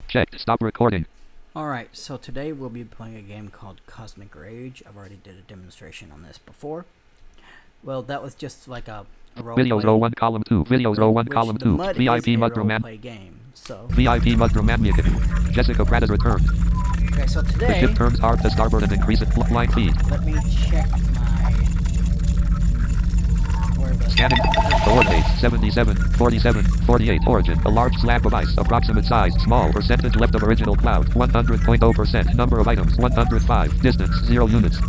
Checked. Stop recording. Alright, so today we'll be playing a game called Cosmic Rage. I've already did a demonstration on this before. Well, that was just like a role Videos play, row 1 column 2. Videos row 1 column 2. Mud VIP is a Mudroman. role-play game, so... VIP Mudroman music. Jessica Pratt has returned. Okay, so The today, ship turns hard to starboard and increases line speed. let me check my... Where the... Scanning. Coordinates 77, 47, 48. Origin. A large slab of ice. Approximate size. Small. Percentage left of original cloud. 100.0%. Number of items. 105. Distance. 0 units.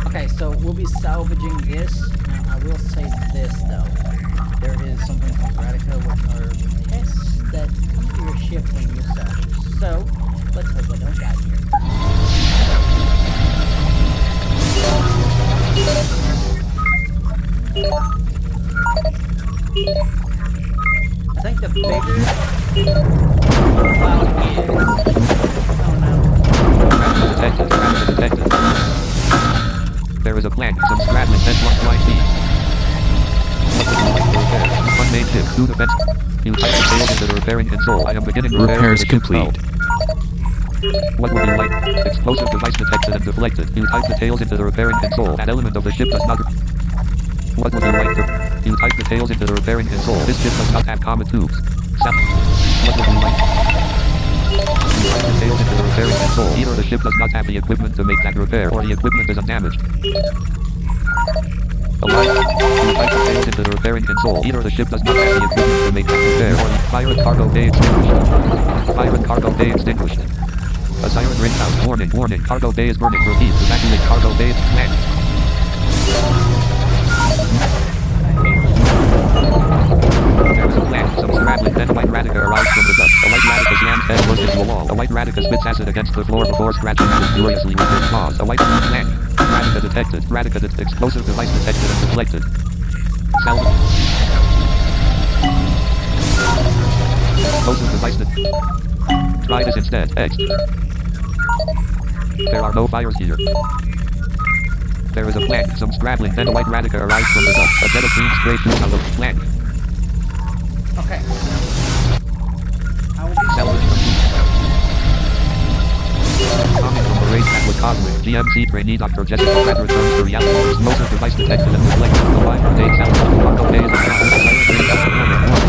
Okay, so we'll be salvaging this. Now, I will say this, though. There is something called Radica, which are tests that come to your ship when you salvage. So, let's hope I don't die here. I think the bigger the cloud is... Oh no. Detected. There is a plank. Some straddling fence line speed. One main ship. Do the fence. You type the tails into the repairing console. I am beginning Repairs complete. What would you like? Explosive device detected and deflected. You type the tails into the repairing console. That element of the ship does not... What would you like to... You type the tails into the repairing console. This ship does not have common tubes. What would you like? You type the tails into the repairing console. Either the ship does not have the equipment to make that repair, or the equipment is undamaged. Alive. You type the tails into the repairing console. Either the ship does not have the equipment to make that repair, or the fire and cargo bay extinguished. Fire and cargo bay extinguished. A siren rings out. Warning, warning. Cargo bay is burning. Repeat. Evacuate cargo bay. Land. There is a plant. Some scrabbling. Then a white Radica arrives from the dust. A white Radica's yam's head bursts into a wall. A white Radica spits acid against the floor before scratching at it furiously with its claws. A white plant. Radica detected. Radica explosive device detected and deflected. Salvage. Explosive device Try this instead. X. There are no fires here. There is a plank. Some scrabbling. Then a white Radica arrives from the dust. A jet of green spray shoots out of the plank. Okay. I will be Salvage complete. Coming from the race that was cosmic. GMC trainee Dr. Jessica Pratt returns to reality. Explosive device detected and deflected. The line contains salvage. Cargo bay is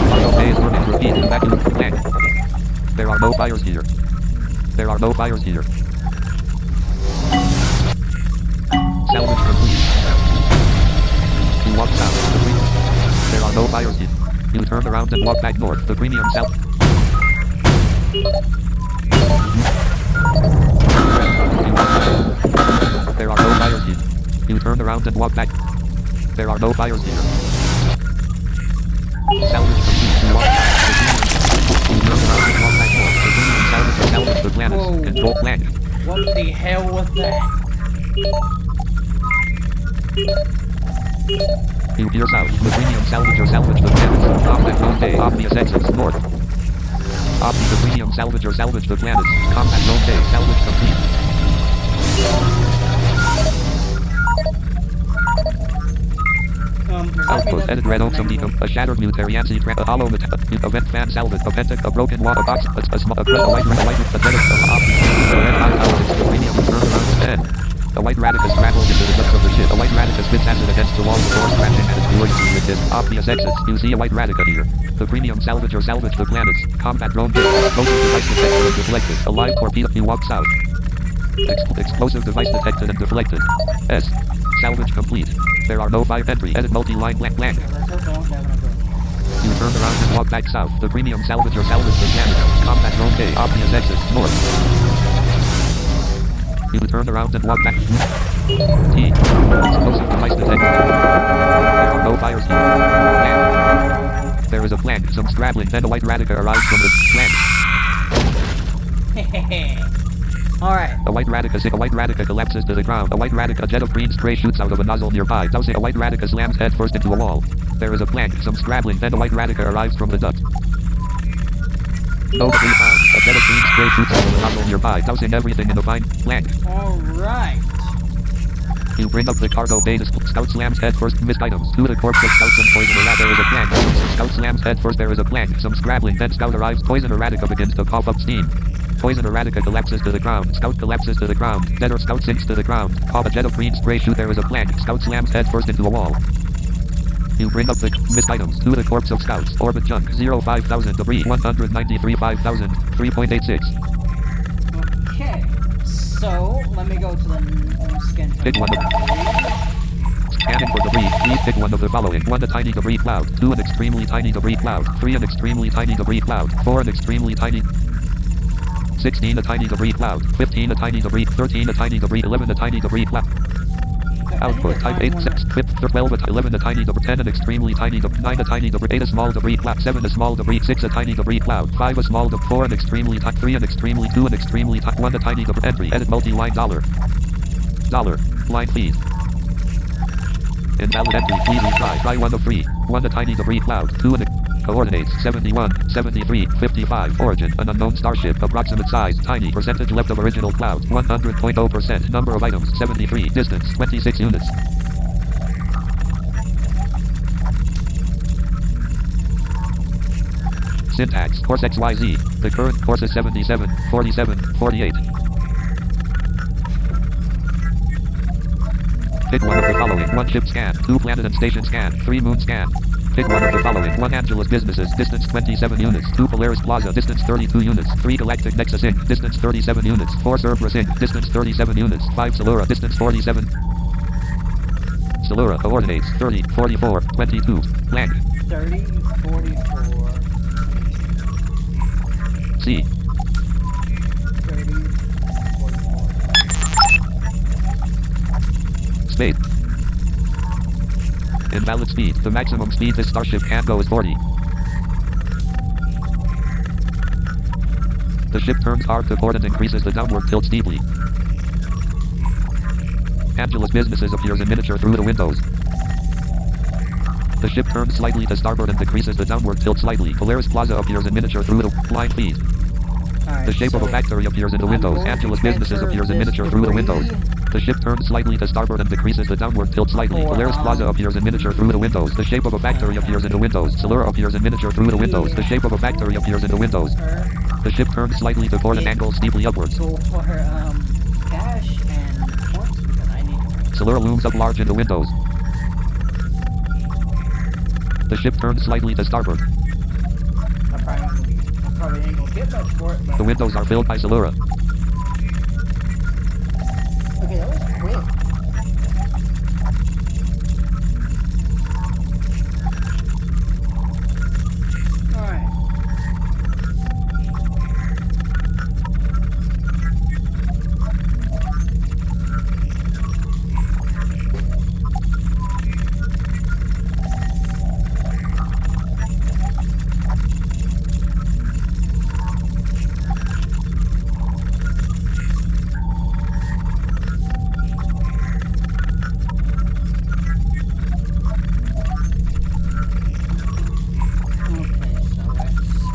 Cargo bay is burning. Repeat. Evacuate the plank. There are no fires here. There are no fires here. Salvage complete. You walk south. There are no fires here. You turn around and walk back north. The premium south. There are no fires here. You turn around and walk back. There are no fires here. Salvage complete. You walk south. You turn around and walk back north. The premium salvage the planets. Whoa. Control plank. What the hell was that? You hear south. The premium salvage the planets. Combat zone bay. Obvious exits north. The premium salvage the planets. Combat zone bay. Salvage complete. Outpost edit red some a shattered mutariancy a hollow event fan salvage a pentac a broken wall a box a small a white a jet of the red eye the premium turn around and the white Radica scrambles into the guts of the ship. A white Radica spits acid against the wall before scratching at it furiously with his obvious exits. You see a white Radica here. The premium salvage the planets. Combat drone hit. Explosive device detected and deflected. A live torpedo. You walk south. Explosive device detected and deflected. S. Salvage complete. There are no fire entry. Edit multi-line blank. You turn around and walk back south. The premium salvage the planets. Combat drone hit. Obvious exits. North. You turn around and walk back. T. Explosive device detected. There are no fires here. Land. There is a plank. Some scrabbling. Then a white Radica arrives from the plank. Alright. A white Radica collapses to the ground. A white Radica jet of green spray shoots out of a nozzle nearby. Dousing a white Radica slams head first into a wall. There is a plank. Some scrabbling. Then a white Radica arrives from the dust. No debris found. A jet of green spray shoots out of the nozzle nearby, dousing everything in the fine plank. Alright. You bring up the cargo bay. Scout slams head first. Missed items. To the corpse of Scout. Some poison errata. There is a plank. Scout slams head first. There is a plank. Some scrabbling. Then Scout arrives. Poison erratica begins to cough up steam. Poison erratica collapses to the ground. Scout collapses to the ground. Dead or Scout sinks to the ground. Cough a jet of green spray shoot. There is a plank. Scout slams head first into a wall. You bring up the missed items. To the corpse of Scouts. Orbit junk. 05,000 debris. 193 5,000. 3.86. Okay. So, let me go to the scan. Pick one of Scanning for debris. Please pick one of the following. 1. A tiny debris cloud. 2. An extremely tiny debris cloud. 3. An extremely tiny debris cloud. 4. An extremely tiny 16. A tiny debris cloud. 15. A tiny debris. 13. A tiny debris. 11. A tiny debris cloud. Output type 8, 6, 12, 11 a tiny debris, 10 an extremely tiny debris, 9 a tiny debris, 8 a small debris cloud, 7 a small debris, 6 a tiny debris cloud, 5 a small debris, 4 an extremely tiny, 3 an extremely, 2 an extremely tiny, 1 a tiny debris. Entry, edit multi-line $. Line feed. Invalid entry, please retry. Try 1 of 3. 1 a tiny debris cloud, 2 an coordinates 71, 73, 55. Origin, an unknown starship. Approximate size, tiny. Percentage left of original cloud, 100.0%. Number of items, 73. Distance, 26 units. Syntax, course XYZ. The current course is 77, 47, 48. Pick one of the following. 1 ship scan, 2 planet and station scan, 3 moon scan. Pick one of the following. 1 Angeles Businesses, distance 27 units. 2 Polaris Plaza, distance 32 units. 3 Galactic Nexus Inc., distance 37 units. 4 Cerberus Inc., distance 37 units. 5 Solura, distance 47. Solura, coordinates 30, 44, 22. Blank. 30, 44, 22. C. 30, 44. Space. Invalid speed. The maximum speed this starship can go is 40. The ship turns hard to port and increases the downward tilt steeply. Angeles Businesses appears in miniature through the windows. The ship turns slightly to starboard and decreases the downward tilt slightly. Polaris Plaza appears in miniature through the line feed. Right, The shape of a factory appears in the windows. Angeles Businesses appears in miniature through the windows. The ship turns slightly to starboard and decreases the downward tilt slightly. Polaris Plaza appears in miniature through the windows. The shape of a factory appears in the windows. Solura appears in miniature through the windows. The shape of a factory appears in the windows. The ship turns slightly to port and angles steeply upwards. Go for cash and points because I need to. Solura looms up large in the windows. The ship turns slightly to starboard. I probably ain't gonna get much for it, but The windows are filled by Solura. okay, that was quick. Alright.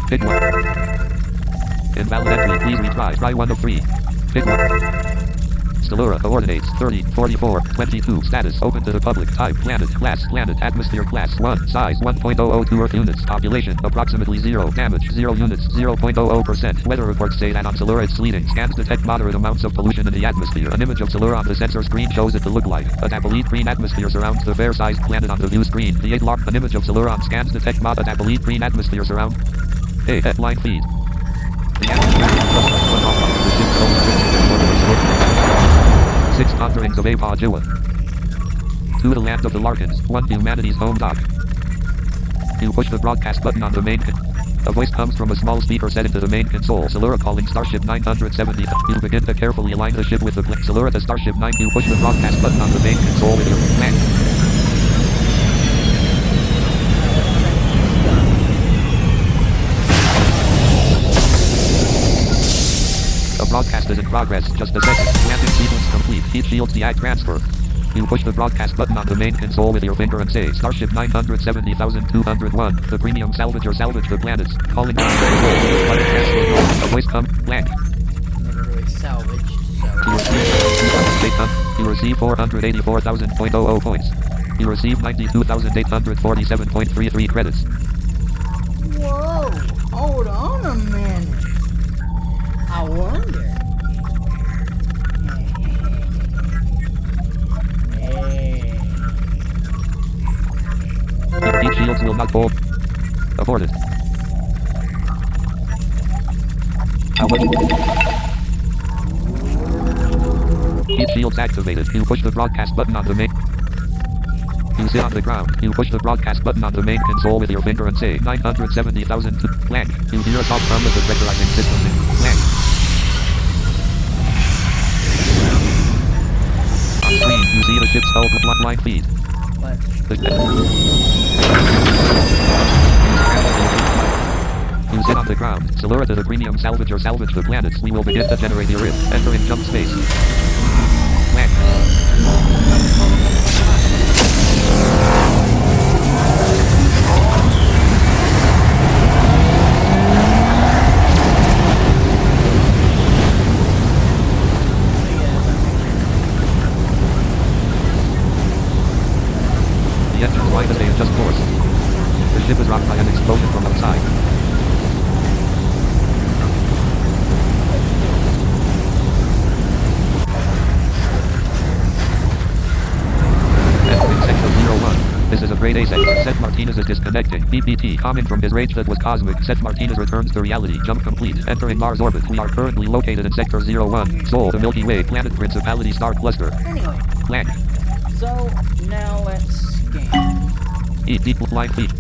Pick one. Invalid entry. Please retry. Try 1 of 3. Pick one. Solura coordinates 30, 44, 22. Status open to the public. Type planet, class planet, atmosphere class 1, size 1.002 Earth units, population approximately 0, damage 0 units, 0.00%. Weather reports say that on Solura it's sleeting. Scans detect moderate amounts of pollution in the atmosphere. An image of Solura on the sensor screen shows it to look like a dappled green atmosphere surrounds the fair-sized planet on the view screen. The 8 lock. An image of Solura on scans detect a dappled green atmosphere surround. A headline feed. The atmosphere went off onto the ship's own principle. 6 conjurings of Apajua. To the land of the Larkins, 1 humanity's home dock. You push the broadcast button on the main A voice comes from a small speaker set into the main console. Solura calling Starship 970. You begin to carefully align the ship with the Solura to Starship 9. You push the broadcast button on the main console with your command. A broadcast is in progress. Just a second. Landing sequence complete. Heat shields deact transfer. You push the broadcast button on the main console with your finger and say, Starship 970,201. The premium salvager salvage the planets. Calling down the control. A voice come blank. Never really salvaged, You receive 484,000.00 points. You receive 92,847.33 credits. Whoa! Hold on a minute. I wonder. Heat shields will not hold. Aborted. How much? Heat shields activated. You push the broadcast button on the main. You sit on the ground. You push the broadcast button on the main console with your finger and say 970,000 blank. You hear a talk from the pressurizing system in blank. On screen, you see the ship's hull line feed. What? You sit on the ground. Salura to the premium salvage or salvage the planets. We will begin to generate your rift. Enter in jump space. Blank. The engines line as they adjust course. The ship is rocked by an explosion from outside. Entering Sector 01. This is a grade A sector. Seth Martinez is disconnecting. BPT comment from his rage that was cosmic. Seth Martinez returns to reality. Jump complete. Entering Mars orbit. We are currently located in Sector 01. Sol, the Milky Way, planet Principality star cluster. Anyway. Blank. So, now let's scan. Deep line feet.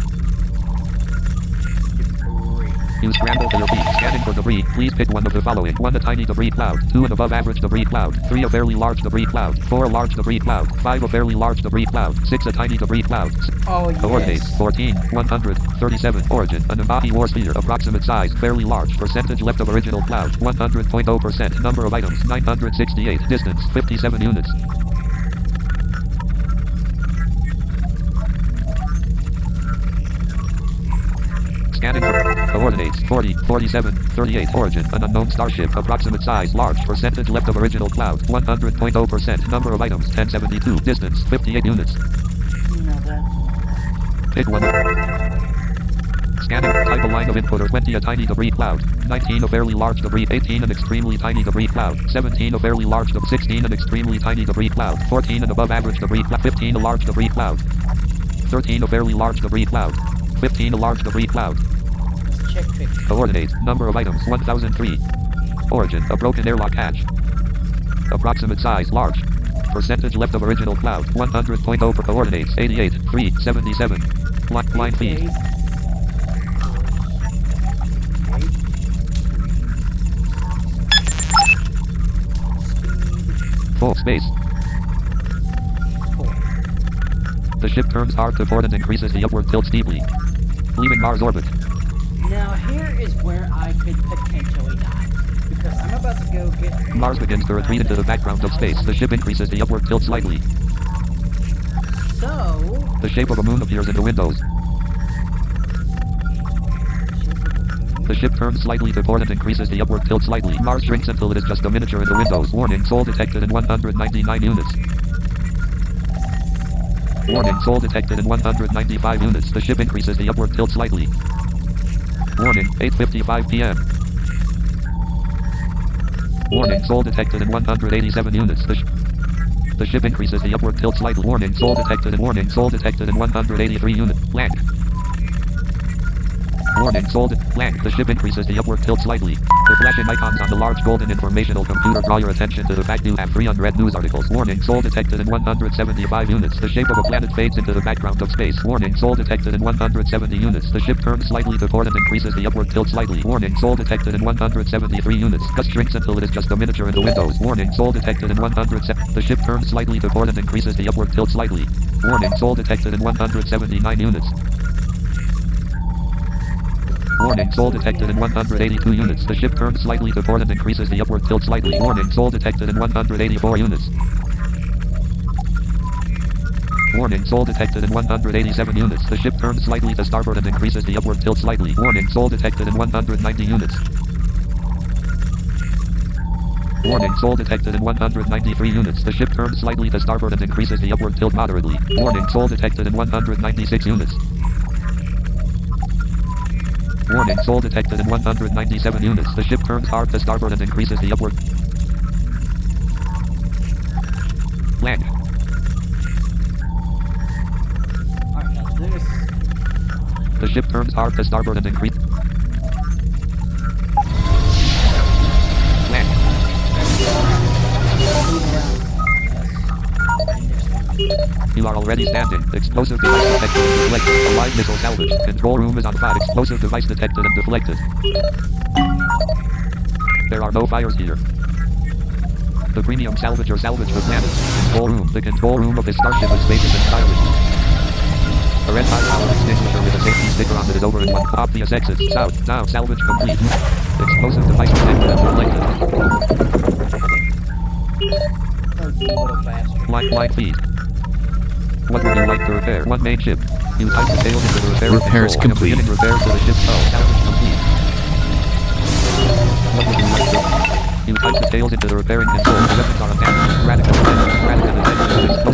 You scramble to your feet, scanning for debris. Please pick one of the following. 1 a tiny debris cloud, 2 an above average debris cloud, 3 a fairly large debris cloud, 4 a large debris cloud, 5 a fairly large debris cloud, 6 a tiny debris cloud. Oh, yes. Coordinates 14, 100, 37. Origin, an Ambati war sphere, approximate size, fairly large. Percentage left of original cloud, 100.0%. Number of items, 968. Distance, 57 units. Scanning for coordinates 40, 47, 38. Origin, an unknown starship, approximate size, large. Percentage left of original cloud, 100.0%. Number of items, 1072. Distance, 58 units. No, that's... Pick one. Scanning, type a line of input or 20 a tiny debris cloud, 19 a fairly large debris, 18 an extremely tiny debris cloud, 17 a fairly large debris, 16 an extremely tiny debris cloud, 14 an above average debris cloud, 15 a large debris cloud, 13 a fairly large debris cloud, 15 a large debris cloud. Let's check 50. Coordinates, number of items, 1003. Origin, a broken airlock hatch. Approximate size, large. Percentage left of original cloud, 100.0 per coordinates, 88, 3, 77. Line feed. Full space. 4. The ship turns hard to port and increases the upward tilt steeply. Leaving Mars orbit. Now here is where I could potentially die. Because I'm about to go get... Mars begins to retreat into the background of space. The ship increases the upward tilt slightly. So... The shape of a moon appears in the windows. The ship turns slightly to port and increases the upward tilt slightly. Mars shrinks until it is just a miniature in the windows. Warning, Sol detected in 199 units. Warning, Sol detected in 195 units. The ship increases the upward tilt slightly. Warning, 8:55 p.m. Warning, Sol detected in 187 units. The ship increases the upward tilt slightly. Warning, Sol detected in 183 units. Blank. Warning, blank. The ship increases the upward tilt slightly. The flashing icons on the large golden informational computer draw your attention to the fact you have 3 unread news articles. Warning, Sol detected in 175 units. The shape of a planet fades into the background of space. Warning, Sol detected in 170 units. The ship turns slightly to port and increases the upward tilt slightly. Warning, Sol detected in 173 units. Gus shrinks until it is just a miniature in the windows. Warning, Sol detected in 107. The ship turns slightly to port and increases the upward tilt slightly. Warning, Sol detected in 179 units. Warning, Sol detected in 182 units. The ship turns slightly to port and increases the upward tilt slightly. Warning, Sol detected in 184 units. Warning, Sol detected in 187 units. The ship turns slightly to starboard and increases the upward tilt slightly. Warning, Sol detected in 190 units. Warning, soul detected in 193 units. The ship turns slightly to starboard and increases the upward tilt moderately. Warning, soul detected in 196 units. Warning, soul detected in 197 units. The ship turns hard to starboard and increases the upward. Land. Alright, now this. The ship turns hard to starboard and increase. Land. You are already standing. Explosive device detected and deflected. A live missile salvage. Control room is on fire. Explosive device detected and deflected. There are no fires here. The premium salvager salvaged the planets. Control room. The control room of this starship is spacious and stylish. A red high-powered extinguisher with a safety sticker on it is over in one. Obvious exits. South. Now salvage complete. Explosive device detected and deflected. Oh, you little bastard. Line feed. What would you like to repair? One main ship. You type the tails into the repair Repairs console. complete. I am beginning repairs to the ship. Oh, salvage complete. What would you like to... You type the tails into the repairing console. The weapons are undamaged. Radica detected.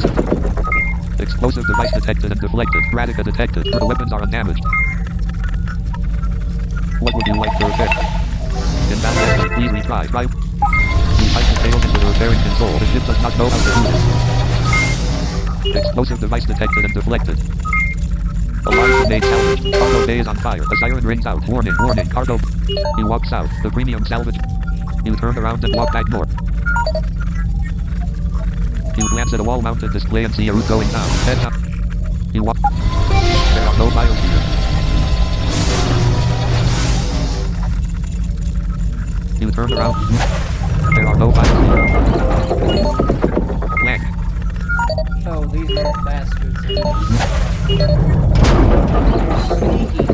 Explosive device detected and deflected. Radica detected. The weapons are undamaged. What would you like to repair? Inbound exit. Please retry. Try. You type the tails into the repairing console. The ship does not know how to do this. Explosive device detected and deflected. Alarm grenade salvage. Cargo bay is on fire. A siren rings out. Warning, warning. Cargo. You walk south. The premium salvage. You turn around and walk back north. You glance at a wall-mounted display and see a route going down. Head up. You walk. There are no fires here. You turn around. There are no fires here. Blank. Oh, these little bastards. You're sneaky.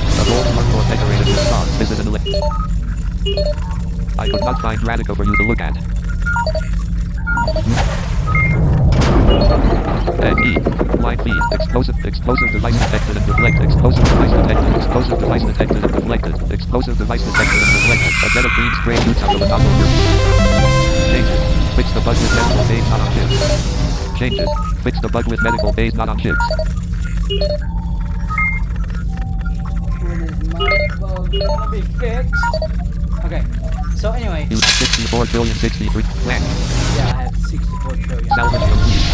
A gold smartboard decorated with stars. This is an I could not find Radica for you to look at. And E. Line feed. Explosive device detected and deflected. Explosive device detected and deflected. Explosive device detected and deflected. A jet of green spray shoots out of the nozzle here. Changes. Fix the bug with medical bays not on ships. Changes. Fix the bug with medical bays not on ships. When is my bug gonna be fixed? Okay, so anyway. You have 64,063,000,000. Blank. Yeah, I have 64 trillion. Salvage complete.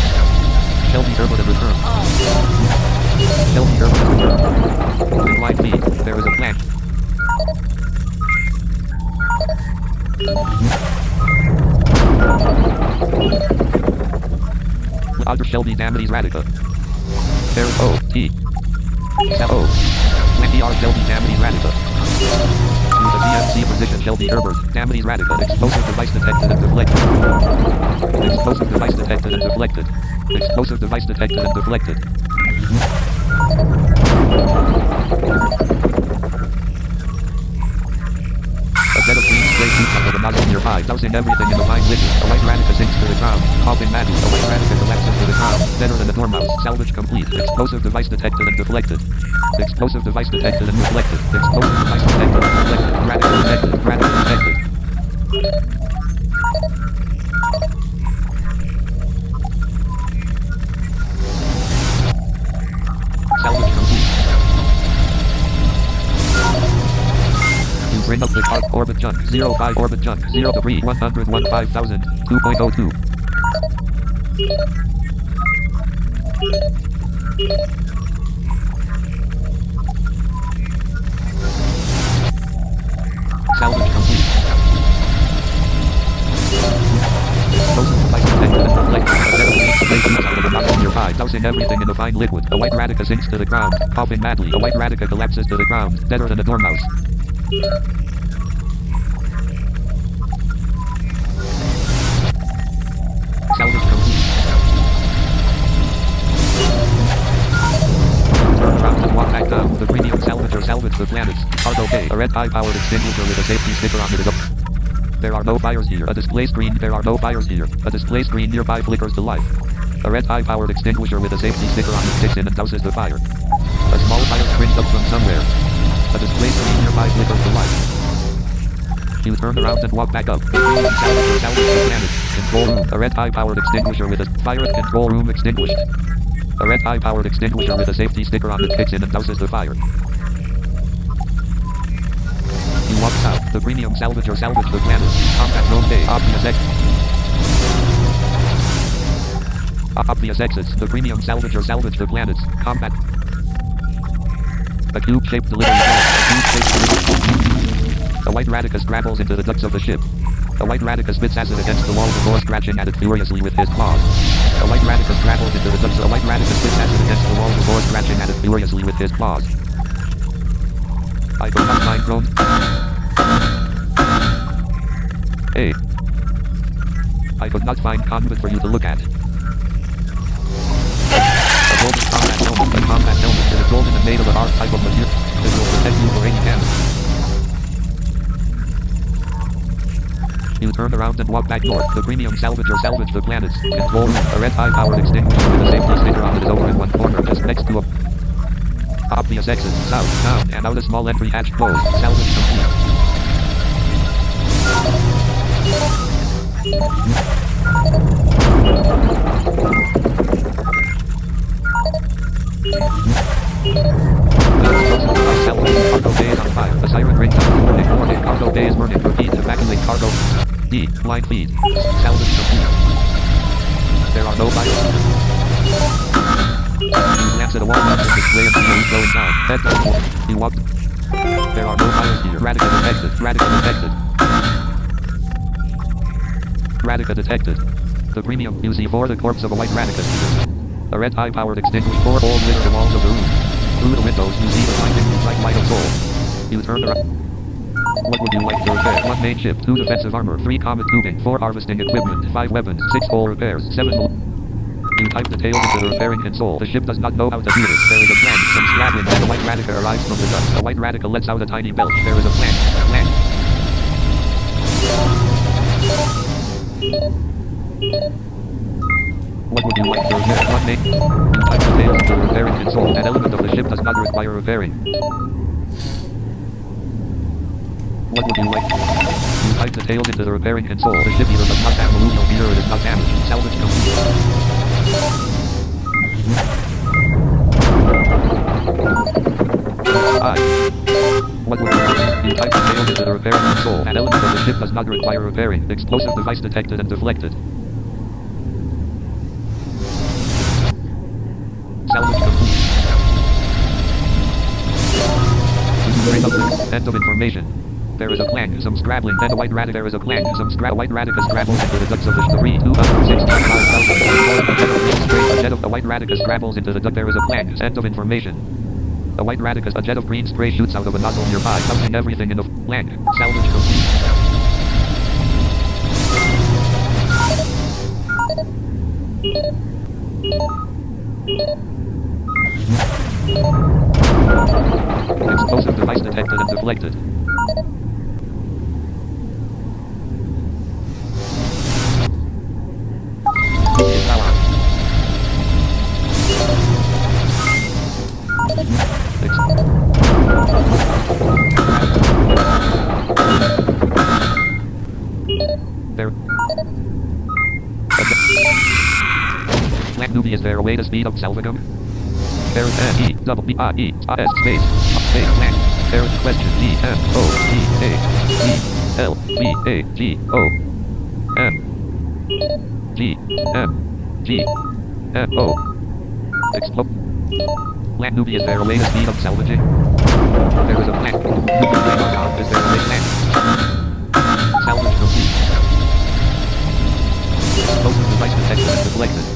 Shelby Turbo to return. Shelby Turbo to return. Line feed. There is a plan. Other Shelby Damides Radica. There is O. T. O. 20R Shelby Damides Radica. To the DMC position Shelby Herbert. Damides Radica. Explosive device detected and deflected. Explosive device detected and deflected. Explosive device detected and deflected. A jet of green spray shoots out of the nozzle nearby, dousing everything in the fine liquid. A white Radica sinks to the ground, coughing madly. A white Radica collapses to the ground, better than a dormouse. Salvage complete. Explosive device detected and deflected. Explosive device detected and deflected. Explosive device detected and deflected. Radica detected. Radica detected. Salvage complete. You bring up the carb orbit junk. 05 orbit junk. 0 debris. 101,500. 2.02. Salvage complete. Explosive device detected and deflected. A jet of green spray shoots out of the nozzle nearby, dousing everything in a fine liquid. A white Radica sinks to the ground, coughing madly. A white Radica collapses to the ground, deader than a dormouse. Salvage complete. Turn around and walk back down. The premium salvager salvaged the planets. Cargo bay. A red high-powered extinguisher with a safety sticker on it is up. There are no fires here. A display screen. There are no fires here. A display screen nearby flickers to life. A red high-powered extinguisher with a safety sticker on it kicks in and douses the fire. A small fire screen comes up from somewhere. A display screen nearby flickers the light. You turn around and walk back up. Salvage the planet. Control room. A red high-powered extinguisher with a fire at control room extinguished. A red high-powered extinguisher with a safety sticker on it kicks in and douses the fire. You walk south. The premium salvager salvage the planet. Combat zone A. Obvious exits. The premium salvager salvage the planets. Combat. A cube-shaped delivery drone. A white Radicus grabbles into the ducts of the ship. A white Radicus spits acid against the wall before scratching at it furiously with his claws. A white Radicus grabbles into the ducts. A white Radicus spits acid against the wall before scratching at it furiously with his claws. I could not find drone. Hey. I could not find convent for you to look at. A golden combat helmet. A combat helmet. It is golden and made of a hard type of material. It will protect you for any damage. You turn around and walk back north. The premium salvager salvage the planets. Control room. A red high-powered extinguisher with a safety sticker on it is over in one corner, just next to a obvious exit. South, down, and out a small entry hatch closed. Salvage complete. Cargo bay is on fire. The siren rings out. Warning, warning. Cargo bay is burning. Repeat. Evacuate cargo. D. Line feed. Salvage complete. There are no fires. You glance at a wall map display and see the heat going down. Head down. You walk. There are no fires here. Radica detected. Radica detected. Radica detected. The premium. You see the corpse of a white Radicus here. A red high-powered extinguished 4 holes litter the walls of the room. Through the windows you see the blindingly bright light of soul. You turn around. What would you like to repair? 1 main ship, 2 defensive armor, 3 comet tubing, 4 harvesting equipment, 5 weapons, 6 hull repairs, 7 You type the tail into the repairing console. The ship does not know how to do this. There is a plan. Some scrabbling and a white Radica arrives from the dust. A white Radica lets out a tiny belch. There is a plan. Plan. What would you like to repair? 1 main. You type the tail into the repairing console. That element of the ship does not require repairing. What would you like? You type the tails into the repairing console. The ship either does not have malunial gear or it is not damaged. Salvage complete. What would you like? You type the tails into the repairing console. An element of the ship does not require repairing. Explosive device detected and deflected. Salvage complete. Bring up the end of information. There is a clang, some scrabbling, then a white Radica. There is a clang, some white Radica scrabbles into the ducts of the 265,000. A jet of the white Radica scrabbles into the duct. There is a clang, end of information. A white Radica, a jet of green spray shoots out of a nozzle nearby, dousing everything in the clang. Salvage complete. Explosive device detected and deflected. Is there a way to speed up salvagum? There is an E-double-B-I-E-S space. Space blank. There is a question. D-M-O-D-A-G-O-M-G-M-G-M-O. Explode. Plant newbie, is there a way to speed up salvaging? There is a plant. Newbie.com. Is there a way to plant? Salvage complete. Explosive device detected and deflected.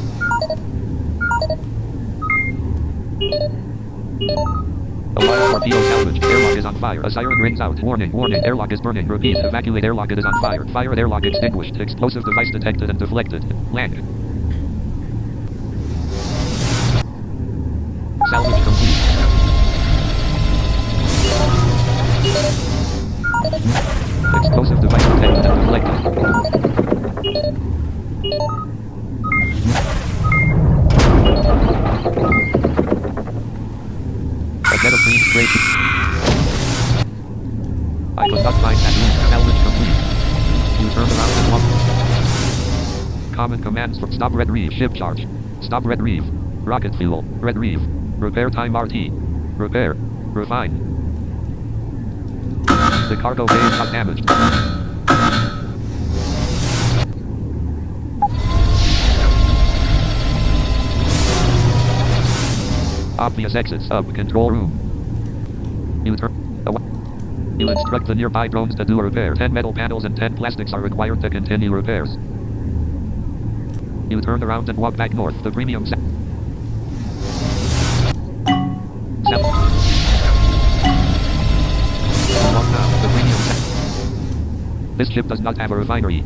A wire torpedo salvage. Airlock is on fire. A siren rings out. Warning, warning. Airlock is burning. Repeat. Evacuate airlock. It is on fire. Fire at airlock extinguished. Explosive device detected and deflected. Land. Salvage complete. Explosive device detected and deflected. A jet of green spray. I could not find that room. Salvage complete. You turn around and walk. Common commands for stop red reef. Ship charge. Stop red reef. Rocket fuel. Red reef. Repair time RT. Repair. Refine. The cargo bay is not damaged. Obvious exit sub control room. You instruct the nearby drones to do a repair. 10 metal panels and 10 plastics are required to continue repairs. You turn around and walk back north. The premium walk now. The premium This ship does not have a refinery.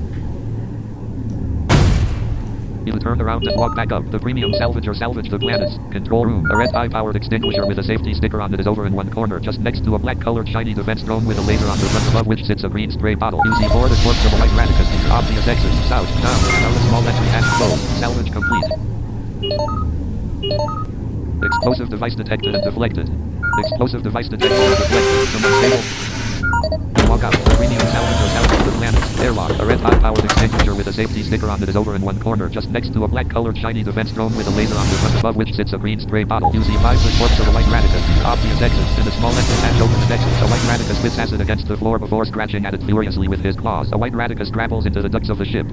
You turn around and walk back up. The premium salvager salvage the planets. Control room. A red high-powered extinguisher with a safety sticker on it is over in one corner, just next to a black-colored shiny defense drone with a laser on the front above which sits a green spray bottle. You see the corpse of a white Radicus here. Obvious exits. South. Now. Now the small entry hatch closed. Salvage complete. Explosive device detected and deflected. Explosive device detected and deflected. Someone stable. Walk out. The premium salvager salvage the planets. Airlock. A red high-powered extinguisher with a safety sticker on it is over in one corner, just next to a black-colored shiny defense drone with a laser on the front above which sits a green spray bottle. You see the corpse of a white Radicus. Obvious exits. In a small entry hatch open and exit. A white Radicus spits acid against the floor before scratching at it furiously with his claws. A white Radicus grapples into the ducts of the ship.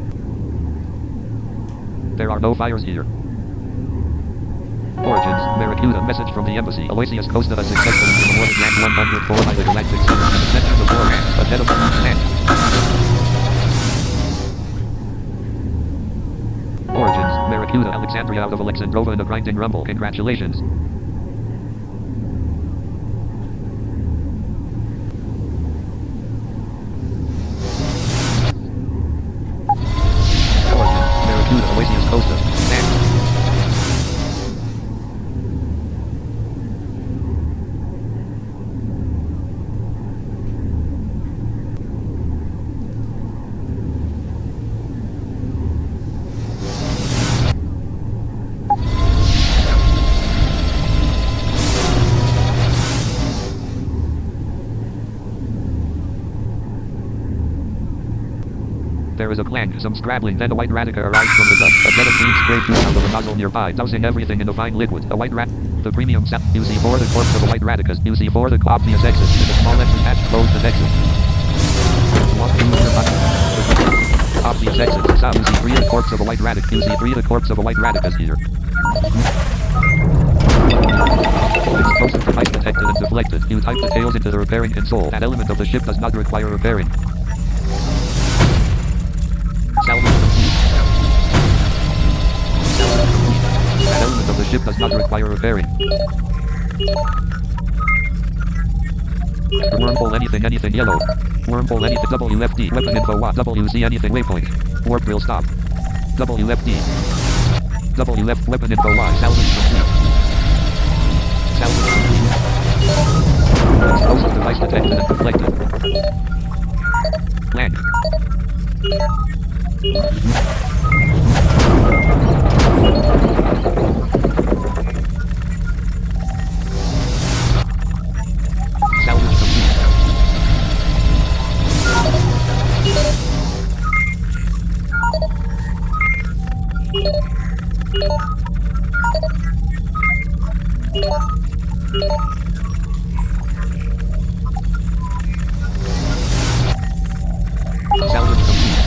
There are no fires here. Origins, Barracuda, message from the embassy. Aloysius Costa successfully awarded rank 104 by the Galactic Center. An ascension of 4 ranks. A jet of land. Origins, Barracuda, Alexandria out of Alexandrova in a grinding rumble. Congratulations. Origins, Barracuda, Aloysius Costa. Thanks. There is a clank, some scrabbling, then a white Radica arrives from the dust. A jet of green spray shoots out of a nozzle nearby, dousing everything in a fine liquid. A white the premium You see for the corpse of a white Radicus. You see for the obvious exit. In a small entry hatch closed and exit. Walk through the obvious exit. South. You see 3 the corpse of a white Radicus. You see 3 the corpse of a white Radicus here. Explosive device detected and deflected. You type the tails into the repairing console. That element of the ship does not require repairing. Salvage complete. Salvage complete. That element of the ship does not require repairing. Wormhole anything yellow. Wormhole anything WFD. Weapon info what? WC anything waypoint. Warp drill stop. WFD. WF weapon info Y. Salvage complete. Salvage complete. Explosive device detected and deflected. Land. Salvage complete. Salvage complete.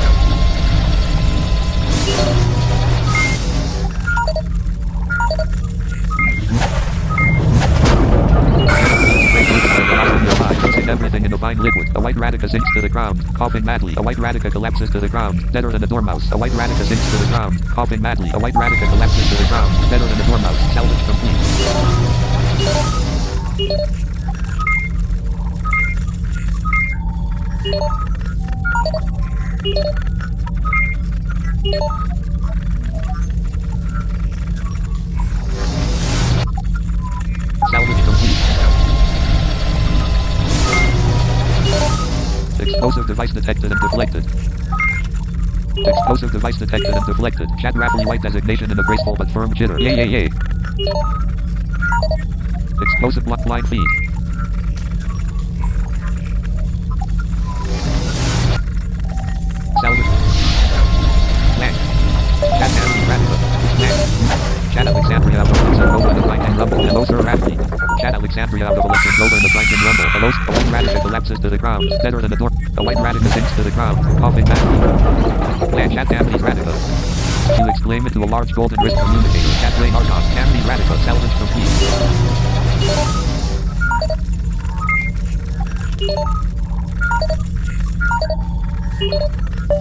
Everything in a fine liquid. A white Radica sinks to the ground, coughing madly. A white Radica collapses to the ground, deader than a dormouse. A white Radica sinks to the ground, coughing madly. A white Radica collapses to the ground, deader than a dormouse. Salvage complete. Salvage complete. Explosive device detected and deflected. Explosive device detected and deflected. Chat rapidly white designation in a graceful but firm jitter. Yay. Explosive block line feed. Salvage. Blank. Chat Nancy Radica. Blank. Chat Alexandria out of Alexandrova in the blinding rumble. Hello Sir Radley. Chat Alexandria out of Alexandrova in the blinding rumble. Hello. A white Radica collapses to the ground. Deader than the door. A white Radica sinks to the ground. Coughing madly. Blank. Chat Nancy's Radica. To exclaim into a large golden wrist communicator. Chat Lane Argon. Nancy Radica. Salvage complete.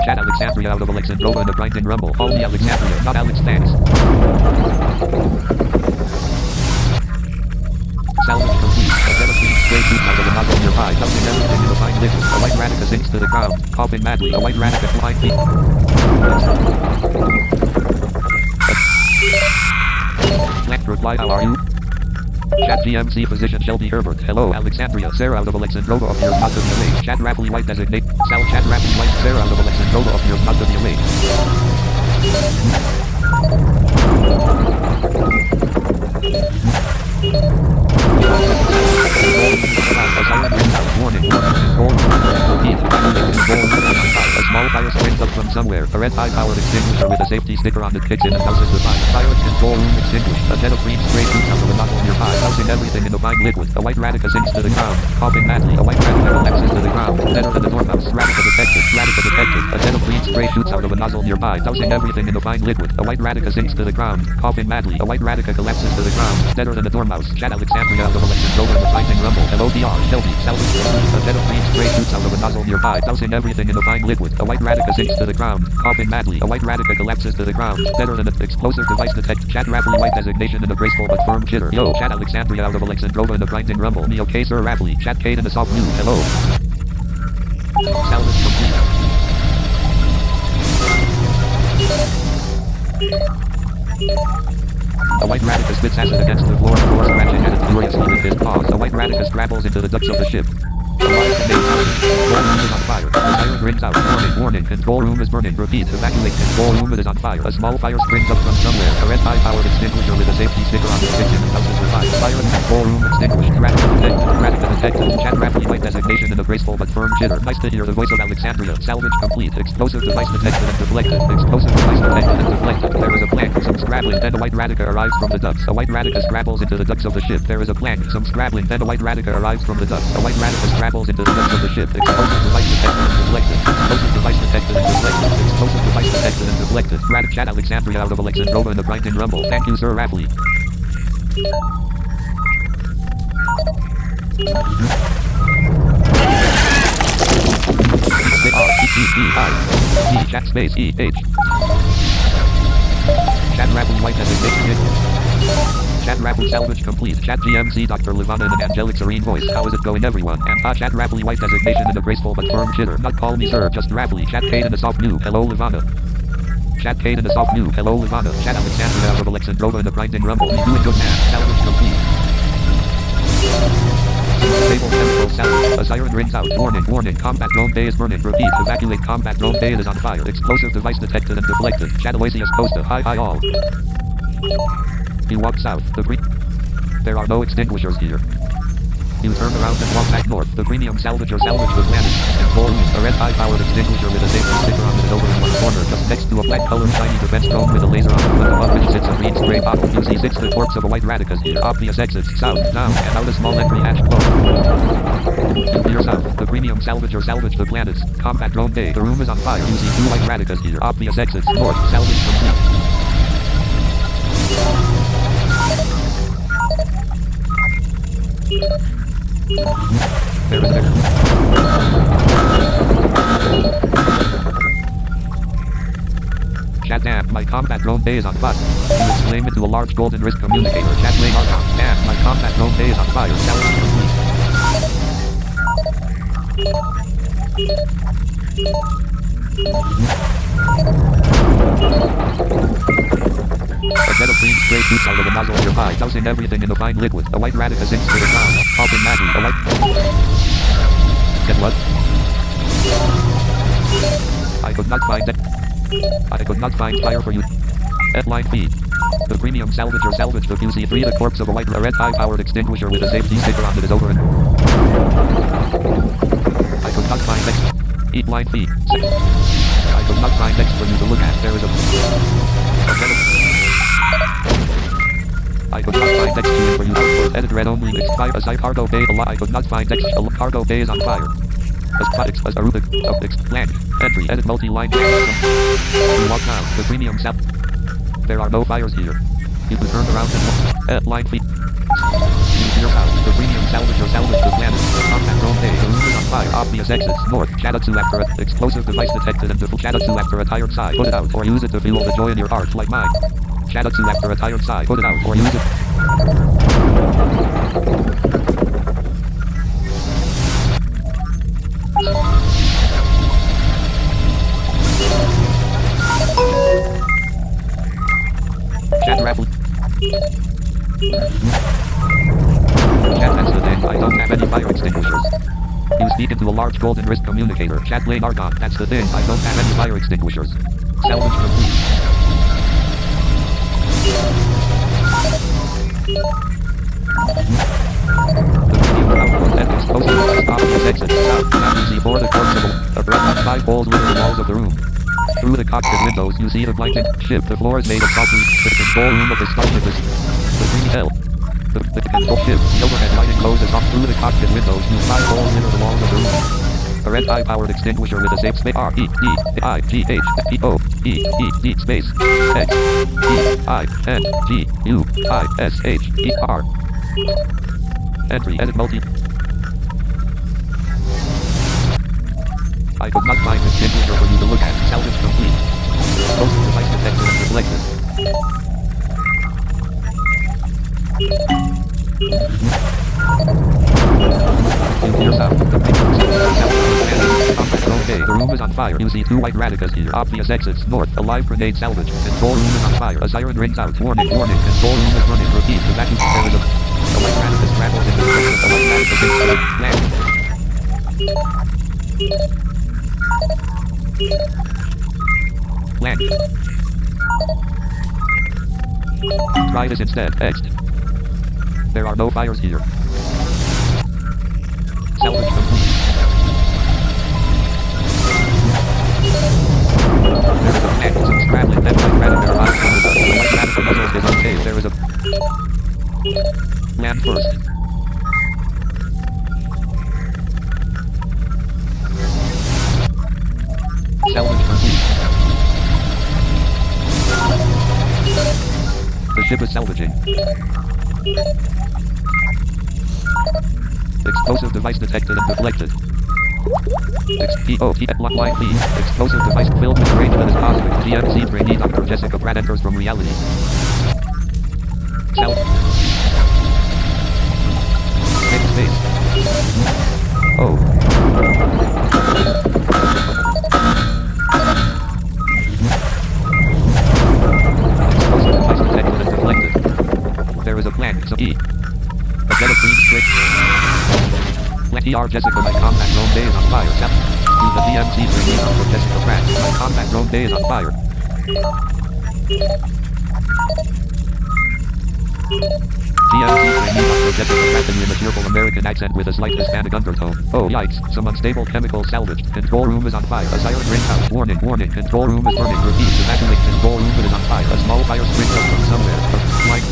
Chat Alexandria out of Alexandrova in the grinding rumble. Call me Alexandria, not Alex, thanks. Salvage complete. A set of clean spray shoots out of the nozzle nearby, dousing everything in the fine liquid. A white Radica sinks to the ground, coughing madly. A white Radica flying feet. Black reply, how are you? Chat GMC physician Shelby Herbert. Hello Alexandria. Sarah out of Alexandrova appears not to be awake. Chat Raffley White designate. Sal Chat Raffley White. Sarah out of Alexandrova appears not to be awake. A small fire springs up from somewhere. A red high-powered extinguisher with a safety sticker on it kicks in and douses the fire. Fire control room extinguished. A jet of green spray shoots out of a nozzle nearby, dousing everything in the fine liquid. A white Radica sinks to the ground, coughing madly. A white Radica collapses to the ground. Deader than the dormouse. Radica detected. Radica detected. A jet of green spray shoots out of a nozzle nearby, dousing everything in the fine liquid. A white Radica sinks to the ground, coughing madly. A white Radica collapses to the ground. Deader than the dormouse. Chat Alexandria out of Alexandrova in the blinding rumble. Hello DR. Shelby. Salvage. A jet of green spray shoots out of a nozzle nearby, dousing everything in the fine liquid. A white Radica sinks to the ground, coughing madly. A white Radica collapses to the ground. Deader than the explosive device detect. Chat Raffley White designation in a graceful but firm jitter. Yo. Chat Alexandria out of Alexandrova in the grinding rumble. Me okay Sir Raffley. Chat Kate in the soft news. Hello. Salvage complete. A white Radica spits acid against the floor before scratching at it furiously with his paws. A white Radica scrabbles into the ducts of the ship. Alarm contains control room is on fire. The siren rings out. Warning, warning. Control room is burning. Repeat. Evacuate. Control room is on fire. A small fire springs up from somewhere. A red high-powered extinguisher with a safety sticker on it kicks in and douses the fire. Fire in control room extinguished. Radica detected. Radica detected. Chat Raffley White designation in a graceful but firm jitter. Nice to hear the voice of Alexandria. Salvage complete. Explosive device detected and deflected. Explosive device detected and deflected. There is a plank. Some scrabbling. Then a white Radica arrives from the ducts. A white Radica scrabbles into the ducts of the ship. There is a plank. Some scrabbling. Then a white Radica arrives from the ducts. A white Radica scrabbles into the ducts of the ship. Explosive device detected and deflected. Explosive device detected and deflected. Explosive device detected and deflected. Chat Alexandria out of Alexandrova in the grinding rumble. Thank you Sir Raffley. Chat space E-H. Chat Raffley White designation. Chat Raffley salvage complete. Chat GMC Dr. Levana in an angelic serene voice. How is it going everyone? And Chat Raffley White designation in a graceful but firm jitter. Not call me sir, just Raffley. Chat Kate in a soft new. Hello Levana. Chat Kate in a soft new. Hello Levana. Chat Alexandria out of Alexandrova in the grinding rumble. Me doing good man. Salvage complete. Stable chemical salvage. A siren rings out. Warning, warning. Combat drone bay is burning. Repeat. Evacuate. Combat drone bay is on fire. Explosive device detected and deflected. Chat Oasis Costa. Hi hi all. He walks out. There are no extinguishers here. You turn around and walk back north. The premium salvager salvage was managed. Control room. A red high-powered extinguisher with a safety sticker on it is over in one corner, just next to a black-colored shiny defense drone with a laser on the front above which sits a green spray bottle. You see 6 the corpse of a white Radica's here. Obvious exits. South, down, and out a small entry hatch closed. To your south. The premium salvager salvage the planets. Combat drone bay. The room is on fire. You see 2 white Radica's here. Obvious exits. North. Salvage complete. There is there. Chat damn, my combat drone bay is on fire. You exclaim into a large golden wrist communicator. Chat lane argon. Damn, my combat drone bay is on fire. Salvage complete. A jet of green spray shoots out of the nozzle nearby, dousing everything in the fine liquid. A white Radica sinks to the ground, coughing madly. A white... Get what? I could not find fire for you. F-line feed. The premium salvager salvaged the QC3, the corpse of a red high-powered extinguisher with a safety sticker on it is over and... I could not find text. Eat line fee. I could not find text for you to look at. There is a I could not find text to for you output. Edit read only mixed fire as I cargo bay a lot. I could not find text. A cargo bay is on fire. As products as a Rubik of blank. Entry edit multi-line. Walk now. The premium sal. There are no fires here. You can turn around and line fee. Your house. The premium salvage or salvage the planet. Contact drone bay. The room is on fire. Obvious exits. North. Shadow after a explosive device detected and the Shadow after a tired side. Put it out or use it to fuel the joy in your heart like mine. Shadow after a tired side. Put it out or use it. Chat raffle. Chat, that's the thing. I don't have any fire extinguishers. You speak into a large golden wrist communicator. Chat lane Argon. That's the thing. I don't have any fire extinguishers. Salvage complete. The video output and explosive obvious exit. South. Now you see four the corpse of a red 5 holes within the walls of the room. Through the cockpit windows, you see the blanket ship. The floor is made of concrete. The control room of the starship is the green L. The control ship. The overhead lighting closes off through the cockpit windows. You 5 holes into the walls of the room. A red high-powered extinguisher with a safe space R E D I G H P O E E D space X E I N G U I S H E R. Entry edit multi. I could not find this extinguisher for you to look at. Salvage complete. Explosive device detected and reflected. You hear sound. Okay, the room is on fire. You see 2 white radicas here. Obvious exits north. A live grenade salvage. Control room is on fire. A siren rings out. Warning, warning. Control room is running. Repeat. Evacuate. There is a white radicus travels into the direction. A white radicus is land. Try this instead. Next. There are no fires here. Salvage complete. There is a plant, some scrabbling, then white radical arrives from the white radical puzzle is unsaved. There is a land first. Salvage complete. The ship is salvaging. Explosive device detected and deflected. XPOT at line P. Explosive device filled with range that is positive. GMC trainee Dr. Jessica Pratt enters from reality. South. Space. Oh. Explosive device detected and deflected. There is a plan. So E. A jet of green strip. Let ER Jessica, my combat drone bay is on fire. Use the DMC trainee for Jessica Pratt. My combat drone bay is on fire. DMC trainee for Jessica Pratt in a cheerful American accent with a slight Hispanic undertone. Oh yikes, some unstable chemical salvaged. Control room is on fire. A siren rings out. Warning, warning. Control room is burning. Repeat, evacuate. Control room is on fire. A small fire springs up from somewhere. Line B.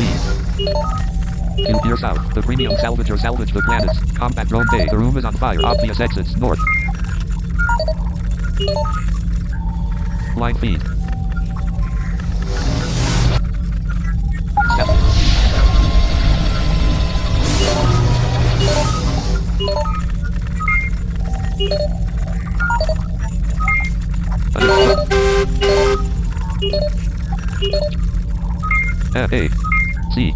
You hear south. The premium salvager salvage the planets. Combat drone bay. The room is on fire. Obvious exits north. Line feed. Step. F A C.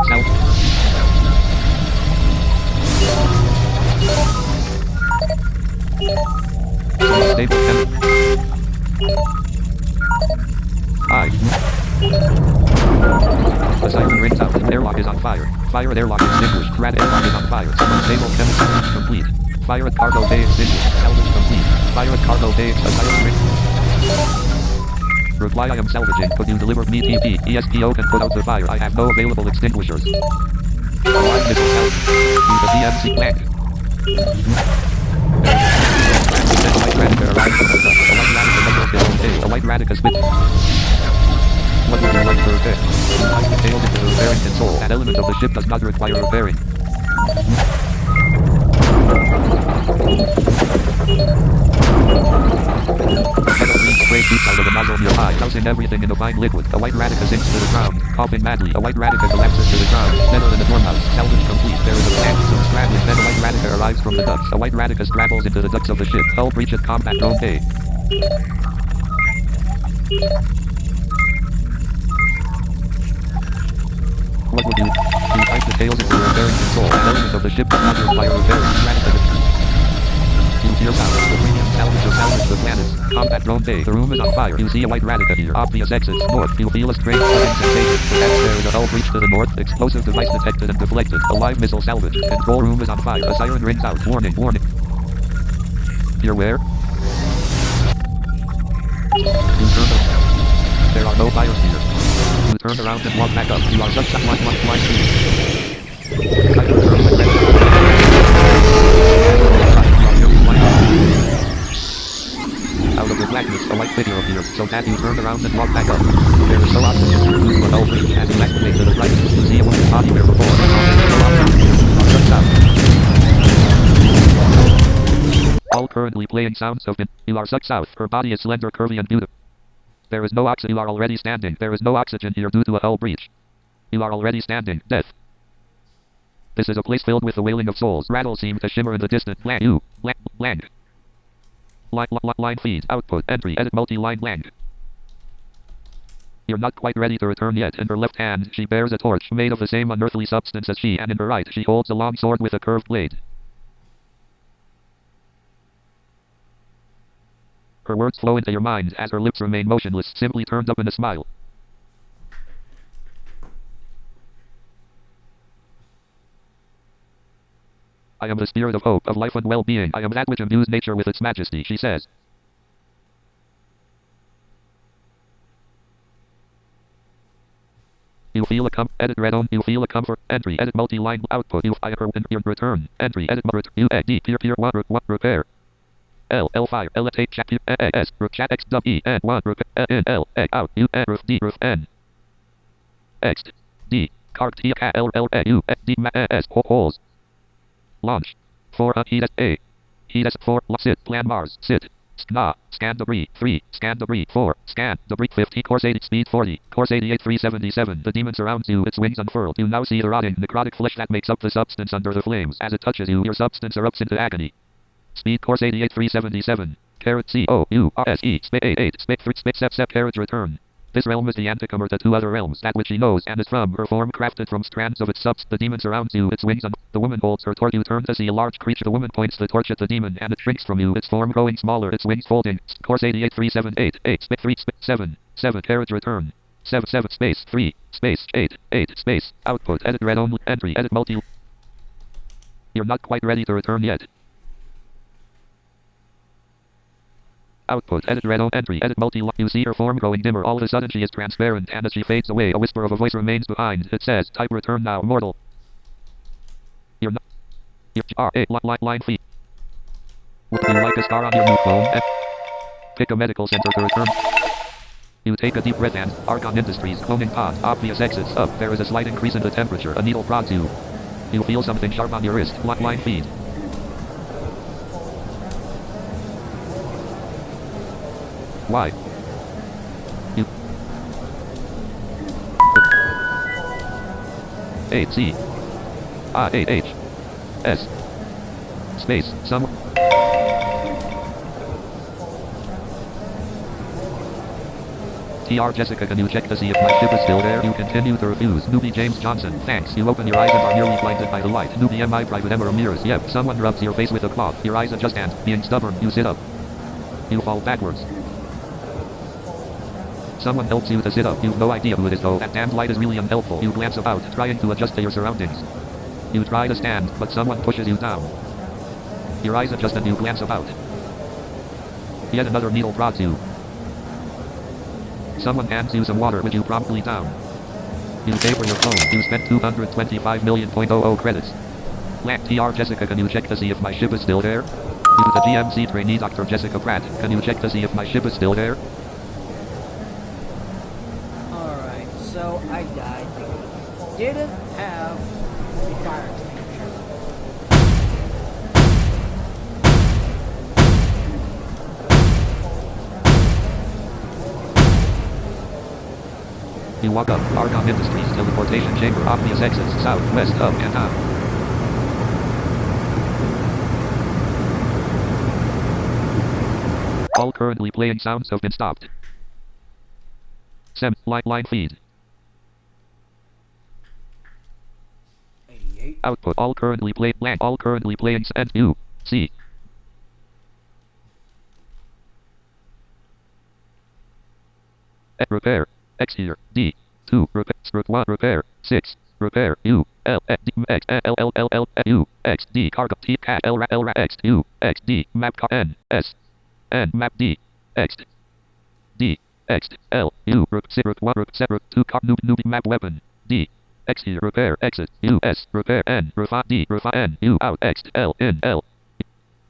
South. Stable I. The siren rings out. The airlock is on fire. Fire at airlock extinguished. Rat airlock is on fire. Stable chemistry complete. Fire at cargo bay extinguished. Salvage complete. Pirate cargo bay. A pirate ring. Reply, I am salvaging. Could you deliver me TP? ESPO can put out the fire. I have no available extinguishers. Alive missile salvage. Use the DMC blank. A white Radica spit. What would you like to repair? Type details into the repairing console. An element of the ship does not require repairing. Spray shoots out of the nozzle nearby, dousing everything in a fine liquid. A white Radica sinks to the ground, coughing madly. A white Radica collapses to the ground, settled in the dormhouse. Salvage complete. There is a tank, some scrabbling. Then a white Radica arrives from the ducts. A white Radica straddles into the ducts of the ship. Hull breach at combat drone bay. What would you? You type details into the repairing console. An element of the ship does not require repairing. Radica. Use your powers to premium salvage the planets. Combat drone bay. The room is on fire. You see a white Radica here. Obvious exits. North. You feel a strange cutting sensation. Perhaps there is a hull breach to the north. Explosive device detected and deflected. A live missile salvage. Control room is on fire. A siren rings out. Warning. Warning. Here where? You turn around. There are no fires here. You turn around and walk back up. You are such a fly Out of the blackness, a white figure appears, so that you turn around and walk back up. There is no oxygen due to a hull breach, and you activate to the right. You see a woman's body where before. All currently playing sounds of You are sucked south. Her body is slender, curvy, and beautiful. There is no oxygen. You are already standing. There is no oxygen here due to a hull breach. You are already standing. Death. This is a place filled with the wailing of souls. Rattles seem to shimmer in the distance. Blank. You. Blank. Blank. Line feed. Output. Entry. Edit multi-line blank. You're not quite ready to return yet. In her left hand, she bears a torch made of the same unearthly substance as she, and in her right, she holds a long sword with a curved blade. Her words flow into your mind as her lips remain motionless, simply turned up in a smile. I am the spirit of hope, of life and well-being. I am that which imbues nature with its majesty, she says. You feel a edit red on. You feel a comfort. Entry. Edit multi-line output. You fire her in your return. Entry. Edit U D peer 1 repair. L fire L take chat S chat X W N 1 repair N L A out U N roof D roof N X D card T L L A U D S holes. Launch. 4 heat A. Heat 4 sit plan Mars sit. Scan debris 3. Scan debris 4. Scan debris 50. Course 80. Speed 40. Course 88 377. The demon surrounds you. Its wings unfurled. You now see the rotting necrotic flesh that makes up the substance under the flames. As it touches you, your substance erupts into agony. Speed course 88 377. Caret C O U R S E space 8 space 3 space sep caret return. This realm is the anticomer to 2 other realms, that which she knows and is from her form crafted from strands of its substance. The demon surrounds you, its wings the woman holds her torch. You turn to see a large creature. The woman points the torch at the demon and it shrinks from you, its form growing smaller, its wings folding. Course 88 378 8 space 3 space 7 7 caret return. 7 7 space 3 space 8 8 space output edit red only entry edit multi. You're not quite ready to return yet. Output edit red on entry edit multi. You see her form growing dimmer. All of a sudden she is transparent, and as she fades away, a whisper of a voice remains behind. It says, type return now, mortal. You're not. Line feed. Would you like a star on your new phone? Pick a medical center to return. You take a deep breath and Argon Industries cloning pod. Obvious exits up. There is a slight increase in the temperature. A needle prods you. You feel something sharp on your wrist. Line feed. Why? You 8 C I A H S space some. TR Jessica, can you check to see if my ship is still there? You continue to refuse. Newbie James Johnson, thanks. You open your eyes and are nearly blinded by the light. Newbie MI Private Emma Ramirez, yep. Someone rubs your face with a cloth. Your eyes adjust and, being stubborn, you sit up. You fall backwards. Someone helps you to sit up. You've no idea who it is though. That damned light is really unhelpful. You glance about, trying to adjust to your surroundings. You try to stand, but someone pushes you down. Your eyes adjust and you glance about. Yet another needle prods you. Someone hands you some water which you promptly down. You pay for your phone. You spent 225 million.00 credits. Black TR Jessica, can you check to see if my ship is still there? You the GMC trainee Dr. Jessica Pratt, can you check to see if my ship is still there? Alright, so I died because I didn't have a fire extinguisher. You walk up, Argon Industries, teleportation chamber, obvious exits, south, west, up, and down. All currently playing sounds have been stopped. Line feed. 88. Output, all currently playing and U, C. Repair. X here. D. 2. Repair. 1. Repair. 6. Repair. U. L. D. X. L. L. L. L. U. X. D. Cargo. T. Cat. L. L. X. U. X. D. Map. N. S. N. Map. D. X. D. X. L. U. Rep. 1. Rep. Separate. 2. Car. Noob. Map. Weapon. D. X here. Repair. Exit. U. S. Repair. N. Refi. D. Refi. N. U. Out. X. L. N. L.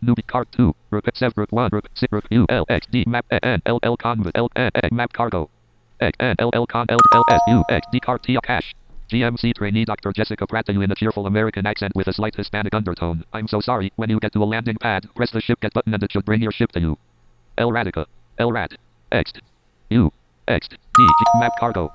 Newbie card 2. Repair. 7. 1. Repair. 6. U. L. X. D. Map. N. L. L. Conv. L. N. Map. Cargo. X N L L Con L L S U X D Car T Cash. GMC trainee Dr. Jessica Pratt to you in a cheerful American accent with a slight Hispanic undertone. I'm so sorry. When you get to a landing pad, press the ship get button and it should bring your ship to you. L Radica. L Rat. X. U. X. D. G. Map Cargo.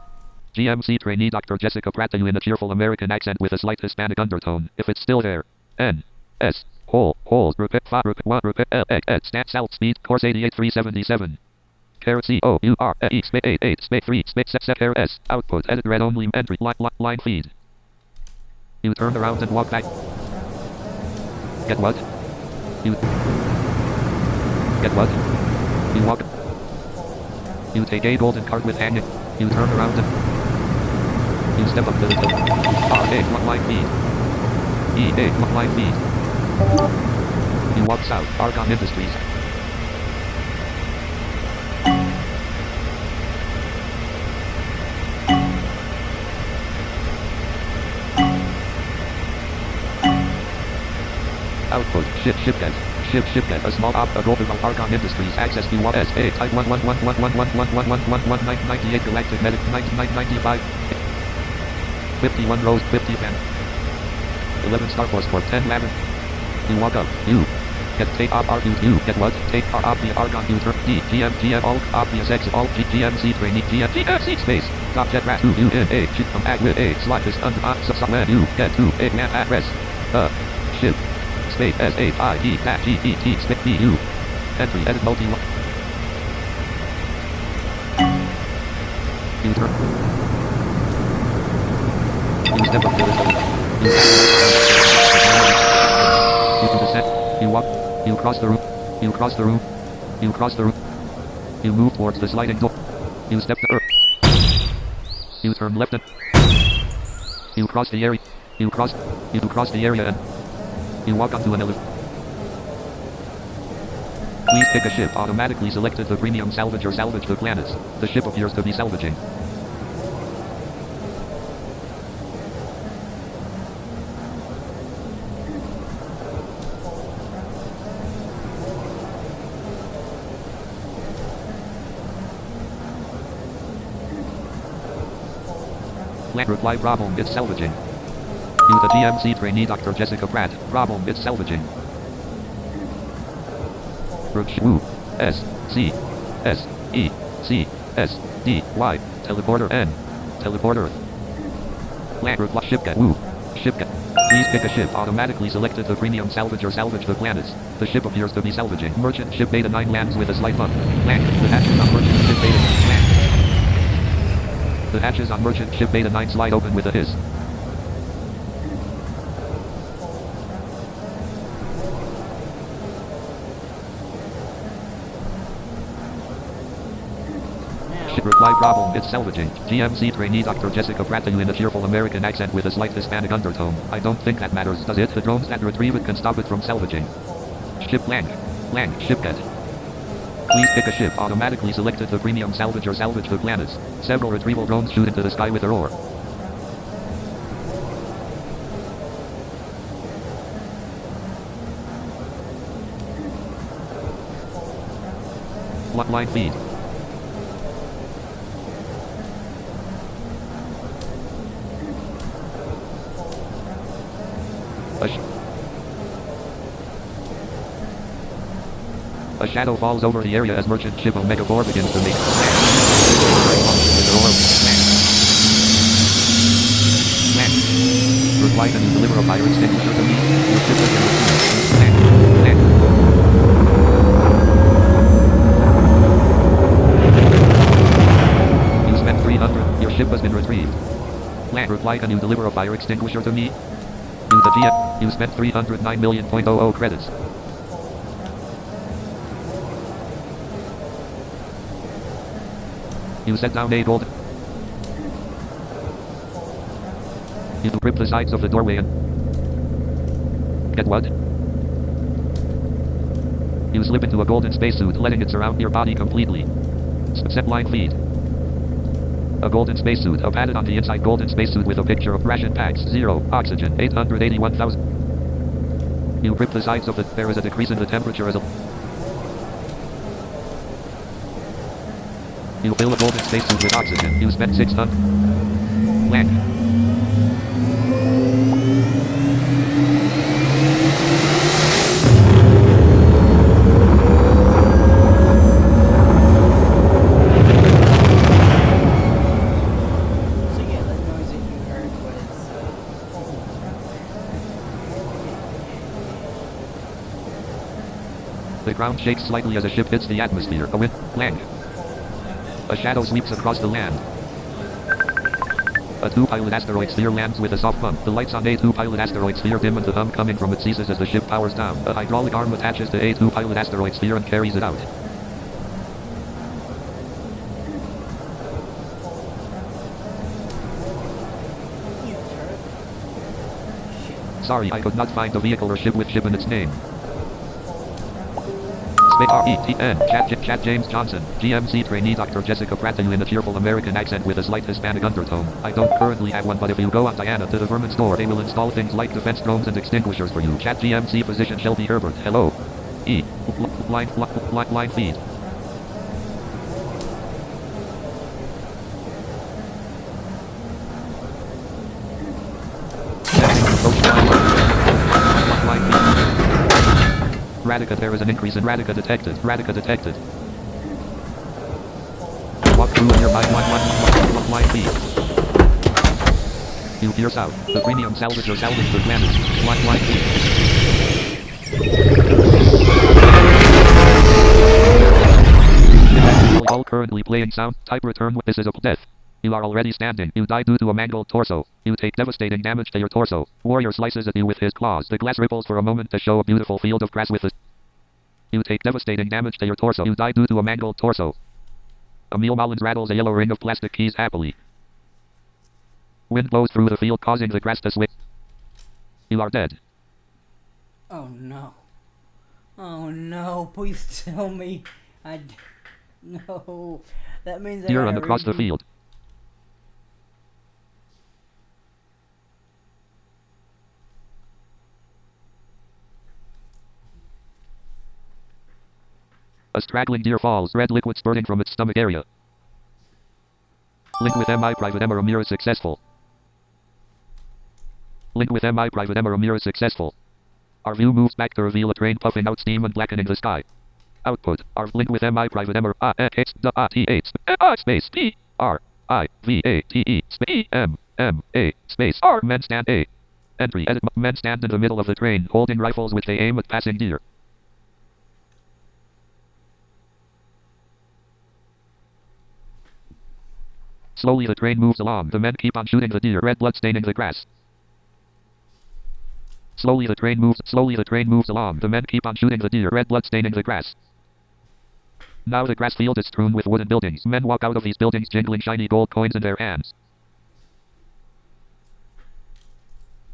GMC trainee Dr. Jessica Pratt to you in a cheerful American accent with a slight Hispanic undertone. If it's still there. N. S. Hold. Repair. 5. Repair. 1. Repair. L. X. X. Stat. South speed. Course 88377. Caret C O U R E space 8 space 3 space set caret S output edit read only entry line feed. You turn around and walk back. Get what? You get what? You walk. You take a golden cart with hanging. You turn around and you step up to the R8 line feed. E8 line feed. You walk south. Argon Industries. Output, ship get, a small a global of Argon Industries, access to SA, type 1111111111198 galactic medic, 9995, 51 rows, 50 pen, 11 Star Force Port, 10 11, you walk up, you, get take up R, you, get what, take R, obvious Argon, you turn, D, GM, all, obvious exit, all, GMC training, GMC space, top jet rat, 2, U, N, A, ship, come back with A, slot is under, when you, get to, A, man, address, ship. Space S H I E dash G E T space B U entry edit multi you turn you step up to the you descend you walk you cross the room you cross the room you cross the room you move towards the sliding door you step to earth you turn left and you cross the area you cross the area and you walk onto an elevator. Please pick a ship. Automatically selected the premium salvage or salvage the planets. The ship appears to be salvaging. Reply problem, it's salvaging. To the GMC trainee Dr. Jessica Pratt, problem, it's salvaging. Woo, S, C, S, E, C, S, D, Y, teleporter N, teleporter. Reply ship get, woo, ship get. Please pick a ship. Automatically selected the premium salvage or salvage the planets. The ship appears to be salvaging. Merchant ship Beta 9 lands with a slight bump. Land. The hatches on merchant ship Beta 9 land. The hatches on merchant ship Beta 9 slide open with a hiss. Reply problem, it's salvaging. GMC trainee Dr. Jessica Pratt to you in a cheerful American accent with a slight Hispanic undertone. I don't think that matters, does it? The drones that retrieve it can stop it from salvaging. Ship land. Ship get. Please pick a ship. Automatically selected the premium salvage or salvage the planets. Several retrieval drones shoot into the sky with their ore. Line feed. A shadow falls over the area as merchant ship Omega 4 begins to make reply to you deliver a fire extinguisher to me. Your ship has been received. You spent 300. Your ship has been retrieved. Reply, can you deliver a fire extinguisher to me? You the GM. You spent 309,000,000 credits. You set down a gold. You grip the sides of the doorway and... Get what? You slip into a golden spacesuit, letting it surround your body completely. Set line feed. A golden spacesuit, a padded on the inside golden spacesuit with a picture of ration packs, 0, oxygen, 881,000. You grip the sides of the... There is a decrease in the temperature as a... You fill a golden spacesuit with oxygen. You spent 600. Blank. So yeah, that noise that you heard was The ground shakes slightly as a ship hits the atmosphere. A wind. Blank. A shadow sweeps across the land. A two-pilot asteroid sphere lands with a soft bump. The lights on a two-pilot asteroid sphere dim and the hum coming from it ceases as the ship powers down. A hydraulic arm attaches to a two-pilot asteroid sphere and carries it out. you turret. Shit. Sorry, I could not find a vehicle or ship with ship in its name. R-E-T-N, Chat James Johnson, GMC trainee Dr. Jessica Pratt to you in a cheerful American accent with a slight Hispanic undertone. I don't currently have one, but if you go on Diana to the Vermin store, they will install things like defense drones and extinguishers for you. Chat GMC physician Shelby Herbert, hello. Line feed. Line feed. Radica, there is an increase in Radica detected. Radica detected. Walk through a nearby line feed. You hear south. The premium salvage or salvage the planet. Line feed. All currently playing sound. Type return. This is a death. You are already standing. You die due to a mangled torso. You take devastating damage to your torso. Warrior slices at you with his claws. The glass ripples for a moment to show a beautiful field of grass with it. You take devastating damage to your torso. You die due to a mangled torso. Emil Mullins rattles a yellow ring of plastic keys happily. Wind blows through the field causing the grass to sway. You are dead. Oh no. Oh no, please tell me. No. That means Here and across the field. A straggling deer falls, red liquid spurting from its stomach area. Link with MI Private Emma Ramirez successful. Link with MI Private Emma Ramirez successful. Our view moves back to reveal a train puffing out steam and blackening the sky. Output. Our link with MI Private Emma space P R I V A T E space M M A space R men stand A. Entry. Edit. Men stand in the middle of the train holding rifles with they aim at passing deer. Slowly the train moves along. The men keep on shooting the deer. Red blood staining the grass. Slowly the train moves along. The men keep on shooting the deer. Red blood staining the grass. Now the grass field is strewn with wooden buildings. Men walk out of these buildings jingling shiny gold coins in their hands.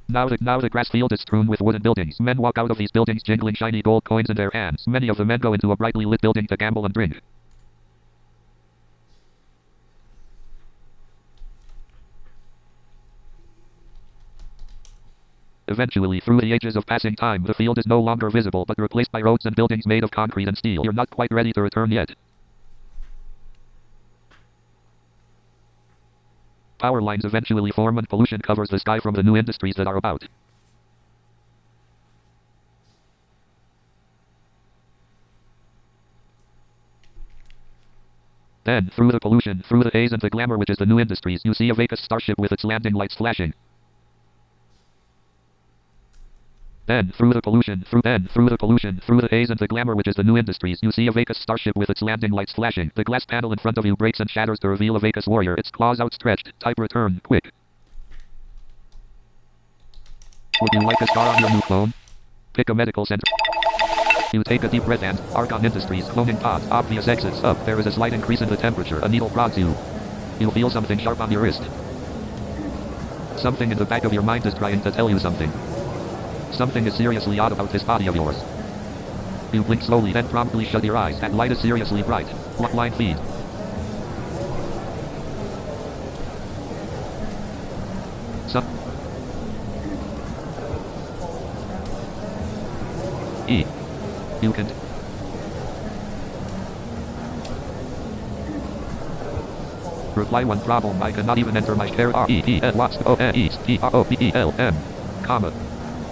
Now the grass field is strewn with wooden buildings. Men walk out of these buildings jingling shiny gold coins in their hands. Many of the men go into a brightly lit building to gamble and drink. Eventually, through the ages of passing time, the field is no longer visible but replaced by roads and buildings made of concrete and steel. You're not quite ready to return yet. Power lines eventually form and pollution covers the sky from the new industries that are about. Then, through the pollution, through the haze and the glamour which is the new industries, you see a Vegas starship with its landing lights flashing. Then, through the pollution, through the haze and the glamour which is the new industries, you see a Vegas starship with its landing lights flashing. The glass panel in front of you breaks and shatters to reveal a Vegas warrior, its claws outstretched. Type return, quick. Would you like a star on your new clone? Pick a medical center. You take a deep breath and, Argon Industries, cloning pod, obvious exits up. There is a slight increase in the temperature. A needle prods you. You feel something sharp on your wrist. Something in the back of your mind is trying to tell you something. Something is seriously odd about this body of yours. You blink slowly, then promptly shut your eyes. That light is seriously bright. Line feed. You can... Reply one problem. I cannot even enter my share. R-E-P-L-W-A-S-P-R-O-P-E-L-M, comma,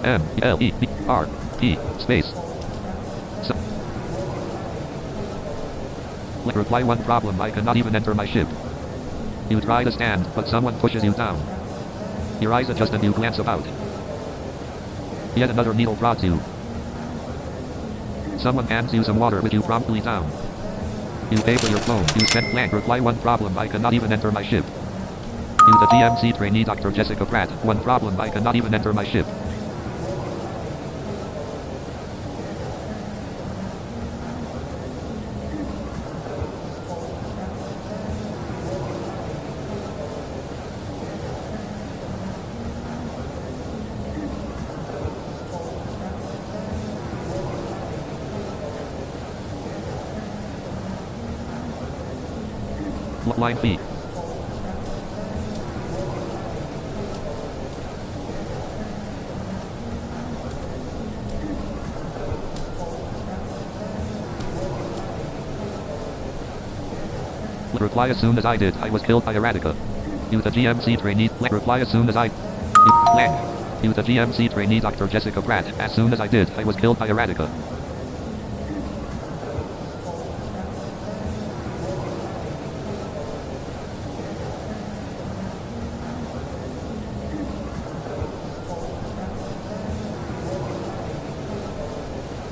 M-E-L-E-R-P, space. Reply one problem. I cannot even enter my ship. You try to stand, but someone pushes you down. Your eyes adjust and you glance about. Yet another needle prods you. Someone hands you some water which you promptly down. You pay for your clone. You send blank. Reply one problem. I cannot even enter my ship. You the GMC trainee Dr. Jessica Pratt. One problem. I cannot even enter my ship. Line feed. Reply as soon as I did. I was killed by Eradicate. You the GMC trainee. Reply as soon as I... You the GMC trainee Dr. Jessica Pratt. As soon as I did, I was killed by Eradicate.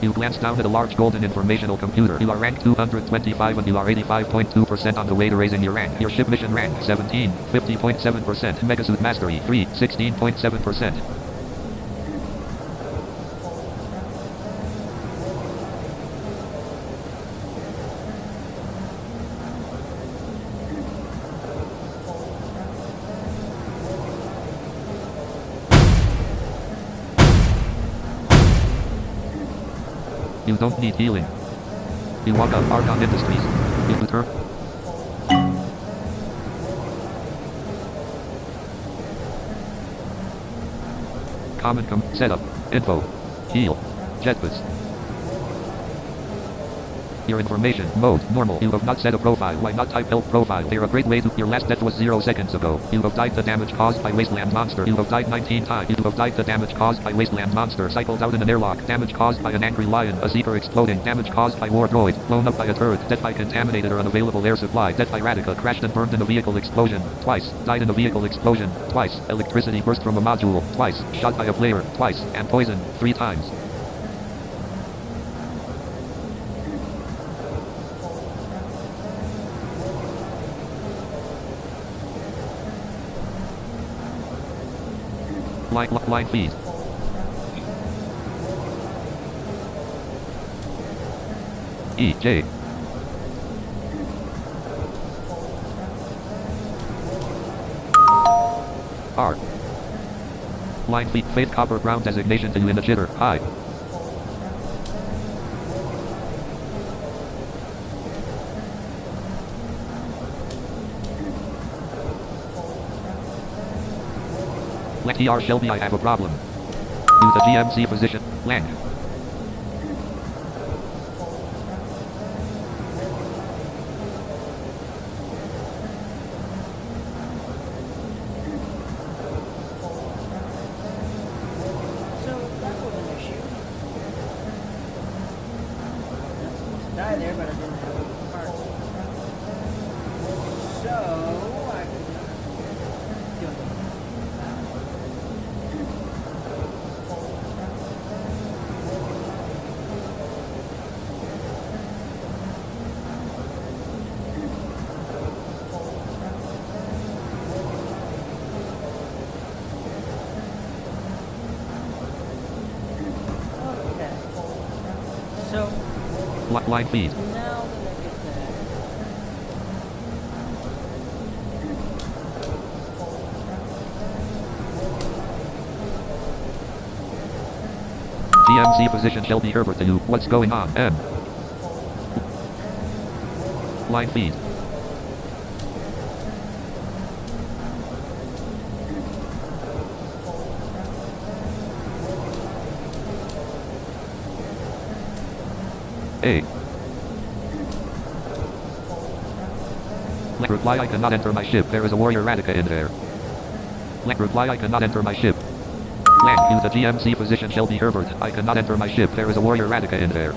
You glance down at a large golden informational computer. You are rank 225 and you are 85.2% on the way to raising your rank. Your ship mission rank 17, 50.7%. Megasuit mastery 3, 16.7%. You don't need healing. You walk up Argon Industries. You turn. Common setup. Info. Heal. Jetbus. Your information. Mode. Normal. You have not set a profile. Why not type help profile? They're a great way to... Your last death was 0 seconds ago. You have died the damage caused by Wasteland Monster. You have died 19 times. You have died the damage caused by Wasteland Monster. Cycled out in an airlock. Damage caused by an angry lion. A seeker exploding. Damage caused by war droid. Blown up by a turret. Death by contaminated or unavailable air supply. Death by Radica. Crashed and burned in a vehicle explosion. Twice. Died in a vehicle explosion. Twice. Electricity burst from a module. Twice. Shot by a player. Twice. And poison. 3 times. Line feed. E.J. R. Line feet. Faith copper ground designation to you in the jitter. Hi. Let ER Shelby, I have a problem. Use the GMC position. Lang. So that was an issue. Not supposed to die there, but I didn't have any parts. So I could not do anything. Okay. So Line feed. now that I get that. GMC position Shelby Herbert to you. What's going on? M. Line feed. A. Reply, I cannot enter my ship. There is a warrior Radica in there. Reply, I cannot enter my ship. Lang, use the GMC position Shelby Herbert. I cannot enter my ship. There is a warrior Radica in there.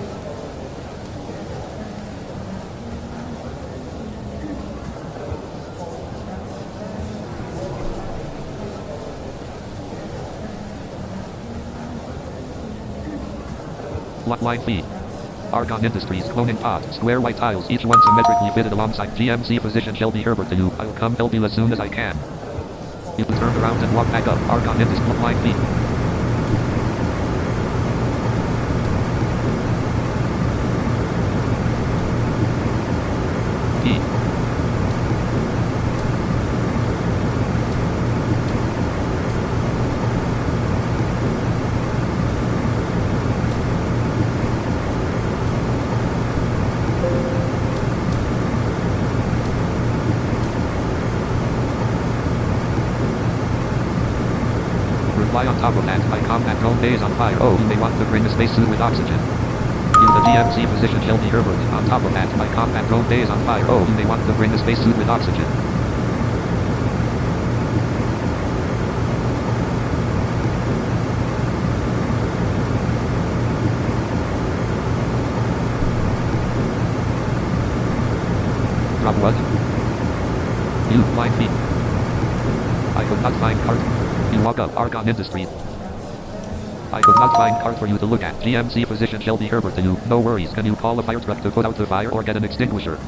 Line feed. Argon Industries, cloning pod, square white tiles, each one symmetrically fitted alongside GMC position Shelby Herbert to you. I'll come help you as soon as I can. You can turn around and walk back up. Argon Industries, line feed. P. Reply on top of that. My combat drone bay is on fire. Oh, you may want to bring a spacesuit with oxygen. Use the GMC position Shelby Herbert. On top of that, my combat drone bay is on fire. Oh, you may want to bring a spacesuit with oxygen. Drop what? You, line feet. I could not find cart. You walk up, Argon Industries. I could not find cart for you to look at. GMC position Shelby Herbert to you. No worries. Can you call a fire truck to put out the fire or get an extinguisher?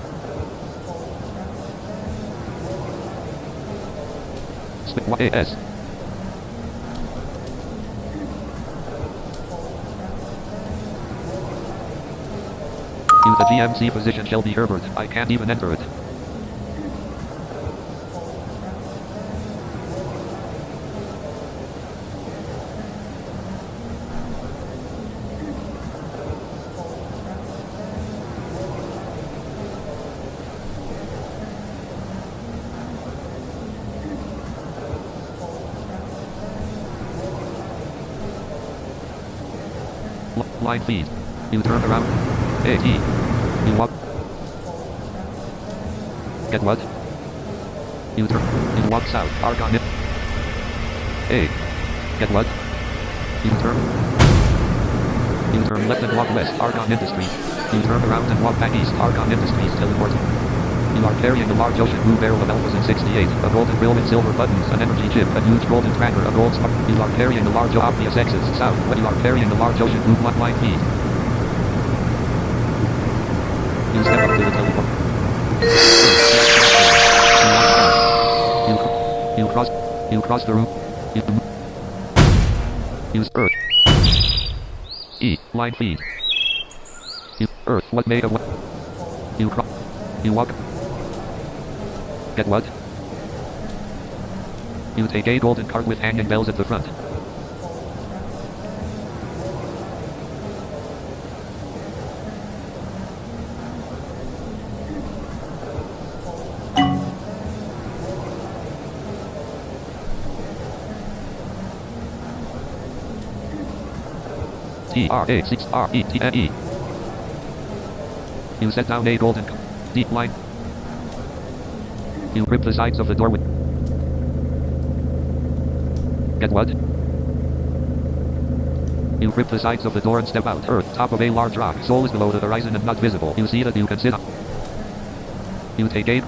AS. Use the GMC position Shelby Herbert. I can't even enter it. Line feed. You turn around. AT. You walk. Get what? You turn. You walk south. Argon. A. Get what? You turn. You turn left and walk west. Argon Industries. You turn around and walk back east. Argon Industries. Teleport. You are carrying a large ocean blue barrel of Alphas in 68, a golden grill with silver buttons, an energy chip, a huge golden tracker, a gold spark. You are carrying a large obvious exits south, but you are carrying a large ocean blue line feed. You step up to the teleport. You cross the room. Use Earth. E, line feed. Earth, what made of what? You walk. Get what? You take a golden cart with hanging bells at the front. R-E-R-A-6-R-E-T-N-E. You set down a golden deep line. You grip the sides of the door with... Get what? You grip the sides of the door and step out. Earth, top of a large rock. Soul is below the horizon and not visible. You see that you can sit on. You take aid.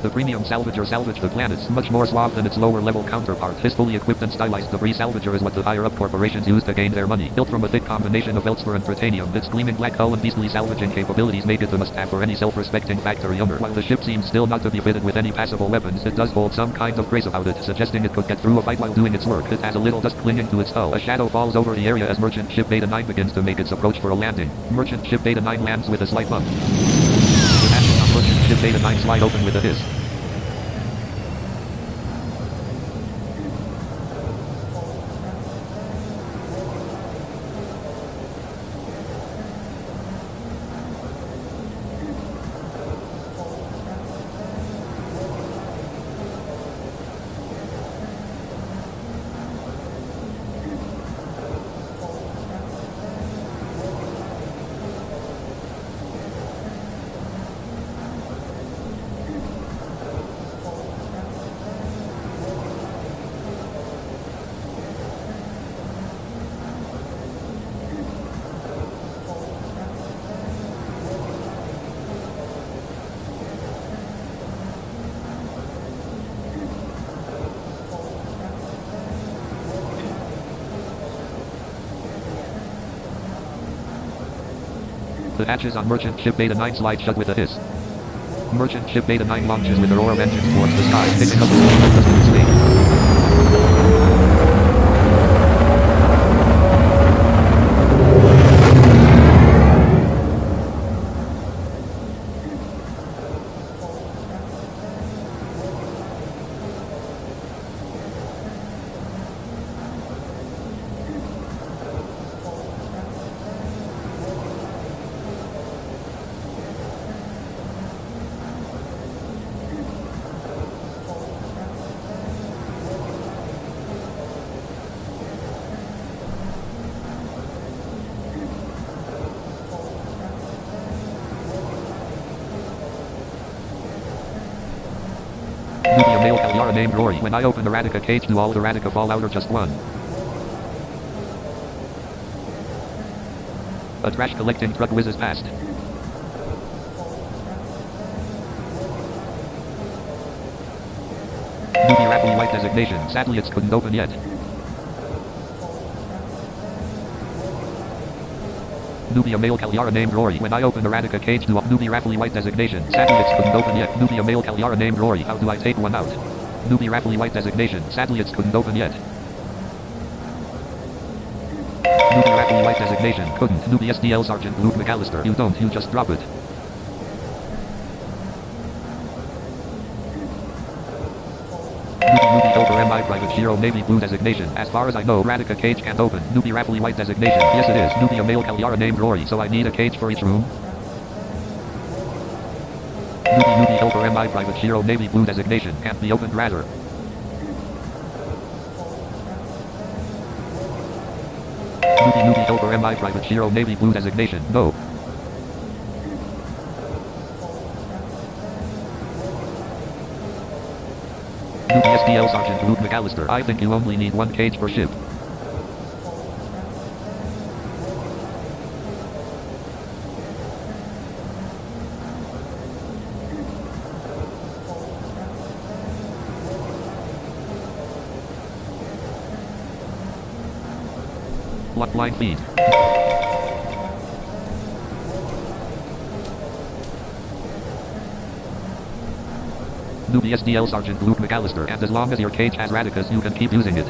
The premium salvager salvage the planets, much more suave than its lower-level counterpart. This fully equipped and stylized debris salvager is what the higher-up corporations use to gain their money. Built from a thick combination of Elspher and Tritanium, its gleaming black hull and beastly salvaging capabilities make it the must-have for any self-respecting factory owner. While the ship seems still not to be fitted with any passable weapons, it does hold some kind of grace about it, suggesting it could get through a fight while doing its work. It has a little dust clinging to its hull. A shadow falls over the area as Merchant Ship Beta 9 begins to make its approach for a landing. Merchant Ship Beta 9 lands with a slight bump. The hatches on Merchant Ship Beta 9 slide open with a hiss. The hatches on Merchant Ship Beta 9 slide shut with a hiss. Merchant Ship Beta 9 launches with her Aurora engines towards the sky, picking up the speed of the state. Newbie, a male Calyara named Rory. When I open the Radica cage, do all the Radica fall out or just one? A trash collecting truck whizzes past. Newbie, Raffly White designation. Sadly, it couldn't open yet. Newbie, a male Calyara named Rory. When I open the Radica cage, do Newbie, Raffly White designation. Sadly, it couldn't open yet. Newbie, a male Calyara named Rory. How do I take one out? Newbie, Raffly White designation. Sadly, it couldn't open yet. Newbie, Raffly White designation. Couldn't. Newbie, SDL Sergeant Luke McAllister. You don't. You just drop it. Newbie, over MI Private Shiro Navy Blue designation. As far as I know, Radica cage can't open. Newbie, Raffly White designation. Yes, it is. Newbie, a male Calyara named Rory. So I need a cage for each room. Newbie, over MI Private Shiro Navy Blue designation. Can't be opened rather. Newbie, over MI Private Shiro Navy Blue designation. No. Newbie, SDL Sergeant Luke McAllister. I think you only need one cage per ship. Line feed. Newbie, SDL Sergeant Luke McAllister. And as long as your cage has Radicas, you can keep using it.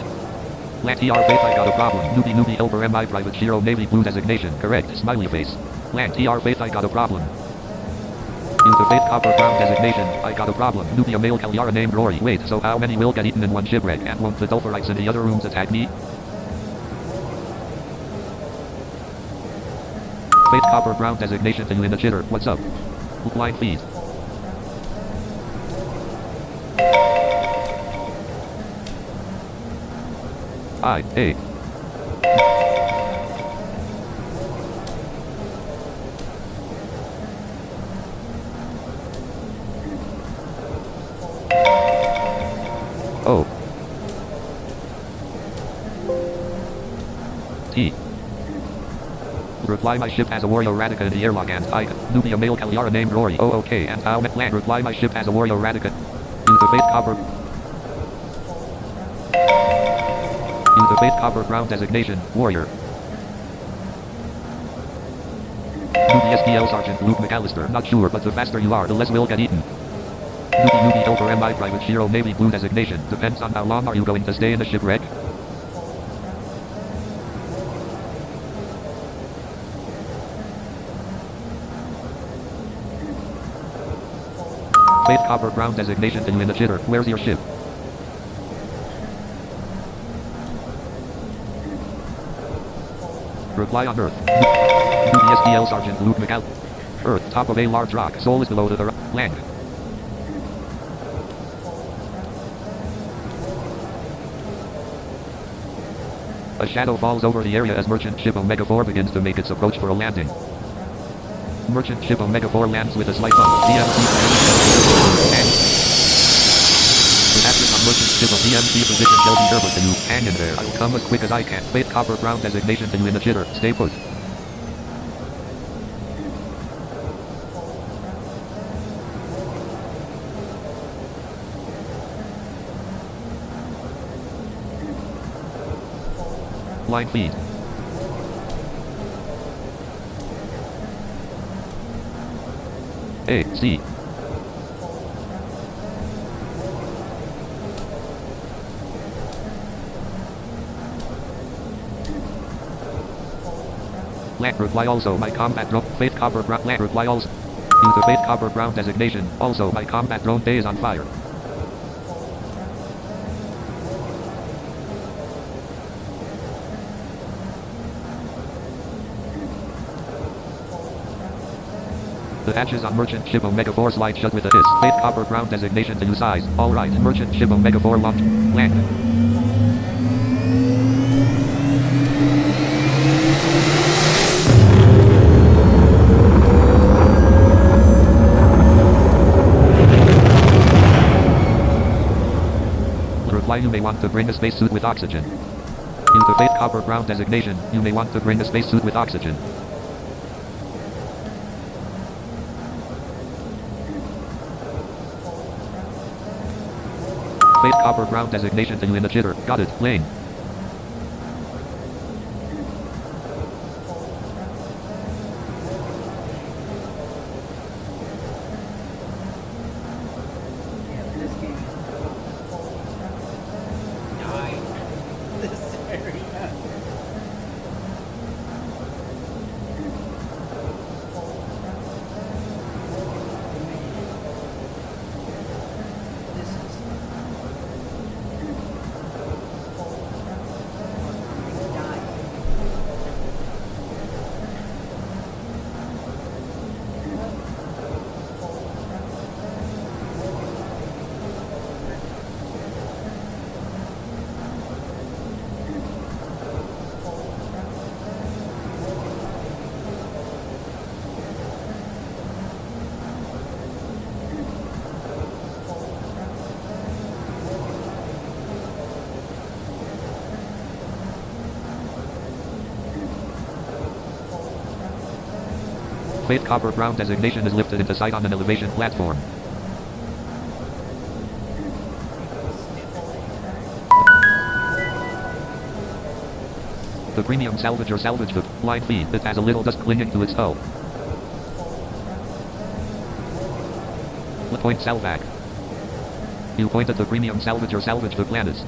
Lat TR Faith, I got a problem. Newbie, over MI Private Shiro Navy Blue designation. Correct. Smiley face. Lat TR Faith, I got a problem. Use the Faith Copper Crown designation. I got a problem. Newbie, a male Calyara named Rory. Wait, so how many will get eaten in one shipwreck? And won't the Dulfurites in the other rooms attack me? Faith Copper Ground designation to you in the chitter. What's up? Line feed. Hey. O. T. Reply my ship has a warrior Radika in the airlock and I. Nubia male Kalyara named Rory. Oh okay and I'll land. Reply my ship has a warrior Radika. Use the fate copper. Use the fate copper ground designation. Warrior. Newbie SDL Sergeant Luke McAllister. Not sure but the faster you are the less will get eaten. Newbie Helper MI Private Shiro Navy Blue designation. Depends on how long are you going to stay in the shipwreck. Fate copper ground designation to you in the jitter. Where's your ship? Reply on Earth. Newbie SDL Sergeant Luke McAll. Earth, top of a large rock. Soul is below the land. A shadow falls over the area as merchant ship Omega 4 begins to make its approach for a landing. Merchant ship Omega 4 lands with a slight bump. DMC and Passage on merchant ship of DMC position Shelby Herbert to you. Hang in there. I will come as quick as I can. Fate copper ground designation to you in the jitter. Stay put. Line feed. A, C. Land reply also my combat drone. Fate copper ground. Land reply also. Use the fate copper ground designation. Also my combat drone bay is on fire. The hatches on merchant ship Omega 4 slide shut with a hiss. Fate copper ground designation to use size. Alright, merchant ship Omega 4 launch. Land. Reply you may want to bring a spacesuit with oxygen. Use the fate copper ground designation. You may want to bring a spacesuit with oxygen. Fate copper ground designation to you in the jitter. Got it. Lane. Yeah, but this game is die. This area. This is Fate copper ground designation is lifted into sight on an elevation platform. The premium salvage or salvage the line feed. It has a little dust clinging to its hull. Point salvac. You point at the premium salvage or salvage the planets.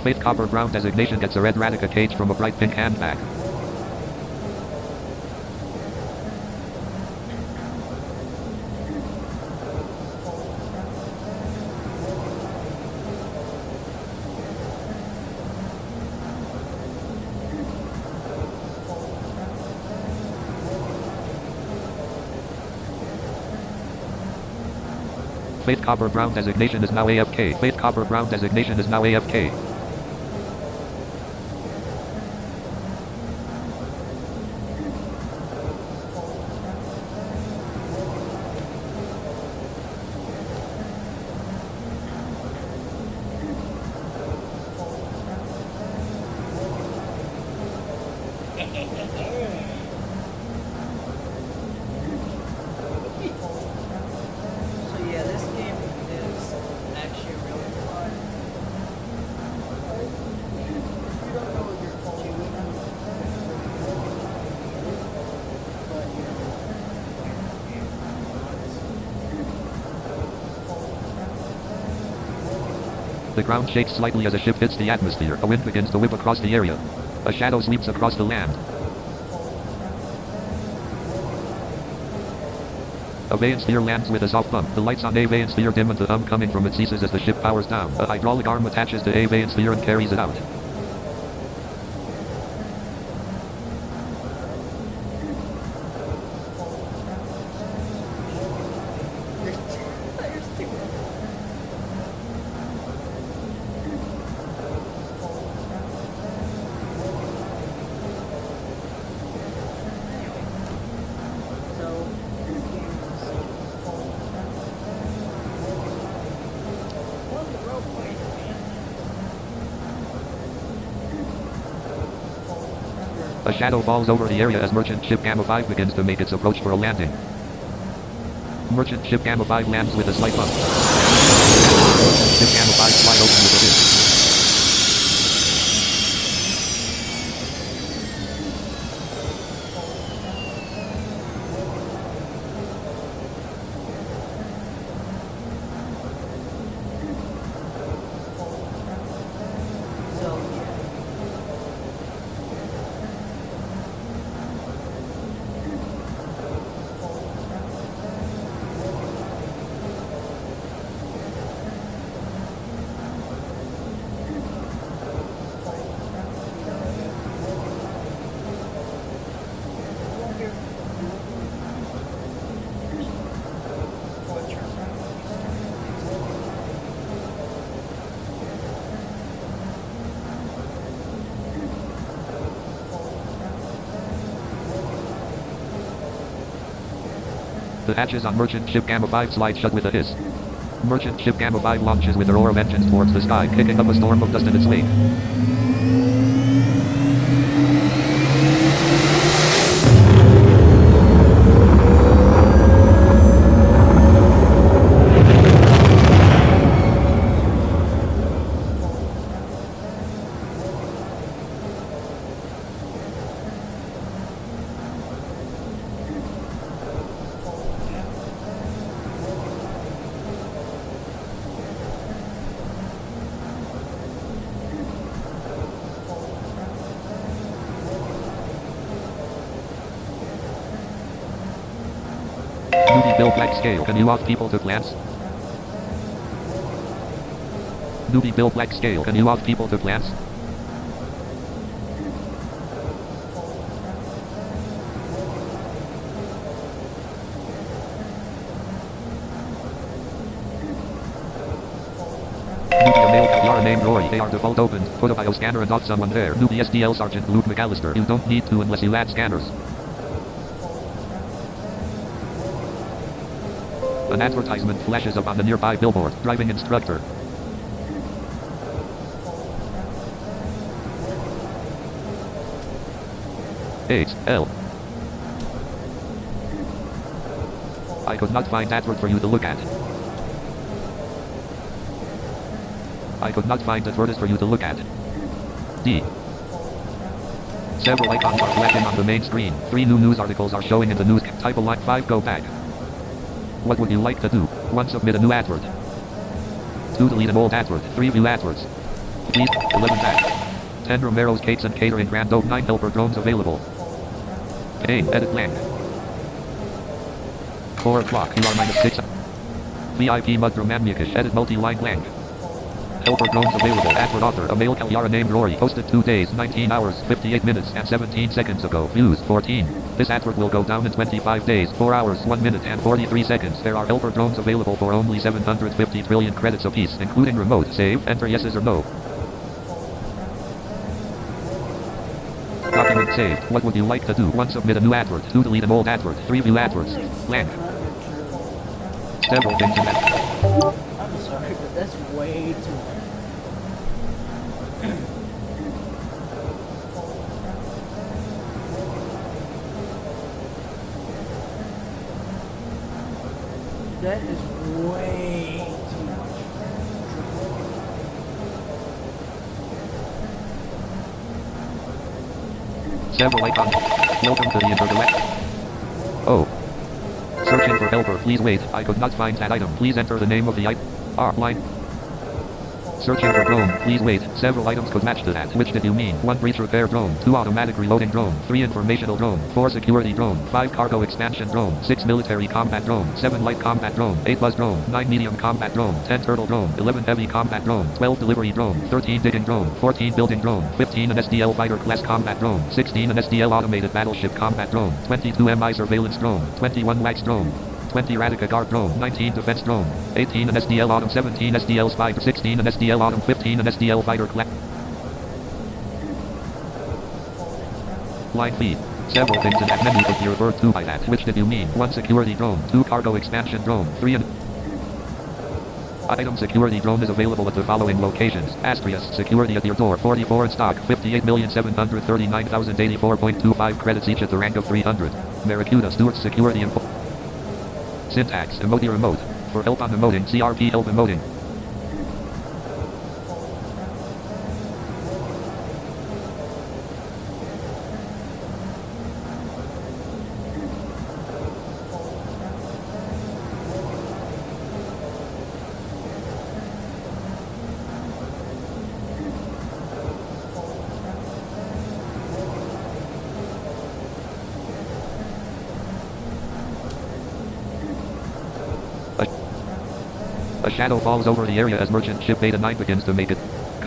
Fate copper ground designation gets a red Radika cage from a bright pink handbag. Faith Copper Brown designation is now AFK. Faith Copper Brown designation is now AFK. So yeah, this game is actually really fun. If you don't know what you're doing, but you know, The ground shakes slightly as a ship hits the atmosphere. A wind begins to whip across the area. A shadow sweeps across the land. A sphere lands with a soft bump. The lights on a sphere dim and the hum coming from it ceases as the ship powers down. A hydraulic arm attaches to a sphere and carries it out. there's two. Anyway, so this game is essentially full. Well, the roadway, A shadow falls over the area as merchant ship Gamma 5 begins to make its approach for a landing. Merchant ship Gamma 5 lands with a slight bump. Ship Gamma 5 slide open with a hit. so yeah. The hatches on merchant ship Gamma 5 slide shut with a hiss. Merchant ship Gamma 5 launches with her aura engines towards the sky, kicking up a storm of dust in its wake. Newbie Bill Black Scale, can you lock people to plants? Newbie Bill Black Scale, can you lock people to plants? Newbie a male Yara named Rory, they are default opened, put a bioscanner and off someone there. Newbie SDL Sergeant Luke McAllister, you don't need to unless you add scanners. An advertisement flashes up on the nearby billboard. Driving instructor. L. I could not find advert for you to look at. I could not find advertise for you to look at. D. Several icons are flashing on the main screen. 3 new news articles are showing in the news. Type a line 5, go back. What would you like to do? 1. Submit a new advert. 2. Delete an old advert. 3. View adverts. Please, 11 back. 10. Romero's Cakes and Catering Grand Oak 9 helper drones available. 8. Edit blank. 4 o'clock. ER -6. VIP Mudroom Amnikish. Edit multi-line blank. helper drones available. Advert author, a male Kalyara named Rory. Posted 2 days, 19 hours, 58 minutes, and 17 seconds ago. Views, 14. This advert will go down in 25 days, 4 hours, 1 minute, and 43 seconds. There are helper drones available for only 750 trillion credits apiece, including remote. Save, enter yeses or no. Document saved. What would you like to do? 1. Submit a new advert. 2. Delete an old advert. 3. View adverts. Blank. Several things in that. I'm sorry, but that's way too much. That is way too much. Several icons. Welcome to the intergalactic. Oh. Searching for helper. Please wait. I could not find that item. Please enter the name of the item. Line. Searching for drone. Please wait. Several items could match to that. Which did you mean? 1. Breach repair drone. 2. Automatic reloading drone. 3. Informational drone. 4. Security drone. 5. Cargo expansion drone. 6. Military combat drone. 7. Light combat drone. 8. Buzz drone. 9. Medium combat drone. 10. Turtle drone. 11. Heavy combat drone. 12. Delivery drone. 13. Digging drone. 14. Building drone. 15. An SDL fighter class combat drone. 16. An SDL automated battleship combat drone. 22. MI surveillance drone. 21. Wax drone. 20. Radica guard drone. 19. Defense drone. 18. An SDL autumn. 17. SDL spy. 16. An SDL autumn. 15. An SDL fighter class. Line feed. Several things in that menu could be referred to by that. Which did you mean? 1. Security drone. 2. Cargo expansion drone. 3. Item security drone is available at the following locations. Astrius, security at your door, 44 in stock, 58,739,084.25 credits each at the rank of 300. Maracuda, Stewart, security info. Syntax, emoji remote. For help on emoting, CRP help emoting. A shadow falls over the area as merchant ship beta 9 begins to make it.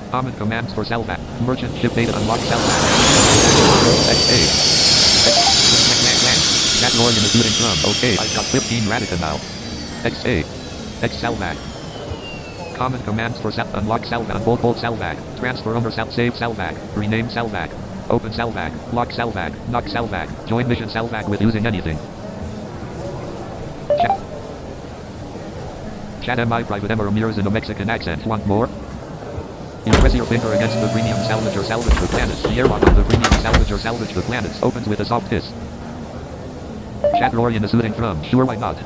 Common commands for Salvat. Merchant ship beta unlock Salvat. XA. That Lord in the shooting drum. Okay, I've got 15 Radica now. XA. X Salvat. Common commands for unlock Salvat. Bolt Salvat. Transfer owner save Salvat. Rename Salvat. Open Salvat. Lock Salvat. Knock Salvat. Join mission Salvat with using anything. Chat MI private Emma Ramirez in a Mexican accent. Want more? You press your finger against the premium salvage the planets. The airlock on the premium salvage the planets opens with a soft hiss. Chat Rory in a soothing drum. Sure, why not?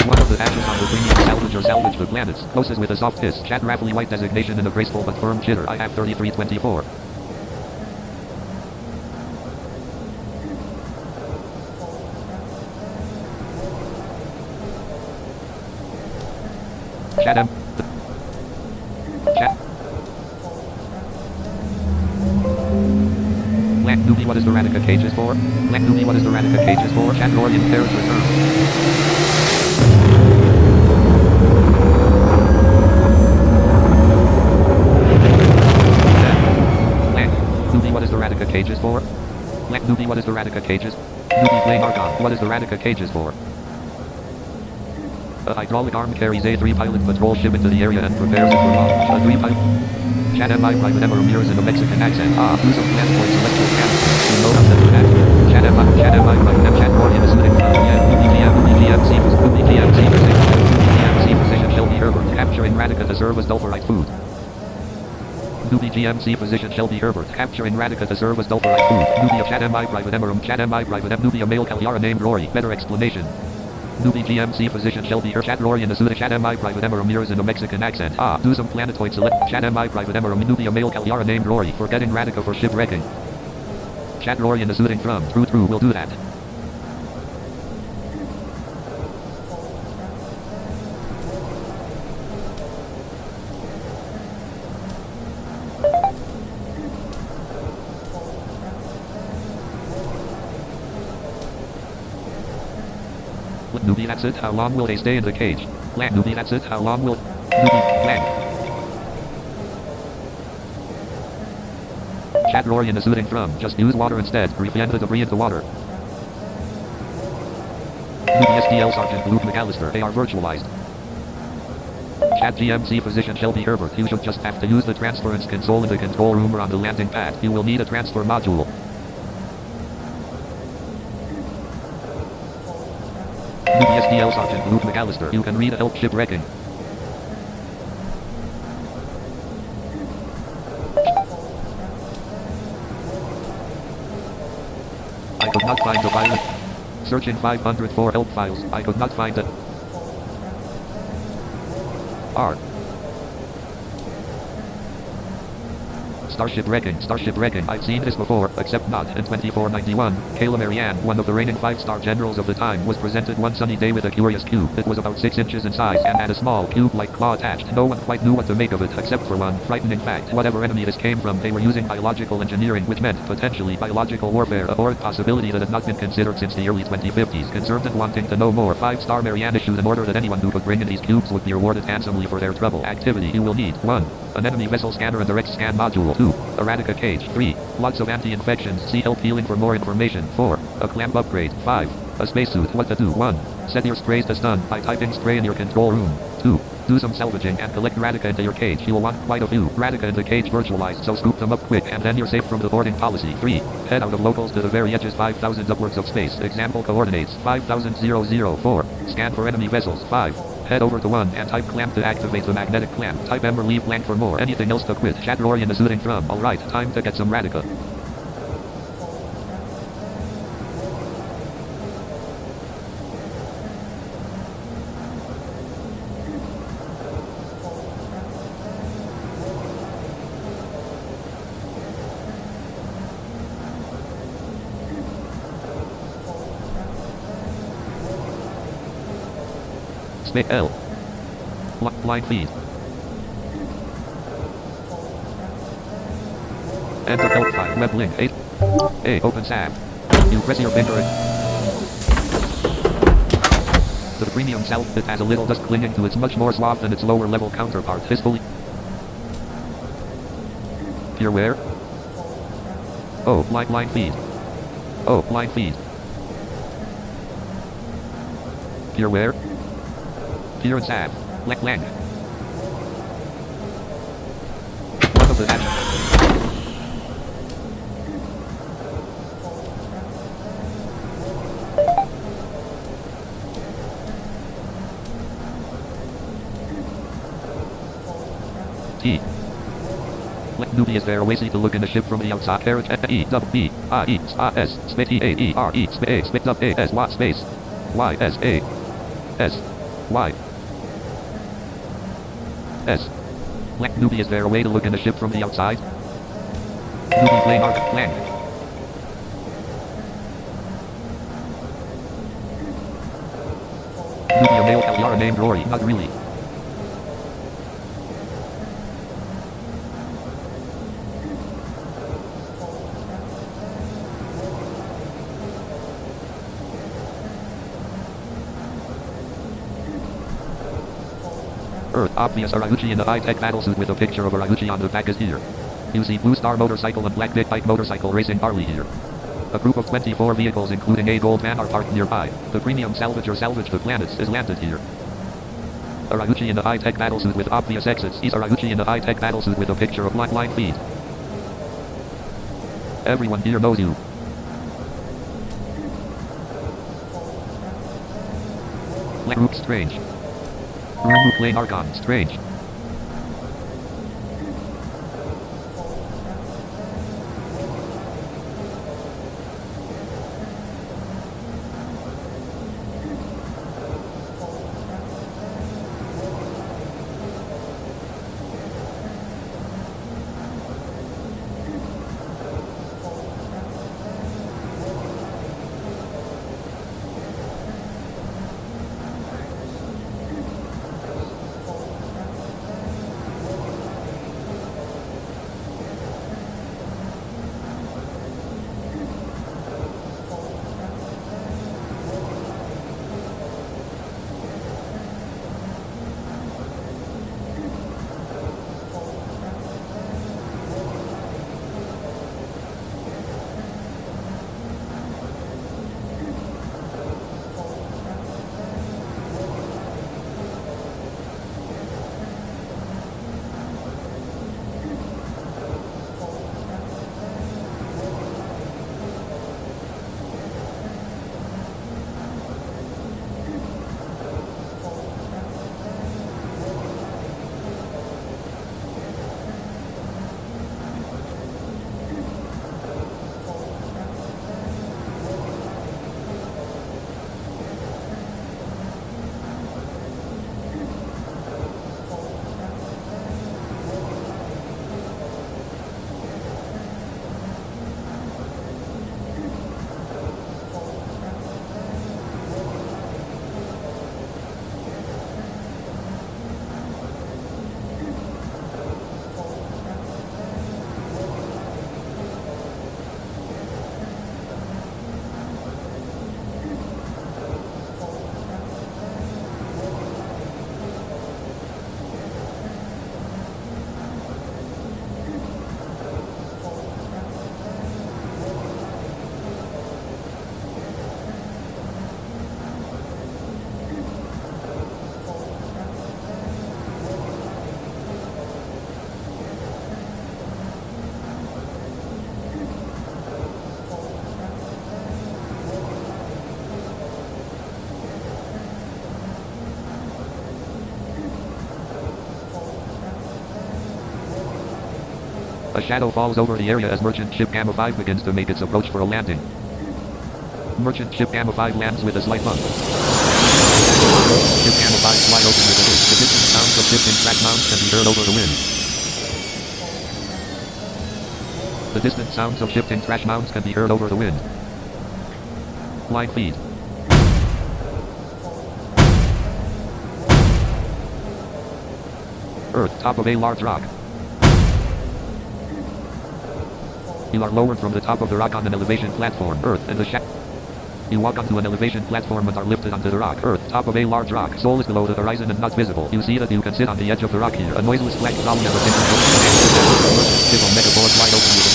One of the ashes on the premium salvage the planets closes with a soft hiss. Chat Raffly white designation in a graceful but firm chitter. I have 3324. Chat M. Chat. Black Newbie, what is the Radica cages for? Black Newbie, what is the Radica cages for? Chat Lorian Terror's return. Black Newbie, what is the Radica cages for? Black Newbie, what is the Radica cages? Newbie playing Argon, what is the Radica cages for? A hydraulic arm carries a 3-pilot patrol ship into the area and prepares it for launch. A 3-pilot... Chat MI private Emma Ramirez in a Mexican accent. Use of plan for celestial canister. You know how to do that. Chat MI private Emma Chat Rory in a soothing GMC position Shelby Herbert. Capturing Radica to serve as Dulferite food. Newbie GMC position Shelby Herbert. Capturing Radica to serve as Dulferite food. Newbie Chat MI private Emma Chat MI private Emma Newbie a male Kalyara named Rory. Better explanation. Newbie GMC position Shelby her Chat Rory in a Chat MI private Emma Ramirez in a Mexican accent. Do some planetoid select. Chat MI private Emma Newbie a male Kalyara named Rory. Forgetting Radica for shipwrecking. Chat Rory in a soothing drum. True, we'll do that. Newbie, that's it. How long will they stay in the cage? Blank. Newbie, that's it. How long will... Newbie, blank. Chat Rorian is soothing from. Just use water instead. Refend the debris into water. Newbie SDL Sergeant Luke McAllister. They are virtualized. Chat GMC Physician Shelby Herbert. You should just have to use the transference console in the control room or on the landing pad. You will need a transfer module. Newbie SDL Sergeant Luke McAllister. You can read a help shipwrecking. I could not find the pilot. Searching 504 help files. I could not find it. R. Starship wrecking. I've seen this before, except not in 2491. Kayla Marianne, one of the reigning 5-star generals of the time, was presented one sunny day with a curious cube. It was about 6 inches in size and had a small cube-like claw attached. No one quite knew what to make of it, except for one frightening fact. Whatever enemy this came from, they were using biological engineering, which meant potentially biological warfare, a horrid possibility that had not been considered since the early 2050s. Concerned and wanting to know more, 5-star Marianne issued an order that anyone who could bring in these cubes would be rewarded handsomely for their trouble. Activity: you will need 1. An enemy vessel scanner and direct scan module. 2. A Radica cage. 3. Lots of anti-infections. See help healing for more information. 4. A clamp upgrade. 5. A spacesuit. What to do? 1. Set your sprays to stun by typing spray in your control room. 2. Do some salvaging and collect Radica into your cage. You will want quite a few. Radica in the cage virtualized, so scoop them up quick and then you're safe from the boarding policy. 3. Head out of locals to the very edges 5,000 upwards of space. Example coordinates 5,004. Scan for enemy vessels. 5. Head over to 1 and type clamp to activate the magnetic clamp. Type M or leave blank for more. Anything else to quit. Chat Rorian is soothing from. Alright, time to get some Radica. Space L. Line feed. Enter help file. Web link 8. A. Open tab. You press your finger in. The premium salve bit has a little dust clinging to its much more suave than its lower level counterpart. This fully... Here where? Oh, line feed. Oh, line feed. Here where? Here in tab. Lang. One of the actions. T. Newbie, is there a way to look in the ship from the outside? Carriage E double B I E S space E A E R E space A space W A S Y space Y S A S Y S. Newbie, is there a way to look in the ship from the outside? Newbie, plane arc blank. Newbie, a male Kalyara named Rory. Not really. Earth, obvious Araguchi in the high-tech battlesuit with a picture of Araguchi on the back is here. You see Blue Star Motorcycle and Black Big Bike Motorcycle Racing Harley here. A group of 24 vehicles including a gold van are parked nearby. The premium salvage or salvage the planets is landed here. Araguchi in the high-tech battlesuit with obvious exits. Is Araguchi in the high-tech battlesuit with a picture of line feed. Everyone here knows you. Group strange. Rumu plane Archon, strange. A shadow falls over the area as merchant ship Gamma 5 begins to make its approach for a landing. Merchant ship Gamma 5 lands with a slight bump. Merchant ship Gamma 5 slide open with a hit. The distant sounds of shifting track mounts can be heard over the wind. The distant sounds of shifting trash mounts can be heard over the wind. Line feed. Earth, top of a large rock. You are lowered from the top of the rock on an elevation platform. Earth and the shadow. You walk onto an elevation platform and are lifted onto the rock. Earth, top of a large rock. Soul is below the horizon and not visible. You see that you can sit on the edge of the rock here. A noiseless black cloud never enters the ship Omega board wide open with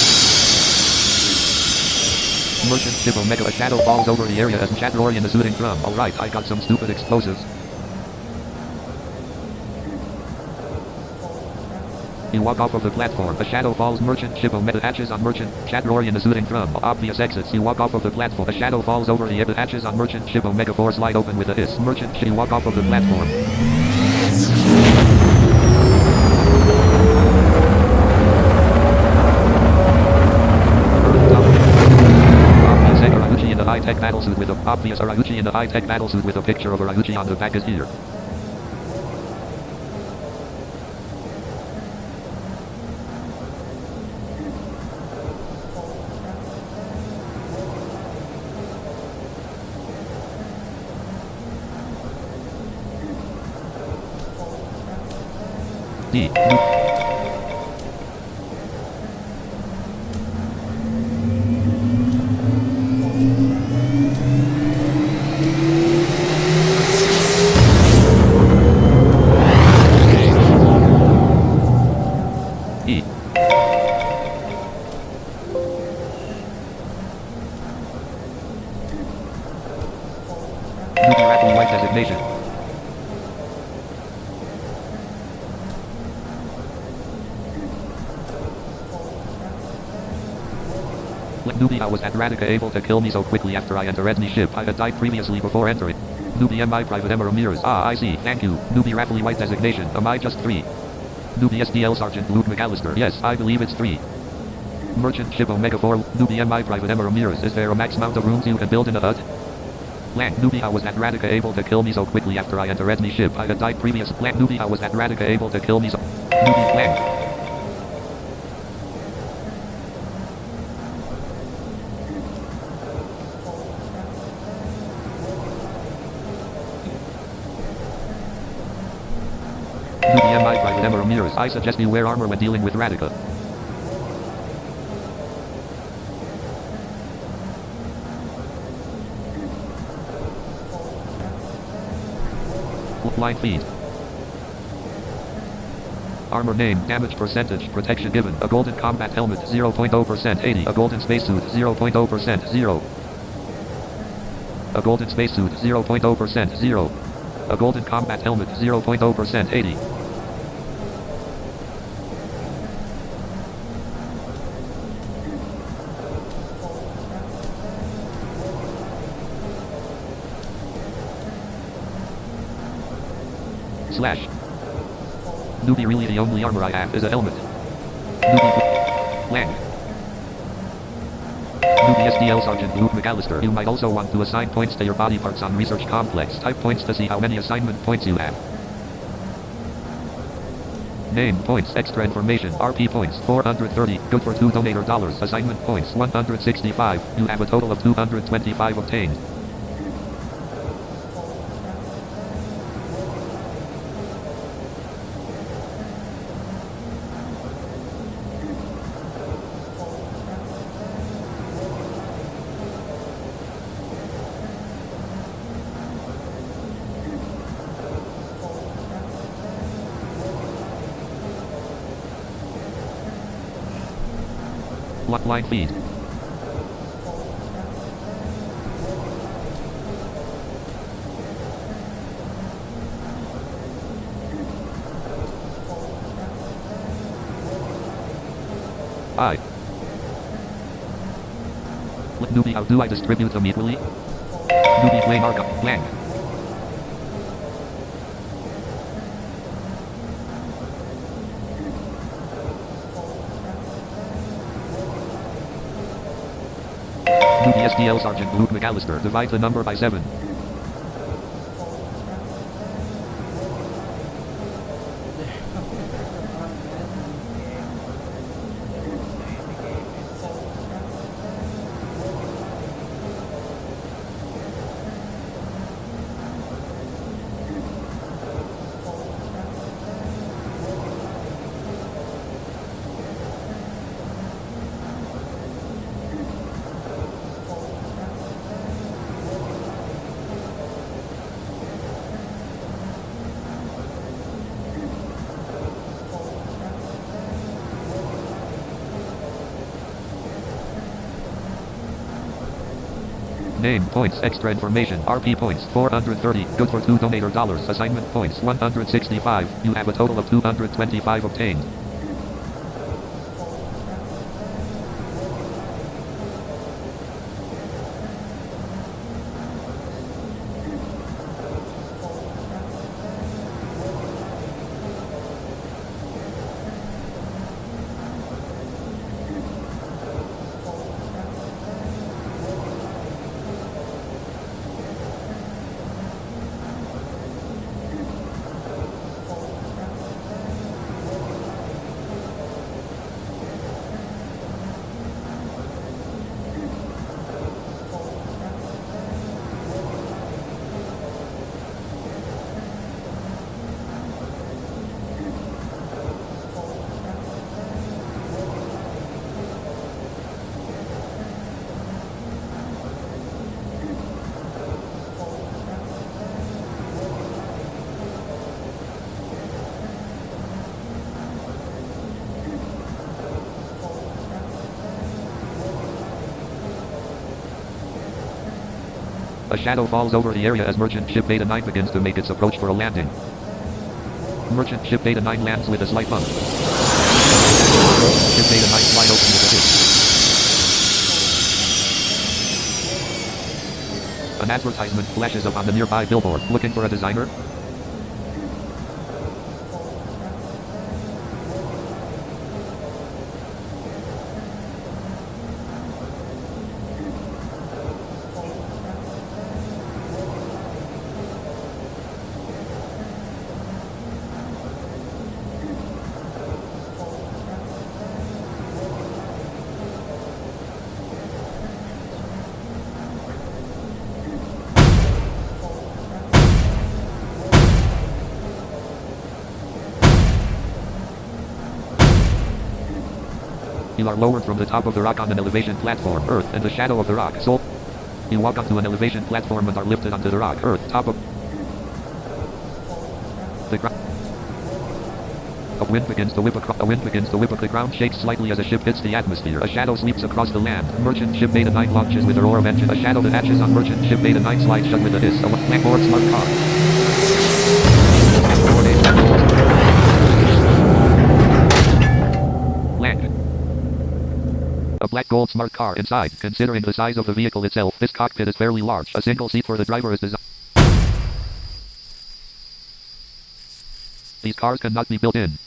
a merchant ship Omega. A shadow falls over the area as chat roaring in the soothing drum. Alright, I got some stupid explosives. You walk off of the platform. A shadow falls. Merchant ship Omega hatches on merchant. Chat roaring in the soothing drum. Obvious exits. You walk off of the platform. A shadow falls over the hatches on merchant ship Omega 4 slide open with a hiss. Merchant ship. You walk off of the platform. Obvious Araguchi in the high-tech battlesuit with a obvious Araguchi in the high-tech battlesuit with a picture of Araguchi on the back is here. D. E. Duty Rapid White designation. Newbie, I was at Radica able to kill me so quickly after I entered Edney's ship. I had died previously before entering. Newbie MI Private Emma Ramirez. Ah, I see. Thank you. Newbie Rapidly White designation. Am I just 3? Newbie SDL Sergeant Luke McAllister. Yes, I believe it's 3. Merchant ship Omega 4. Newbie MI Private Emma Ramirez. Is there a max amount of rooms you can build in a hut? Blank. Newbie, I was at Radica able to kill me so quickly after I entered Edney's ship. I had died previous. Blank. Newbie, I was at Radica able to kill me so. Newbie blank. Newbie MI Private Emma Ramirez. I suggest you wear armor when dealing with Radica. Line feed. Armor name, damage percentage, protection given, a golden combat helmet 0.0% 80, a golden spacesuit 0.0% 0. A golden spacesuit 0.0% 0. A golden combat helmet 0.0% 80. Slash. Newbie, really the only armor I have is a helmet. Newbie. Lang. Newbie SDL Sergeant Luke McAllister. You might also want to assign points to your body parts on Research Complex. Type points to see how many assignment points you have. Name, points, extra information, RP points, 430, good for $2 donator dollars. Assignment points, 165. You have a total of 225 obtained. Line feed. I. Newbie, how do I distribute them equally? Newbie plain arc blank. New DSDL Sergeant Luke McAllister. Divide the number by 7. Name, points, extra information, RP points, 430, good for 2 donator dollars, assignment points, 165, you have a total of 225 obtained. A shadow falls over the area as Merchant Ship Beta 9 begins to make its approach for a landing. Merchant Ship Beta 9 lands with a slight bump. Ship Beta 9 slide open with a hit. An advertisement flashes up on the nearby billboard. Looking for a designer? You are lowered from the top of the rock on an elevation platform, Earth, and the shadow of the rock, Soul. You walk onto an elevation platform and are lifted onto the rock, Earth, top of the ground. A wind begins to whip across. The ground shakes slightly as a ship hits the atmosphere. A shadow sweeps across the land. Merchant Ship Beta 9 launches with a roar of engine. A shadow that hatches on Merchant Ship Beta 9 slides shut with a hiss. A blackboard smart car. Land. A black gold smart car inside. Considering the size of the vehicle itself, this cockpit is fairly large. A single seat for the driver is designed. These cars cannot be built in.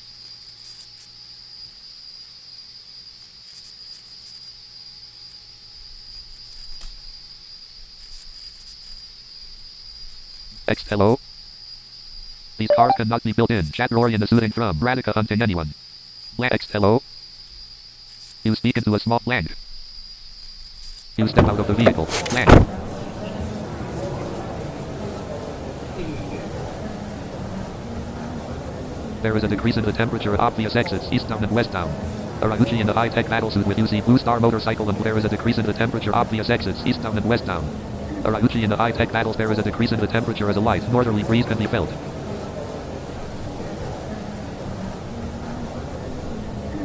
Hello? These cars cannot be built in. Chat roaring in the soothing drum. Radica hunting anyone. Hello? You speak into a small blank. You step out of the vehicle. Blank. There is a decrease in the temperature at obvious exits, eastbound and westbound. Araguchi in the high-tech battlesuit with UC Blue Star motorcycle, and there is a decrease in the temperature obvious exits, eastbound and westbound. Araguchi in the high-tech battles, there is a decrease in the temperature as a light northerly breeze can be felt.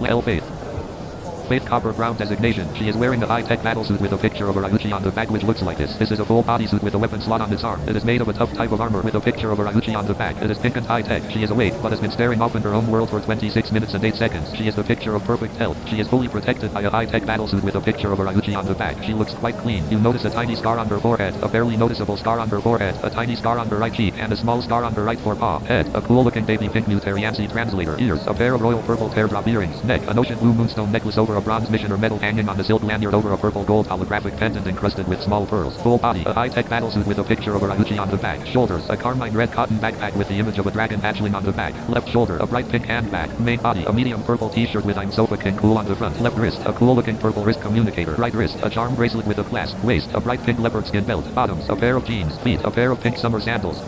Well, Faith. Faith Copper Brown designation. She is wearing a high-tech battlesuit with a picture of Araguchi on the back, which looks like this. This is a full bodysuit with a weapon slot on its arm. It is made of a tough type of armor with a picture of Araguchi on the back. It is pink and high-tech. She is awake, but has been staring off in her own world for 26 minutes and 8 seconds. She is the picture of perfect health. She is fully protected by a high-tech battlesuit with a picture of Araguchi on the back. She looks quite clean. You notice a tiny scar on her forehead, a barely noticeable scar on her forehead, a tiny scar on her right cheek, and a small scar on her right forepaw. Head, a cool-looking baby pink Mutariansi translator. Ears, a pair of royal purple teardrop earrings. Neck, an ocean blue moonstone necklace over a bronze mission or medal hanging on a silk lanyard over a purple gold holographic pendant encrusted with small pearls. Full body, a high-tech battlesuit with a picture of a Rauchi on the back. Shoulders, a carmine red cotton backpack with the image of a dragon hatchling on the back. Left shoulder, a bright pink handbag. Main body, a medium purple t-shirt with I'm Sofa King Cool on the front. Left wrist, a cool-looking purple wrist communicator. Right wrist, a charm bracelet with a clasp. Waist, a bright pink leopard skin belt. Bottoms, a pair of jeans. Feet, a pair of pink summer sandals.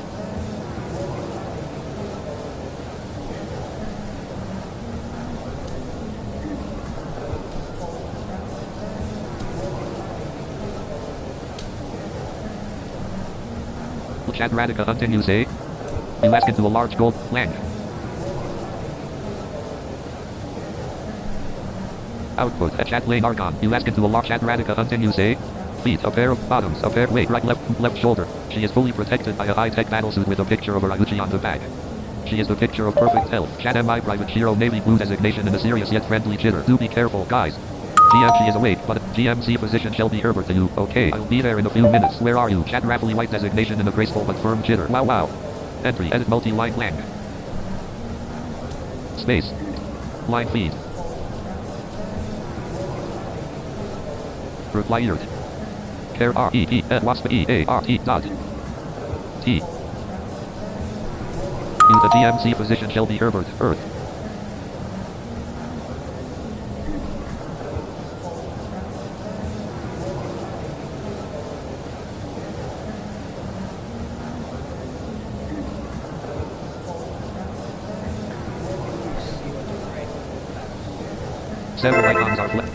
Chat Radica hunting you say? You ask into a large gold blank. Output, a chat lane archon. You ask into a large chat Radica hunting you say? Feet, a pair of bottoms, a pair, wait, right, left shoulder. She is fully protected by a high-tech battlesuit with a picture of a Rauchi on the back. She is the picture of perfect health. Chat MI Private Shiro Navy Blue designation in a serious yet friendly jitter. Do be careful, guys. GM, she is awake, but GMC physician Shelby Herbert to you. Okay, I'll be there in a few minutes. Where are you? Chat Raffly White designation in a graceful but firm jitter. Wow, wow. Entry, edit multi-line blank. Space. Line feed. Required. Care R-E-E, wasp E-A-R-T dot. T. You the GMC physician Shelby Herbert, Earth. Several icons are welcome.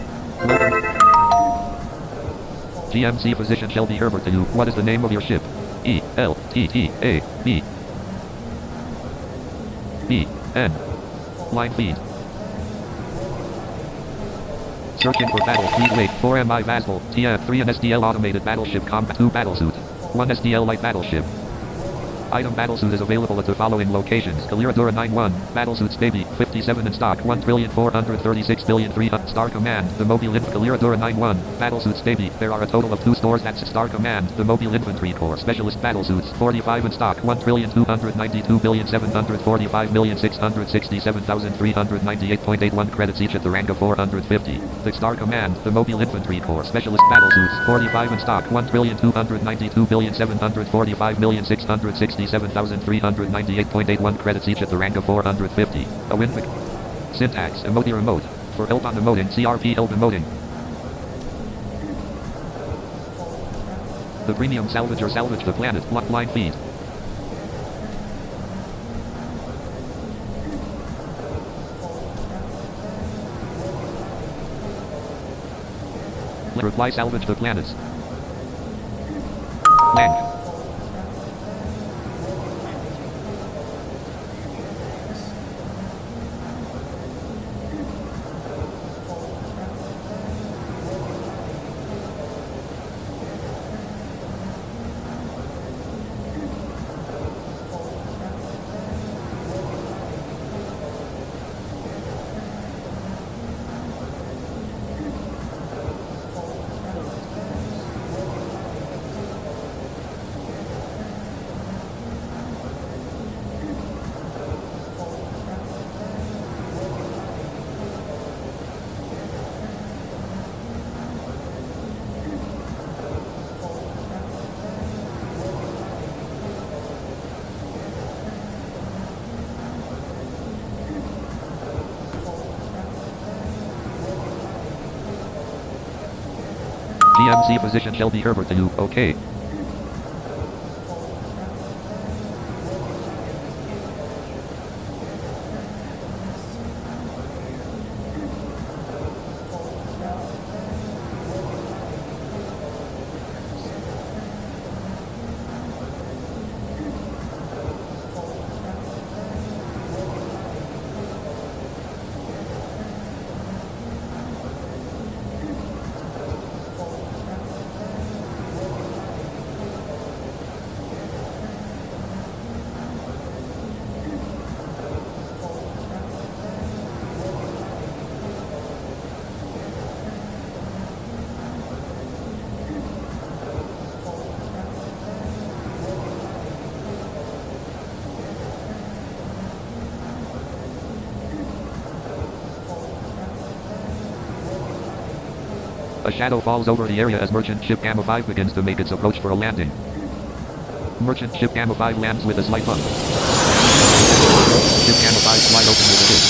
GMC physician Shelby Herbert to you. What is the name of your ship? E-L-T-T-A-B. B-N. Line feed. Searching for battle. Please wait. 4MI Vasval. TF3 an SDL automated battleship combat 2 battlesuit. 1 SDL light battleship. Item battlesuit is available at the following locations. Kaliradura 9-1, battlesuits baby, 57 in stock, 1,436,300. Star Command, the Mobile Kaliradura 9-1, battlesuits baby. There are a total of 2 stores. That's Star Command, the Mobile Infantry Corps Specialist battlesuits, 45 in stock, 1,292,745,667,398.81 credits each at the rank of 450. The Star Command, the Mobile Infantry Corps Specialist battlesuits, 45 in stock, 1,292,745,667,398.81 credits each at the rank of 450. A Winvic. Syntax, emote remote. For help on emoting, CRP help emoting. The premium salvager salvage the planet. Line feed. Reply salvage the planets. Blank. GMC physician Shelby Herbert to you. Okay. A shadow falls over the area as merchant ship Gamma 5 begins to make its approach for a landing. Merchant ship Gamma 5 lands with a slight bump. Ship Gamma 5 slide open with a hit.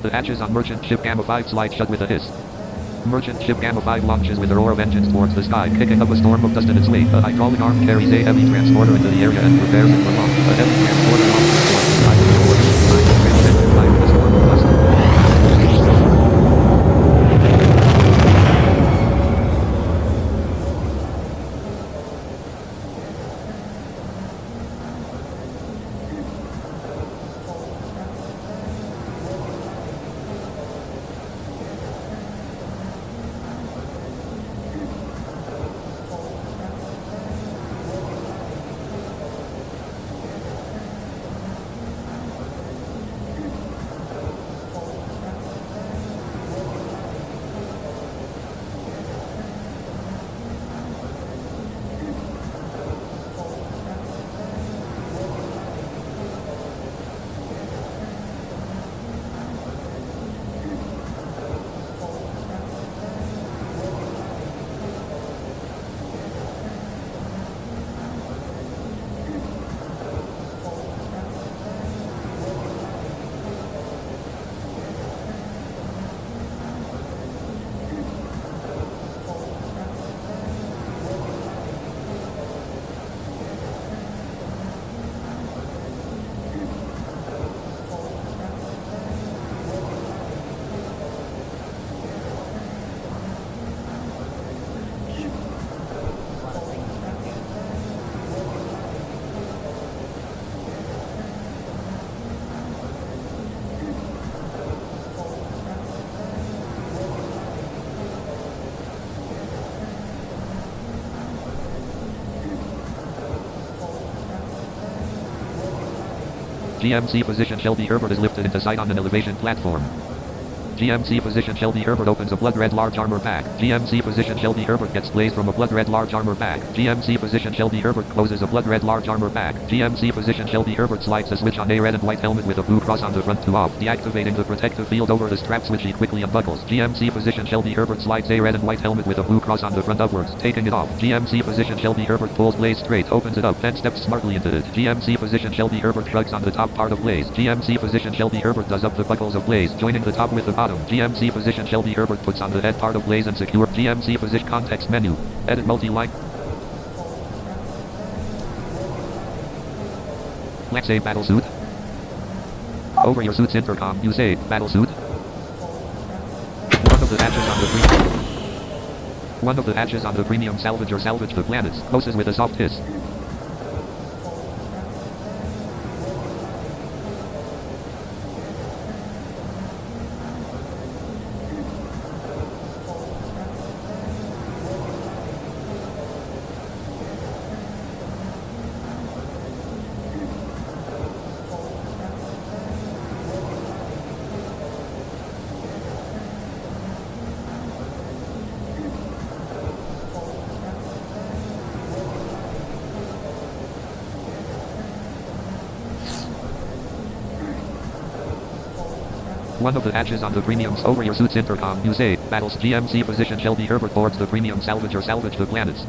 The hatches on merchant ship Gamma 5 slide shut with a hiss. Merchant ship Gamma 5 launches with a roar of engines towards the sky, kicking up a storm of dust in its wake. A hydraulic arm carries a heavy transporter into the area and prepares it for launch. A heavy transporter launches towards the sky with a roar of engines flying with a storm of dust. GMC position Shelby Herbert is lifted into sight on an elevation platform. GMC position Shelby Herbert opens a blood red large armor pack. GMC position Shelby Herbert gets blazed from a blood red large armor pack. GMC position Shelby Herbert closes a blood red large armor pack. GMC position Shelby Herbert slides a switch on a red and white helmet with a blue cross on the front to off, deactivating the protective field over the strap switch. He quickly unbuckles. GMC position Shelby Herbert slides a red and white helmet with a blue cross on the front upwards, taking it off. GMC position Shelby Herbert pulls Blaze straight, opens it up, then steps smartly into it. GMC position Shelby Herbert shrugs on the top part of Blaze. GMC position Shelby Herbert does up the buckles of Blaze, joining the top with the bottom. GMC position Shelby Herbert puts on the head part of Blaze and secure. GMC position context menu. Edit multi-line. Let's say battle suit. Over your suit's intercom, you say battle suit. One of the hatches on the premium salvager salvage the planets, closes with a soft hiss. One of the hatches on the premium's over your suit's intercom, you say, battles. GMC position Shelby Herbert boards the premium salvager salvage the planets.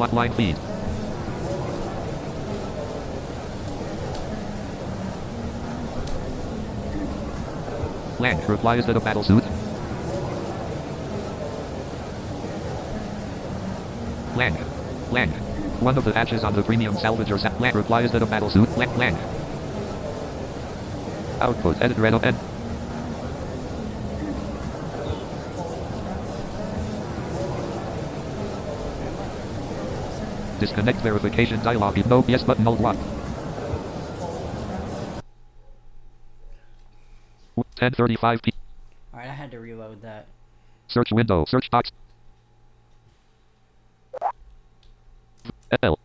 Line feed. Lang replies to the battle suit. Lang. One of the hatches on the premium salvager Lang replies to the battle suit. Lang. Output edit red end. Disconnect verification dialog. No yes button hold what? 10:35 p. Alright, I had to reload that. Search window. Search box. L.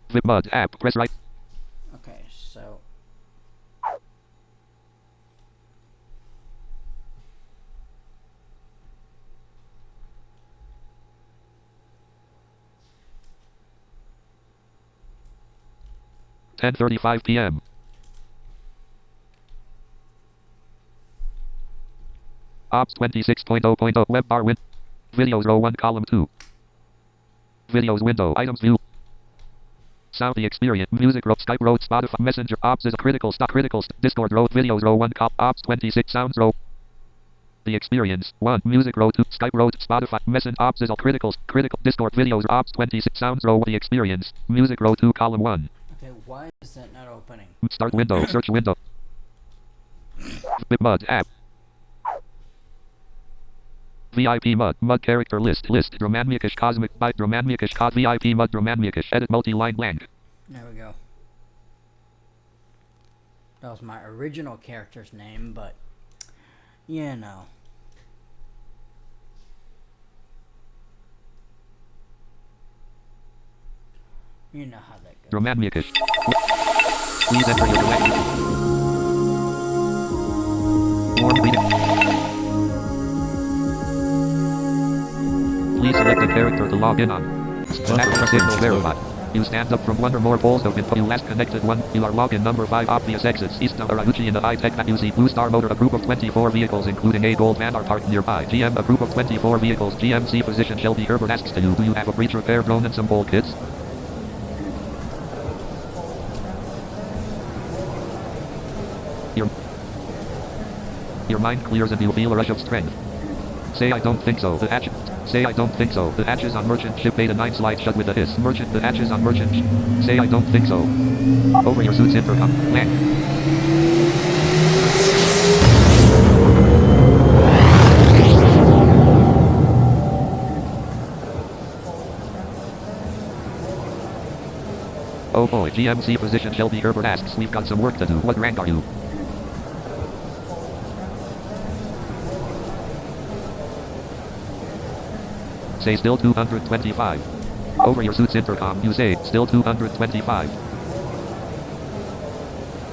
VipMud app. Press right. Okay, so 10:35 p.m. Ops 26.0.0 web bar win. Videos row 1 column 2. Videos window items view. Sound the experience music row Skype row Spotify Messenger ops is a critical Discord row videos row 1 ops 26 sounds row. The experience 1 music row 2 Skype row Spotify Messenger ops is a critical Discord videos ops 26 sounds row the experience music row 2 column 1. okay, why is that not opening? Start window search window. VipMud app. VIP mud character list Dromanmikish cosmic byte Dromanmikish cos VIP mud Dromanmikish edit multi-line blank. There we go. That was my original character's name, but you know. You know how that goes. Dromanmikish. Please enter your language. Warm reading. Please select a character to log in on. Signal verified. You stand up from one or more poles of info. You last connected one. You are login number 5 obvious exits. East Arauchi in the high-tech that you see Blue Star Motor. A group of 24 vehicles including a gold van are parked nearby. GM a group of 24 vehicles. GMC physician Shelby Herbert asks to you. Do you have a breach repair drone and some bolt kits? Your mind clears and you feel a rush of strength. Say I don't think so. The hatch. Say I don't think so. The hatches on merchant ship beta 9 slide shut with a hiss. Merchant. The hatches on merchant. Say I don't think so. Over your suit's intercom. Land. Oh boy. GMC physician Shelby Herbert asks. We've got some work to do. What rank are you? Say still 225. Over your suit's intercom, you say, still 225.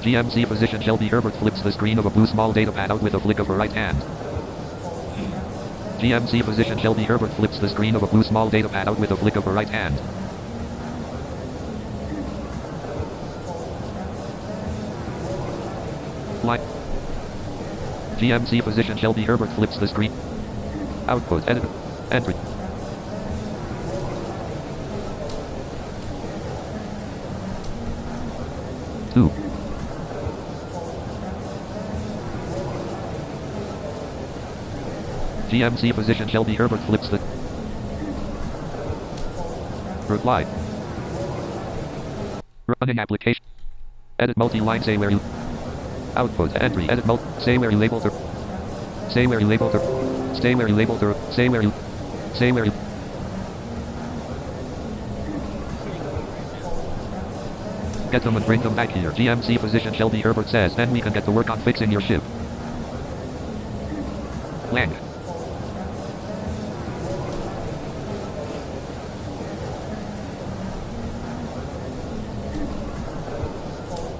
GMC physician Shelby Herbert flips the screen of a blue small data pad out with a flick of her right hand. GMC physician Shelby Herbert flips the screen of a blue small data pad out with a flick of her right hand. Line. GMC physician Shelby Herbert flips the screen. Output edit. Entry. GMC physician Shelby Herbert flips the reply. Running application. Edit multi-line. Say where you output entry. Edit say where you labeled her. Say where you labeled her. Stay where you labeled her. Say where you. Say where you. Get them and bring them back here. GMC physician Shelby Herbert says, then we can get to work on fixing your ship. Lang.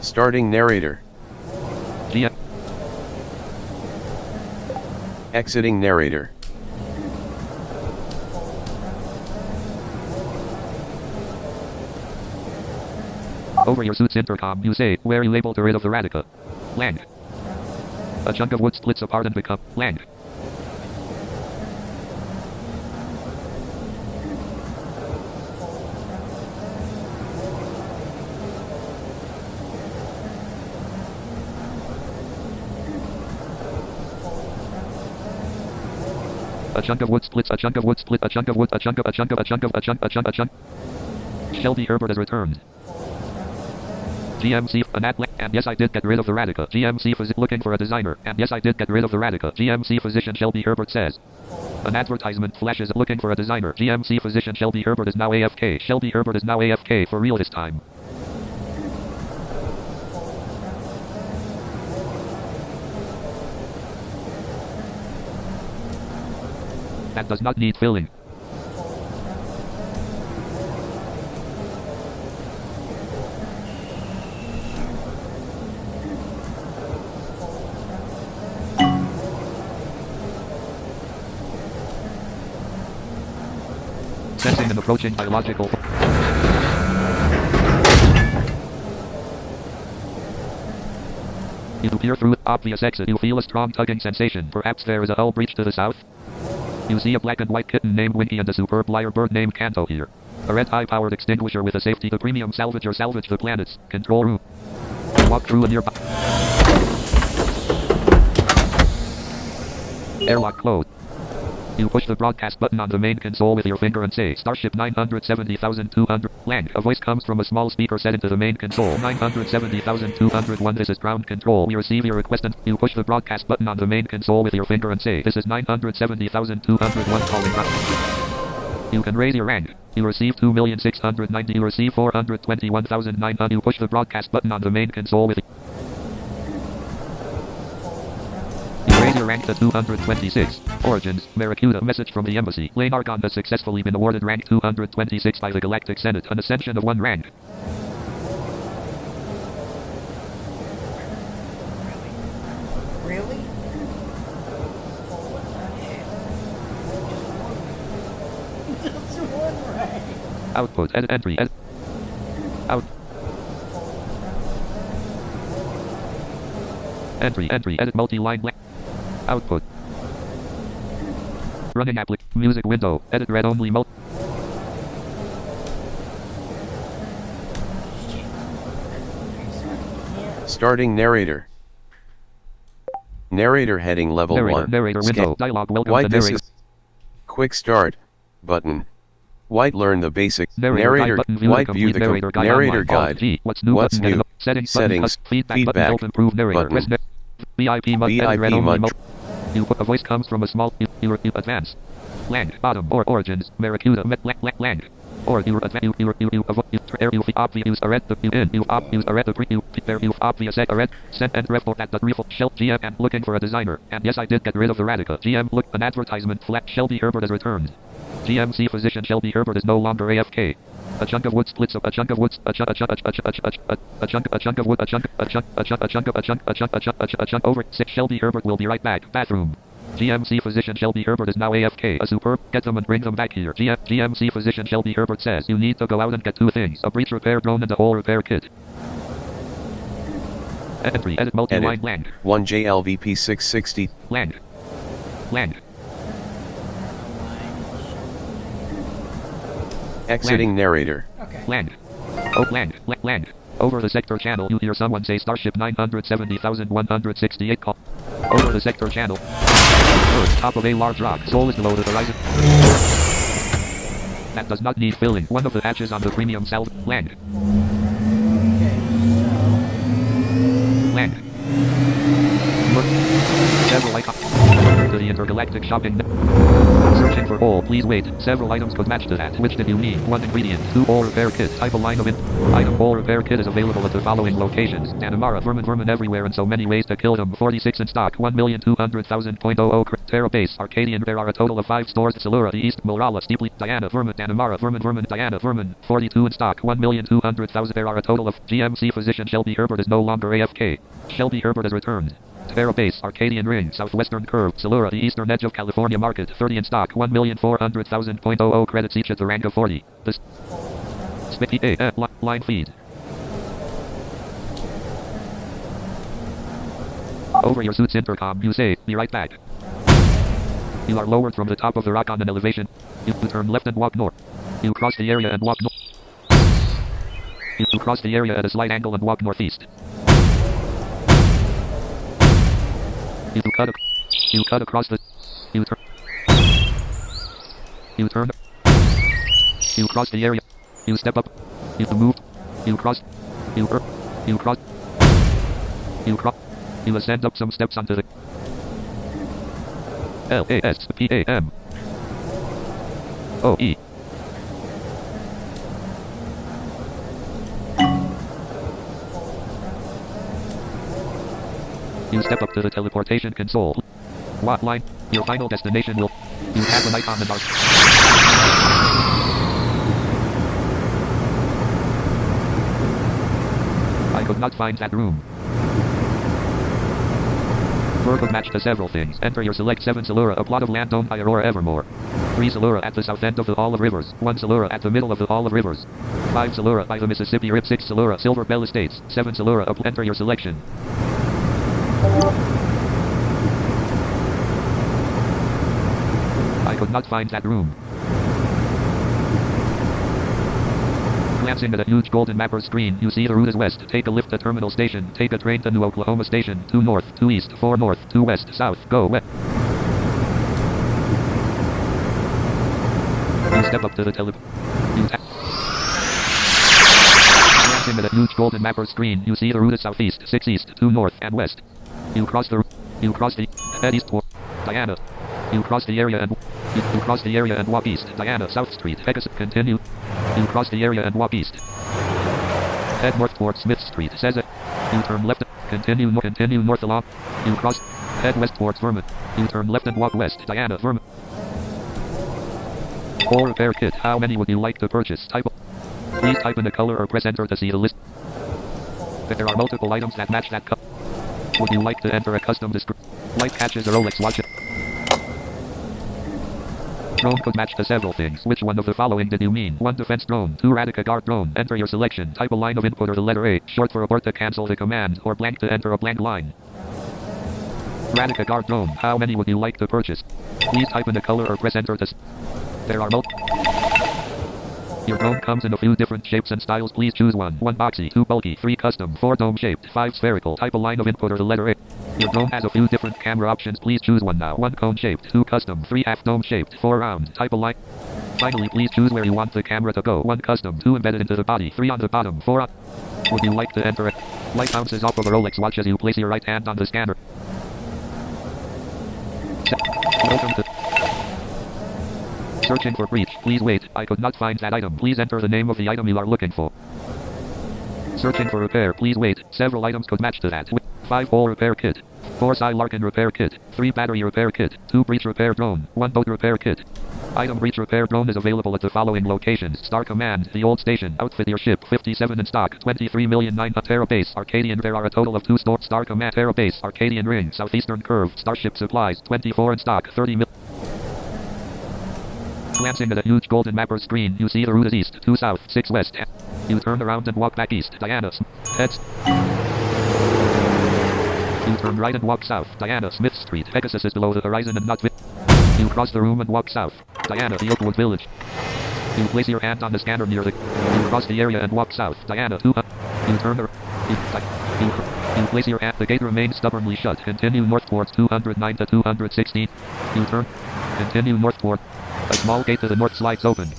Starting narrator. GM. Exiting narrator. Over your suit's intercom, you say, where you labeled rid of the Radica. Lang. A chunk of wood splits apart and become Lang. A chunk of wood splits. A chunk of wood split. A chunk of wood. A chunk of. A chunk of. A chunk of. A chunk. A chunk. A chunk. Shelby Herbert has returned. GMC and yes I did get rid of the Radica. GMC looking for a designer. And yes I did get rid of the Radica. GMC physician Shelby Herbert says. An advertisement flashes looking for a designer. GMC physician Shelby Herbert is now AFK. Shelby Herbert is now AFK for real this time. That does not need filling. Sensing an approaching biological. You peer through obvious exit. You feel a strong tugging sensation. Perhaps there is a hull breach to the south. You see a black and white kitten named Winky and a superb lyrebird named Kanto here. A red high-powered extinguisher with a safety to premium salvage or salvage the planet's control room. You walk through a nearby airlock closed. You push the broadcast button on the main console with your finger and say, Starship 970,200. Lang. A voice comes from a small speaker set into the main console. 970,201. This is ground control. We receive your request and you push the broadcast button on the main console with your finger and say, this is 970,201 calling ground. You can raise your rank. You receive 2,690,000. You receive 421,900. You push the broadcast button on the main console with raise your rank to 226. Origins, Barracuda. Message from the embassy. Lane Argon has successfully been awarded rank 226 by the Galactic Senate. An ascension of 1 rank. Really? Just 1 rank. Output. Edit entry. Edit. Out. Entry. Edit multi-line. Output. Running applic. Music window. Edit read only mode. Starting narrator. Narrator heading level 1. Narrator window. Dialog. Welcome White to this narrator. is quick start button. White learn the basics. Narrator. White view the narrator guide. G. What's new? Settings. Feedback. Button. Help improve narrator. Button. VIP must edit read VIP only must. mode. A voice comes from a small. You advance. Lang. Bottom. Or origins. Barracuda. Lang. Or you advance. You obvious arrest the in. You obvious arrest the pre. You obvious arrest. Send and report at the real Shell GM and looking for a designer. And yes, I did get rid of the Radica. GM look an advertisement flat. Shelby Herbert has returned. GMC physician Shelby Herbert is no longer AFK. A chunk of wood splits up. A chunk of wood. A chunk of wood. A chunk over. Shelby Herbert will be right back. Bathroom. GMC physician Shelby Herbert is now AFK. A superb. Get them and bring them back here. GMC physician Shelby Herbert says you need to go out and get 2 things: a breach repair drone and a whole repair kit. Entry. Edit multi-line. Lang. 1 JLVP 660. Lang. Exiting narrator. Okay. Land. Over the sector channel, you hear someone say Starship 970,168 call. Over the sector channel. Earth, top of a large rock. Soul is below the horizon. That does not need filling. One of the hatches on the premium salve. Land. Look. Several icons. To the intergalactic shopping. Searching for all. Please wait. Several items could match to that. Which did you need? 1 ingredient. 2 all repair kit. Type a line of item all repair kit is available at the following locations: Danamara, vermin everywhere and so many ways to kill them. 46 in stock. 1,200,000.00 Terra base. Arcadian. There are a total of 5 stores. Silura, the East, Mulrala, Steeply, Diana, vermin, Danamara, vermin, Diana, vermin. 42 in stock. 1,200,000. There are a total of. GMC physician Shelby Herbert is no longer AFK. Shelby Herbert has returned. Terra base, Arcadian ring, southwestern curve, Silura, the eastern edge of California market, 30 in stock, 1,400,000.00 credits each at the rank of 40. This Spippy line feed. Over your suit's intercom, you say, be right back. You are lowered from the top of the rock on an elevation. You turn left and walk north. You cross the area and walk north. You cross the area at a slight angle and walk northeast. You cut across the. You turn. You turn. You cross the area. You step up. You move. You cross. You cross. You cross. You ascend up some steps onto the LASPAM. OE. You step up to the teleportation console. What line? Your final destination will... You have an icon in dark. I could not find that room. Verb could match to several things. Enter your select 7 Silura, a plot of land owned by Aurora Evermore. 3 Silura at the south end of the Olive Rivers. 1 Silura at the middle of the Olive Rivers. 5 Silura by the Mississippi River. 6 Silura, Silver Bell Estates. 7 Silura, up. Enter your selection. I could not find that room. Glancing at a huge golden mapper screen, you see the route is west. Take a lift at Terminal Station. Take a train to New Oklahoma Station. 2 north, 2 east, 4 north, 2 west, south. Go west. You step up to the Glancing at a huge golden mapper screen, you see the route is southeast, 6 east, 2 north, and west. You cross the head east toward Diana. You cross the area and walk east. Diana, South Street, Pegasus. Continue. You cross the area and walk east. Head north toward Smith Street. Says it. You turn left. Continue north along. You cross. Head west towards Vermont. You turn left and walk west. Diana, Vermont. Whole repair kit. How many would you like to purchase? Please type in the color or press enter to see the list. If there are multiple items that match that color, would you like to enter a custom description? Light catches or Rolex watch. Drone could match to several things. Which one of the following did you mean? 1 defense drone, 2 Radica guard drone. Enter your selection. Type a line of input or the letter A, short for abort to cancel the command, or blank to enter a blank line. Radica guard drone. How many would you like to purchase? Please type in the color or press enter to... There are multiple... Your drone comes in a few different shapes and styles. Please choose one. 1 boxy, 2 bulky, 3 custom, 4 dome shaped, 5 spherical. Type a line of input or the letter A. Your drone has a few different camera options. Please choose one now. 1 cone shaped, 2 custom, 3 half dome shaped, 4 round. Type a line. Finally, please choose where you want the camera to go. 1 custom, 2 embedded into the body, 3 on the bottom, 4 up. Would you like to enter it? Light bounces off of a Rolex watch as you place your right hand on the scanner. Welcome to... Searching for breach. Please wait. I could not find that item. Please enter the name of the item you are looking for. Searching for repair. Please wait. Several items could match to that. 5 hole repair kit. 4 Cy Larkin repair kit. 3 battery repair kit. 2 breach repair drone. 1 boat repair kit. Item breach repair drone is available at the following locations. Star Command, the old station. Outfit your ship. 57 in stock. 23,000,009 Terra Base. Arcadian. There are a total of 2 stores. Star Command, Terra Base. Arcadian Ring. Southeastern Curve. Starship Supplies. 24 in stock. 30 mil. Glancing at a huge golden mapper screen, you see the route is east, 2 south, 6 west. You turn around and walk back east. Diana. Heads. You turn right and walk south. Diana, Smith Street. Pegasus is below the horizon and not... You cross the room and walk south. Diana, the Oakwood Village. You place your hand on the scanner near the... You cross the area and walk south. Diana, 2... You turn... You place your hand... The gate remains stubbornly shut. Continue north towards 209 to 216. You turn... Continue north toward... A small gate to the north slides open.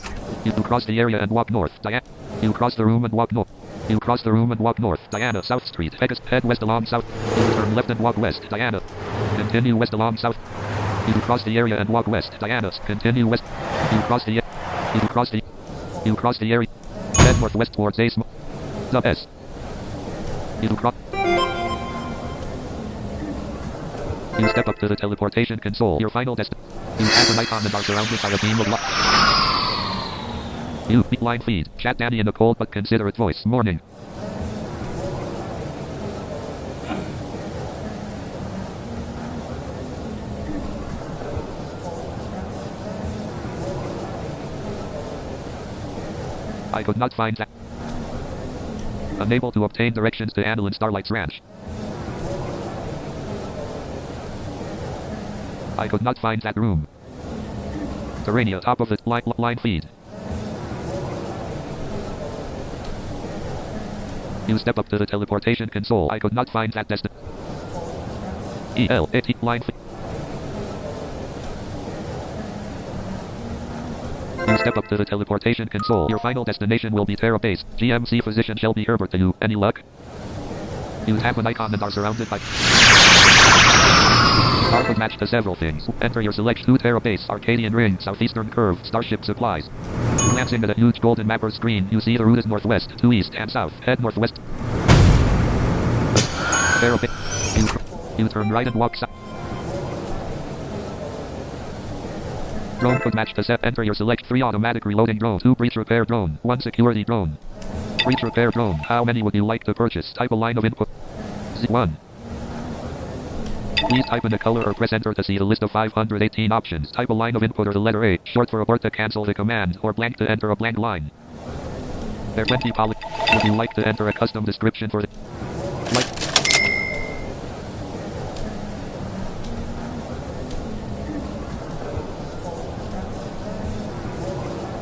You cross the area and walk north. Diana. You cross the room and walk north. You cross the room and walk north. Diana, South Street. Pegasus. Head west along south. You turn left and walk west. Diana. Continue west along south. You cross the area and walk west. Diana. Continue west. You cross the... You cross the area. Head northwest towards A. The S. You cross... You step up to the teleportation console. Your final destination. You have an icon and are surrounded by a beam of light. You line feed. Chat Danny in a cold but considerate voice. Morning. I could not find that. Unable to obtain directions to Annalyn Starlight's ranch. I could not find that room. Terrania, top of the line feed. You step up to the teleportation console. I could not find that destination. EL, line feed. step up to the teleportation console. Your final destination will be Terra Base. GMC physician Shelby Herbert to you. Any luck? You have an icon and are surrounded by... Star could match to several things. Enter your select 2 Terra Base, Arcadian Ring, Southeastern Curve, Starship Supplies. Glancing at a huge golden mapper screen, you see the route is northwest, to east and south. Head northwest. Terra Base. You turn right and walk south. Drone could match to set. Enter your select 3 automatic reloading drone, 2 breach repair drone, 1 security drone. Breach repair drone. How many would you like to purchase? Type a line of input. 1. Please type in a color or press enter to see the list of 518 options. Type a line of input or the letter A, short for abort to cancel the command, or blank to enter a blank line. There are 20 Would you like to enter a custom description for the...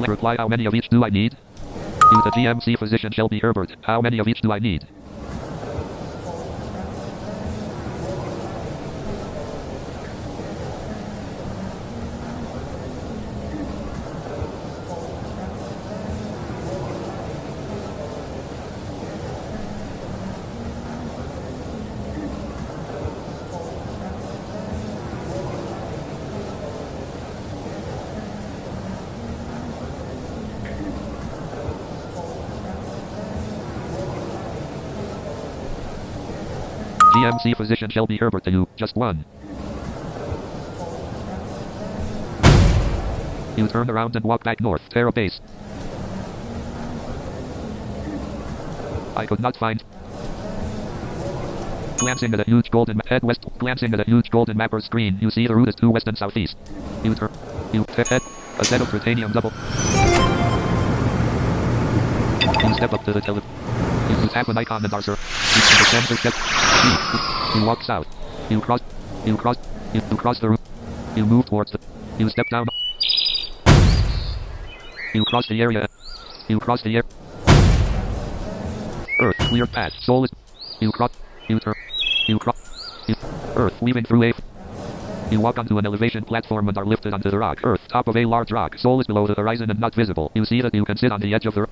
Reply, how many of each do I need? You the GMC physician Shelby Herbert. How many of each do I need? GMC physician Shelby Herbert to you. Just 1. You turn around and walk back north. Terra Base. I could not find... Glancing at a huge golden head west. Glancing at a huge golden mapper screen, you see the route is to west and southeast. You turn... head. A set of titanium double... You step up to the tele... You tap an icon and are sir. You walk south. You cross the route. You move towards the... You step down. You cross the area. You cross the air. Earth, clear path. Soul is... You cross... You turn... You cross... Earth, weaving through a... You walk onto an elevation platform and are lifted onto the rock. Earth, top of a large rock. Soul is below the horizon and not visible. You see that you can sit on the edge of the...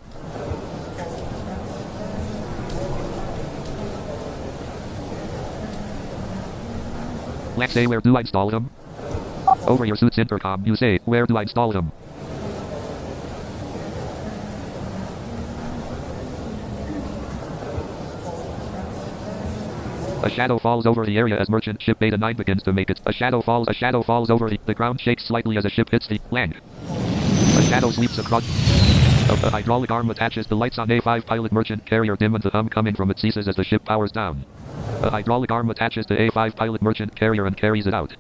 Let's say, where do I install them? Over your suit's intercom, you say, where do I install them? A shadow falls over the area as merchant ship Beta 9 begins to make it. A shadow falls over the ground shakes slightly as a ship hits the land. A shadow sweeps across. A hydraulic arm attaches the lights on A5 pilot merchant carrier dim and the hum coming from it ceases as the ship powers down. A hydraulic arm attaches to A5 pilot merchant carrier and carries it out.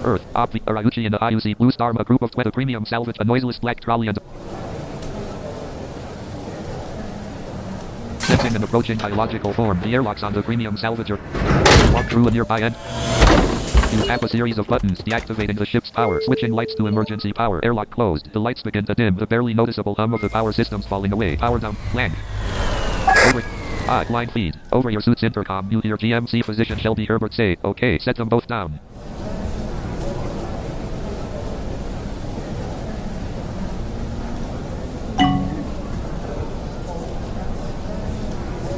Earth, Opti, Arauchi and the IUC Blue Star, a group of 20 premium salvage, a noiseless black trolley and... Sensing an approaching biological form, the airlocks on the premium salvager walk through a nearby end. You tap a series of buttons, deactivating the ship's power, switching lights to emergency power, airlock closed, the lights begin to dim, the barely noticeable hum of the power systems falling away, power down, land. Over. Line feed. Over your suit's intercom, you hear GMC physician Shelby Herbert say, okay, set them both down.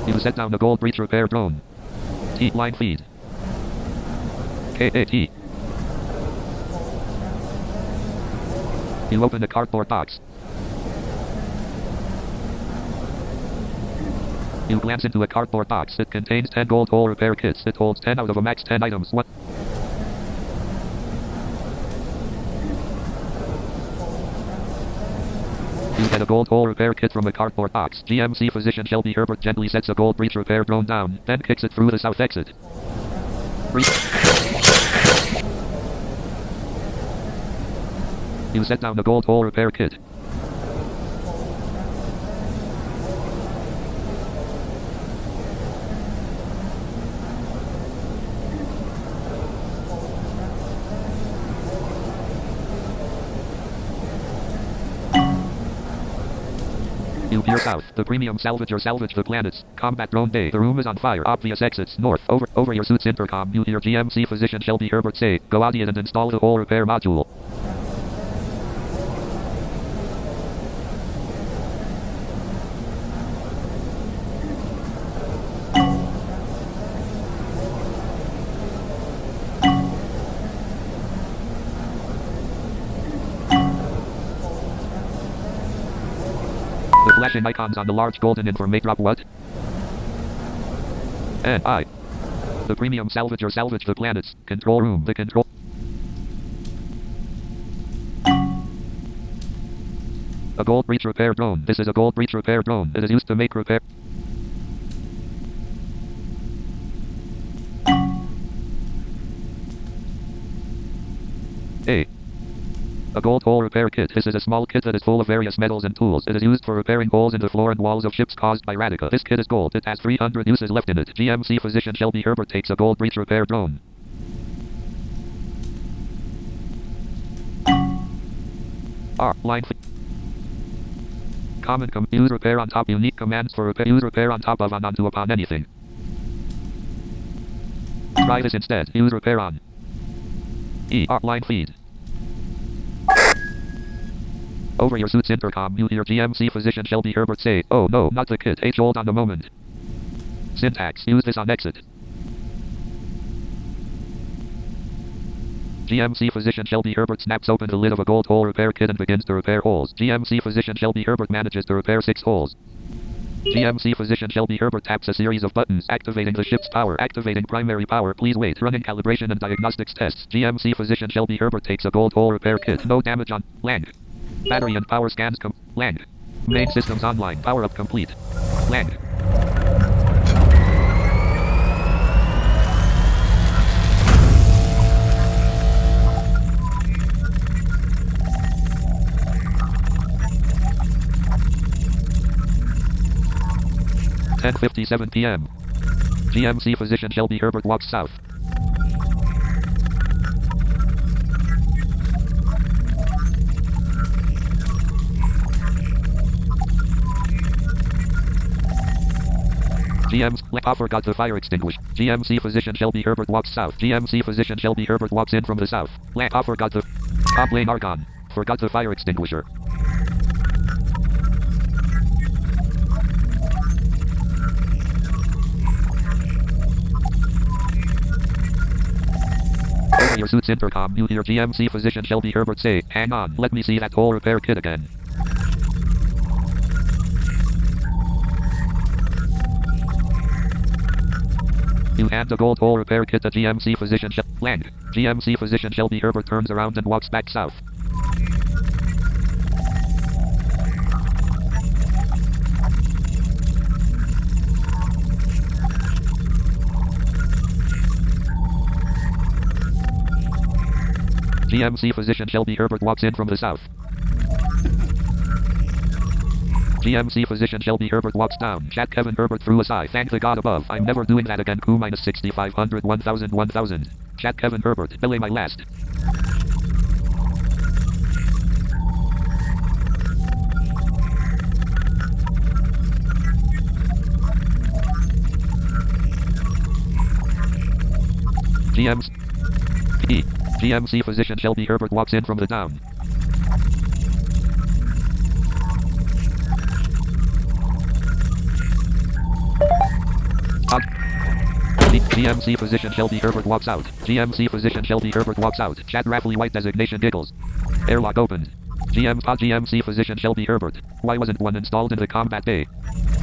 You set down the gold breach repair drone. T. Line feed. KAT. You open a cardboard box. You glance into a cardboard box. It contains 10 gold hole repair kits. It holds 10 out of a max 10 items. What? You get a gold hole repair kit from a cardboard box. GMC physician Shelby Herbert gently sets a gold breach repair drone down, then kicks it through the south exit. You set down the gold hole repair kit. You peer south. The premium salvager salvage the planets. Combat drone bay. The room is on fire. Obvious exits. North. Over your suit's intercom. You hear GMC physician Shelby Herbert say, go out and install the whole repair module. The flashing icons on the large golden informate drop what? And I. The premium salvager salvage the planets. Control room. The control. A gold breach repair drone. This is a gold breach repair drone. It is used to make repair. A gold hole repair kit. This is a small kit that is full of various metals and tools. It is used for repairing holes in the floor and walls of ships caused by Radica. This kit is gold. It has 300 uses left in it. GMC physician Shelby Herbert takes a gold breach repair drone. Line. Common use repair on top. Unique commands for repair. Use repair on top of onto upon anything. Try this instead. Use repair on. Line feed. Over your suit's intercom, you hear GMC physician Shelby Herbert say, oh no, not the kit. Hold on a moment. Syntax. Use this on exit. GMC physician Shelby Herbert snaps open the lid of a gold hole repair kit and begins to repair holes. GMC physician Shelby Herbert manages to repair 6 holes. GMC physician Shelby Herbert taps a series of buttons, activating the ship's power, activating primary power. Please wait. Running calibration and diagnostics tests. GMC physician Shelby Herbert takes a gold hole repair kit. No damage on. Lang. Battery and power scans Lang. Main systems online. Power up complete. Lang. "10:57 p.m. GMC physician Shelby Herbert walks south. Forgot the fire extinguisher. GMC physician Shelby Herbert walks south. GMC physician Shelby Herbert walks in from the south. Forgot the top lane argon. Forgot the fire extinguisher. Over your suit's intercom, you hear GMC physician Shelby Herbert say, hang on, let me see that whole repair kit again. You hand the gold hole repair kit to GMC physician Lang. GMC physician Shelby Herbert turns around and walks back south. GMC physician Shelby Herbert walks in from the south. GMC physician Shelby Herbert walks down. Chat Kevin Herbert threw a sigh. Thank the God above. I'm never doing that again. Q minus 6500 1000 1000. Chat Kevin Herbert. Belay my last. GMC physician Shelby Herbert walks in from the down. GMC physician Shelby Herbert walks out. GMC physician Shelby Herbert walks out. Chat Raffley White designation giggles. Airlock opened. GMC physician Shelby Herbert. Why wasn't one installed in the combat bay?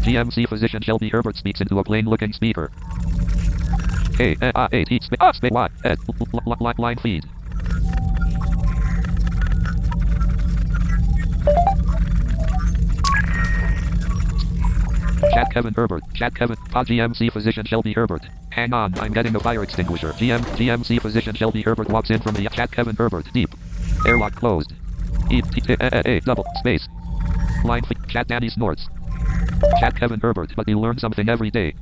GMC physician Shelby Herbert speaks into a plain-looking speaker. Line feed. Chat Kevin Herbert. Chat Kevin. GMC physician Shelby Herbert. Hang on, I'm getting a fire extinguisher. GMC physician Shelby Herbert walks in from the chat Kevin Herbert. Deep. Airlock closed. Double space. Line feed. Chat Danny snorts. Chat Kevin Herbert. But you learn something every day.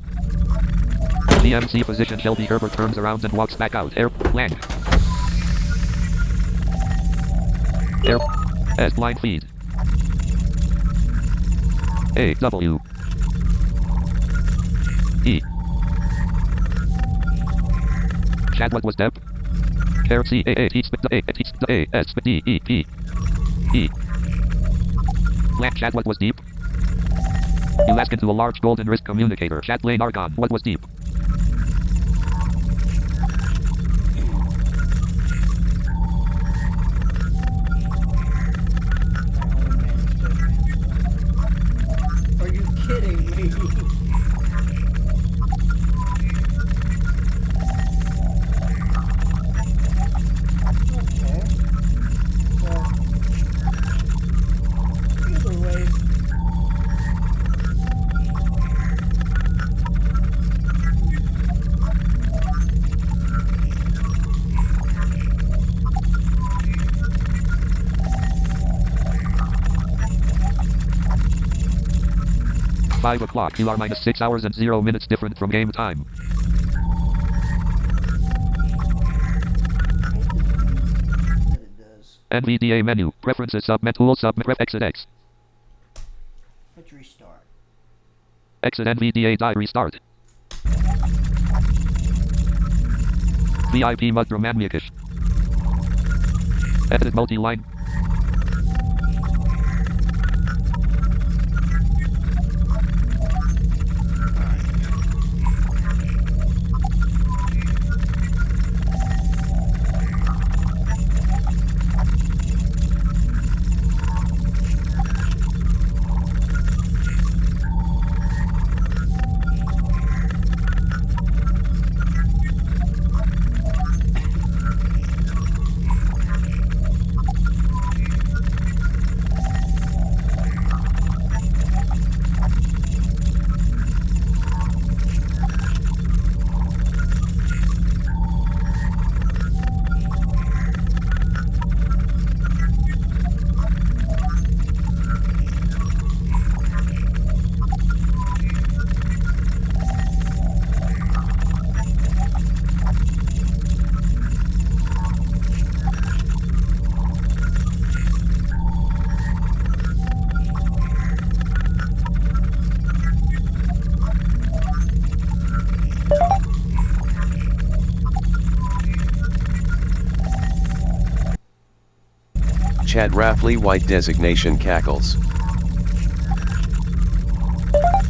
GMC physician Shelby Herbert turns around and walks back out. Lang. Line feed. A W E. Chad, what was Deb? Care C A A T A T A S D E P E. Black Chad, what was deep? You ask into a large golden wrist communicator. Chad Lane Argon, what was deep? Are you kidding me? Okay. Well, either way. Five o'clock. You are minus 6 hours and 0 minutes different from game time. That it does. NVDA menu. Preferences submit tool submit ref exit X. Let's restart. Exit NVDA die restart. VIP mud Romanmiakish. Edit multi-line. Chad Raffley white designation cackles.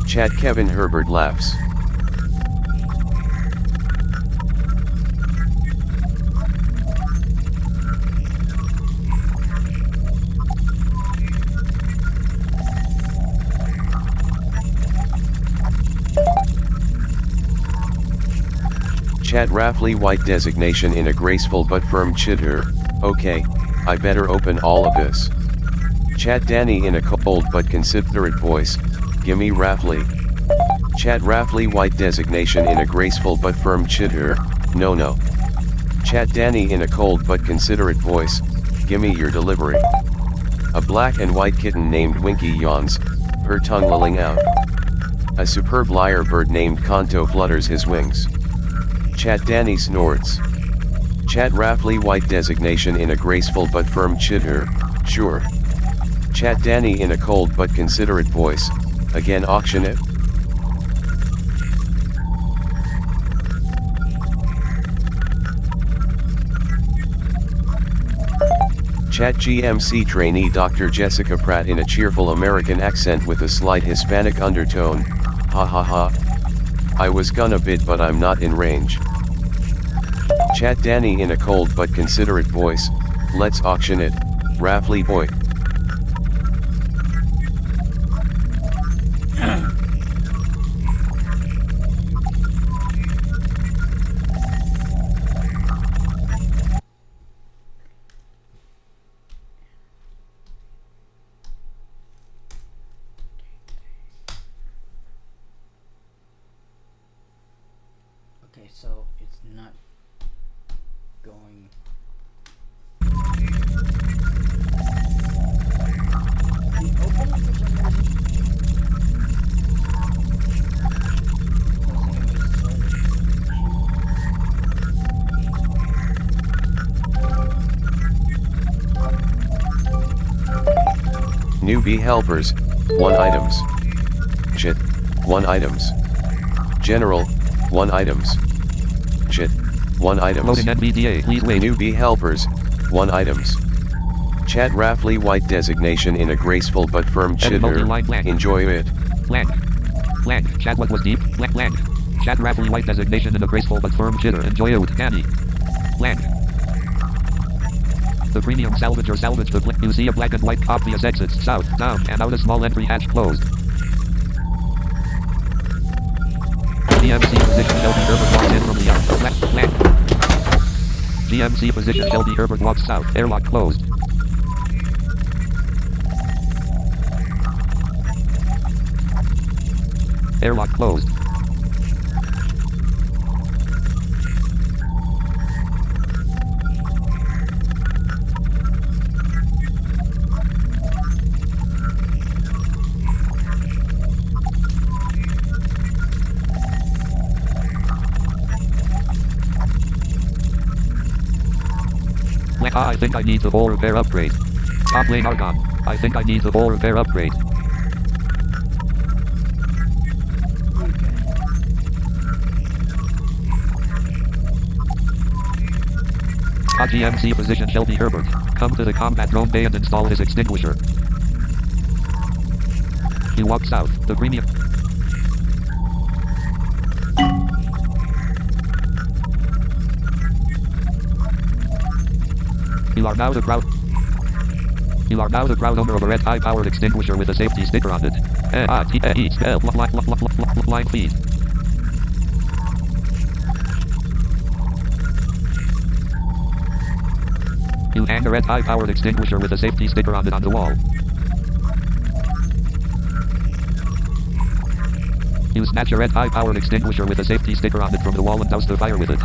Chad Kevin Herbert laughs. Chad Raffley white designation in a graceful but firm chitter. Okay, I better open all of this. Chad Danny in a cold but considerate voice, gimme Raffley. Chad Raffley white designation in a graceful but firm chitter, no. Chad Danny in a cold but considerate voice, gimme your delivery. A black and white kitten named Winky yawns, her tongue lolling out. A superb lyre bird named Kanto flutters his wings. Chad Danny snorts. Chad Raffley white designation in a graceful but firm chitter, sure. Chad Danny in a cold but considerate voice, again auction it? Chat GMC trainee Dr. Jessica Pratt in a cheerful American accent with a slight Hispanic undertone, ha ha ha. I was gonna bid but I'm not in range. Chat Danny in a cold but considerate voice, let's auction it, Raffley boy. Okay, so it's not going. The open for some reason. Newbie helpers, 1 items. Chit, 1 items. General, 1 items. Chit, 1 items. Loading NVDA, please wait. Newbie helpers, 1 items. Chat Raffly White designation in a graceful but firm Edit chitter. multi-line blank. Enjoy it. Blank. Blank. Chat what was deep. Blank. Blank. Chat Raffly White designation in a graceful but firm chitter. Enjoy it. Danny. Blank. The premium salvager salvage the you see a black and white obvious exits south, down, and out a small entry hatch closed. GMC position Shelby Herbert walks in from the out. Blank. Blank. GMC position Shelby Herbert walks south. Airlock closed. Airlock closed. I think I need the whole repair upgrade. Top lane Argon. I think I need the whole repair upgrade. GMC position Shelby Herbert. Come to the combat drone bay and install his extinguisher. He walks out. The premium. You are now the proud. You are now the proud owner of a red high-powered extinguisher with a safety sticker on it. Line feed. You hang a red high-powered extinguisher with a safety sticker on it on the wall. You snatch a red high-powered extinguisher with a safety sticker on it from the wall and douse the fire with it.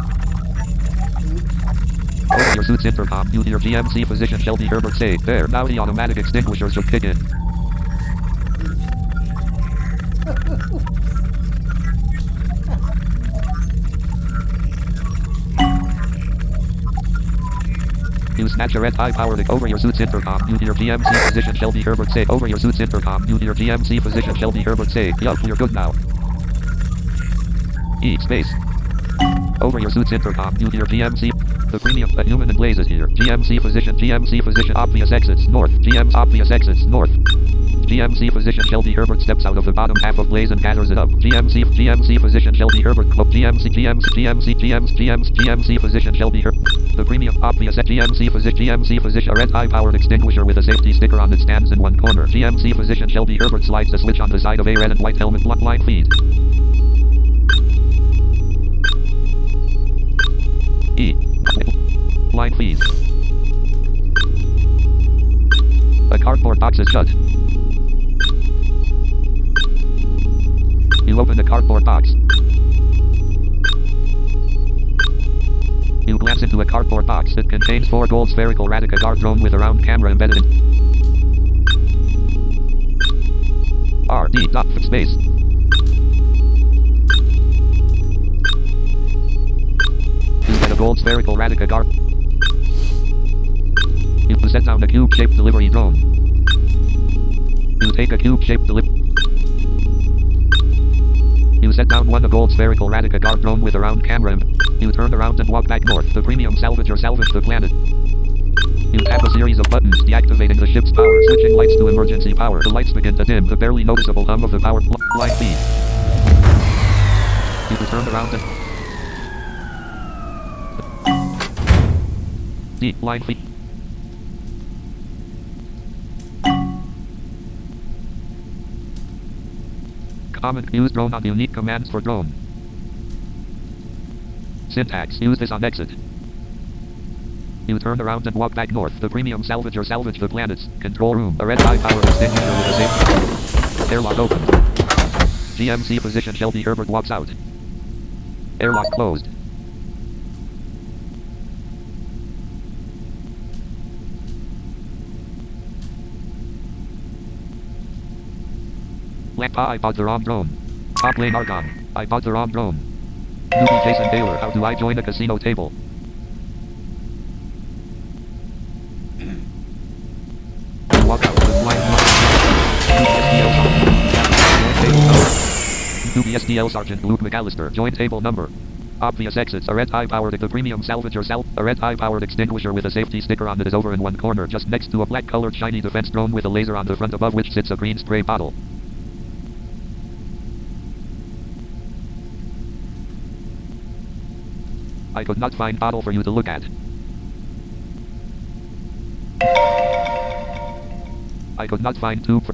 Over your suit's intercom, you hear GMC physician Shelby Herbert say, "There, now the automatic extinguisher should kick in." You snatch a red high-powered over your suit's intercom, you hear GMC physician Shelby Herbert say, "Over your suit's intercom, you hear GMC physician Shelby Herbert say, yup, you're good now." E space. Over your suit's intercom, you hear GMC. The premium, a human and blazes here. GMC physician, obvious exits north. Obvious exits north. GMC physician Shelby Herbert steps out of the bottom half of Blaze and gathers it up. GMC physician Shelby Herbert. GMC physician Shelby Herbert. The premium, obvious GMC physician, a red high-powered extinguisher with a safety sticker on it stands in one corner. GMC physician Shelby Herbert slides a switch on the side of a red and white helmet. Line feed. E. Line feed. A cardboard box is shut. You open the cardboard box. You glance into a cardboard box. It contains 4 gold spherical Radica guard drone with a round camera embedded in RD dot space. You get a gold spherical Radica guard. You set down a cube-shaped delivery drone. You take a cube-shaped delivery. You set down a gold spherical Radica guard drone with a round camera. You turn around and walk back north. The premium salvager salvage the planet. You tap a series of buttons deactivating the ship's power, switching lights to emergency power. The lights begin to dim. The barely noticeable hum of the power line feed. You turn around and D line feed. Common use drone on unique commands for drone. Syntax. Use this on exit. You turn around and walk back north. The premium salvager salvage the planets. Control room. A red high-powered extinguisher with a safe. Airlock open. GMC position Shelby Herbert walks out. Airlock closed. I bought the wrong drone. Top lane Argon. I bought the wrong drone. Newbie Jason Taylor. How do I join a casino table? Walk out with blind. SDL Sergeant Luke McAllister. Join table number. Obvious exits. A red high-powered premium salvager a red high-powered extinguisher with a safety sticker on it is over in one corner, just next to a black-colored shiny defense drone with a laser on the front, above which sits a green spray bottle. I could not find bottle for you to look at. I could not find tube for...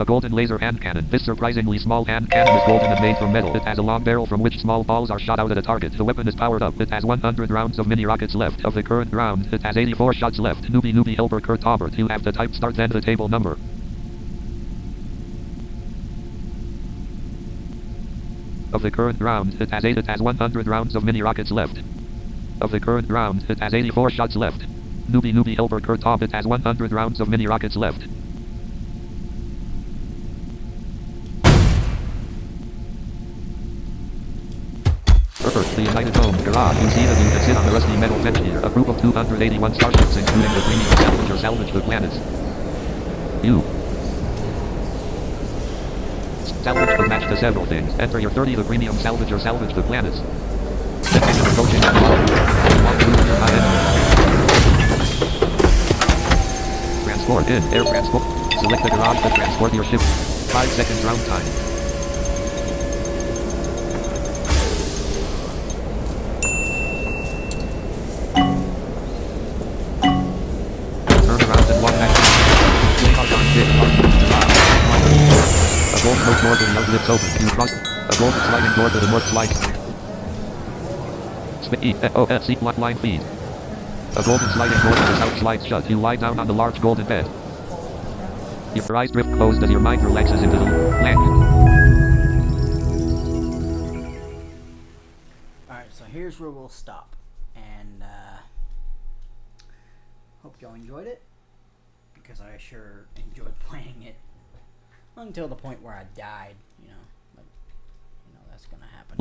A golden laser hand cannon. This surprisingly small hand cannon is golden and made from metal. It has a long barrel from which small balls are shot out at a target. The weapon is powered up. It has 100 rounds of mini rockets left. Of the current round, it has 84 shots left. Newbie helper Kurt Taubert. You have to type start then the table number. Of the current round, it has 100 rounds of mini rockets left. Of the current round, it has 84 shots left. Newbie helper Kurt Taubert. It has 100 rounds of mini rockets left. The United Home Garage. You see that you can sit on the rusty metal bench here. A group of 281 starships, including the premium salvager, salvage the planets. You. Salvage could match to several things. Enter your 30 the premium salvager, salvage the planets. Engine approaching at transport in air transport. Select the garage to transport your ship. 5 seconds round time. A gold smoke door to the north lifts open. You cross a golden sliding door to the north slides. Seat line feed. A golden sliding door to the south slides shut. You lie down on the large golden bed. Your eyes drift closed as your mind relaxes into the blank. Alright, so here's where we'll stop. And hope y'all enjoyed it, because I sure enjoyed playing it. Until the point where I died, you know, but, you know, that's gonna happen.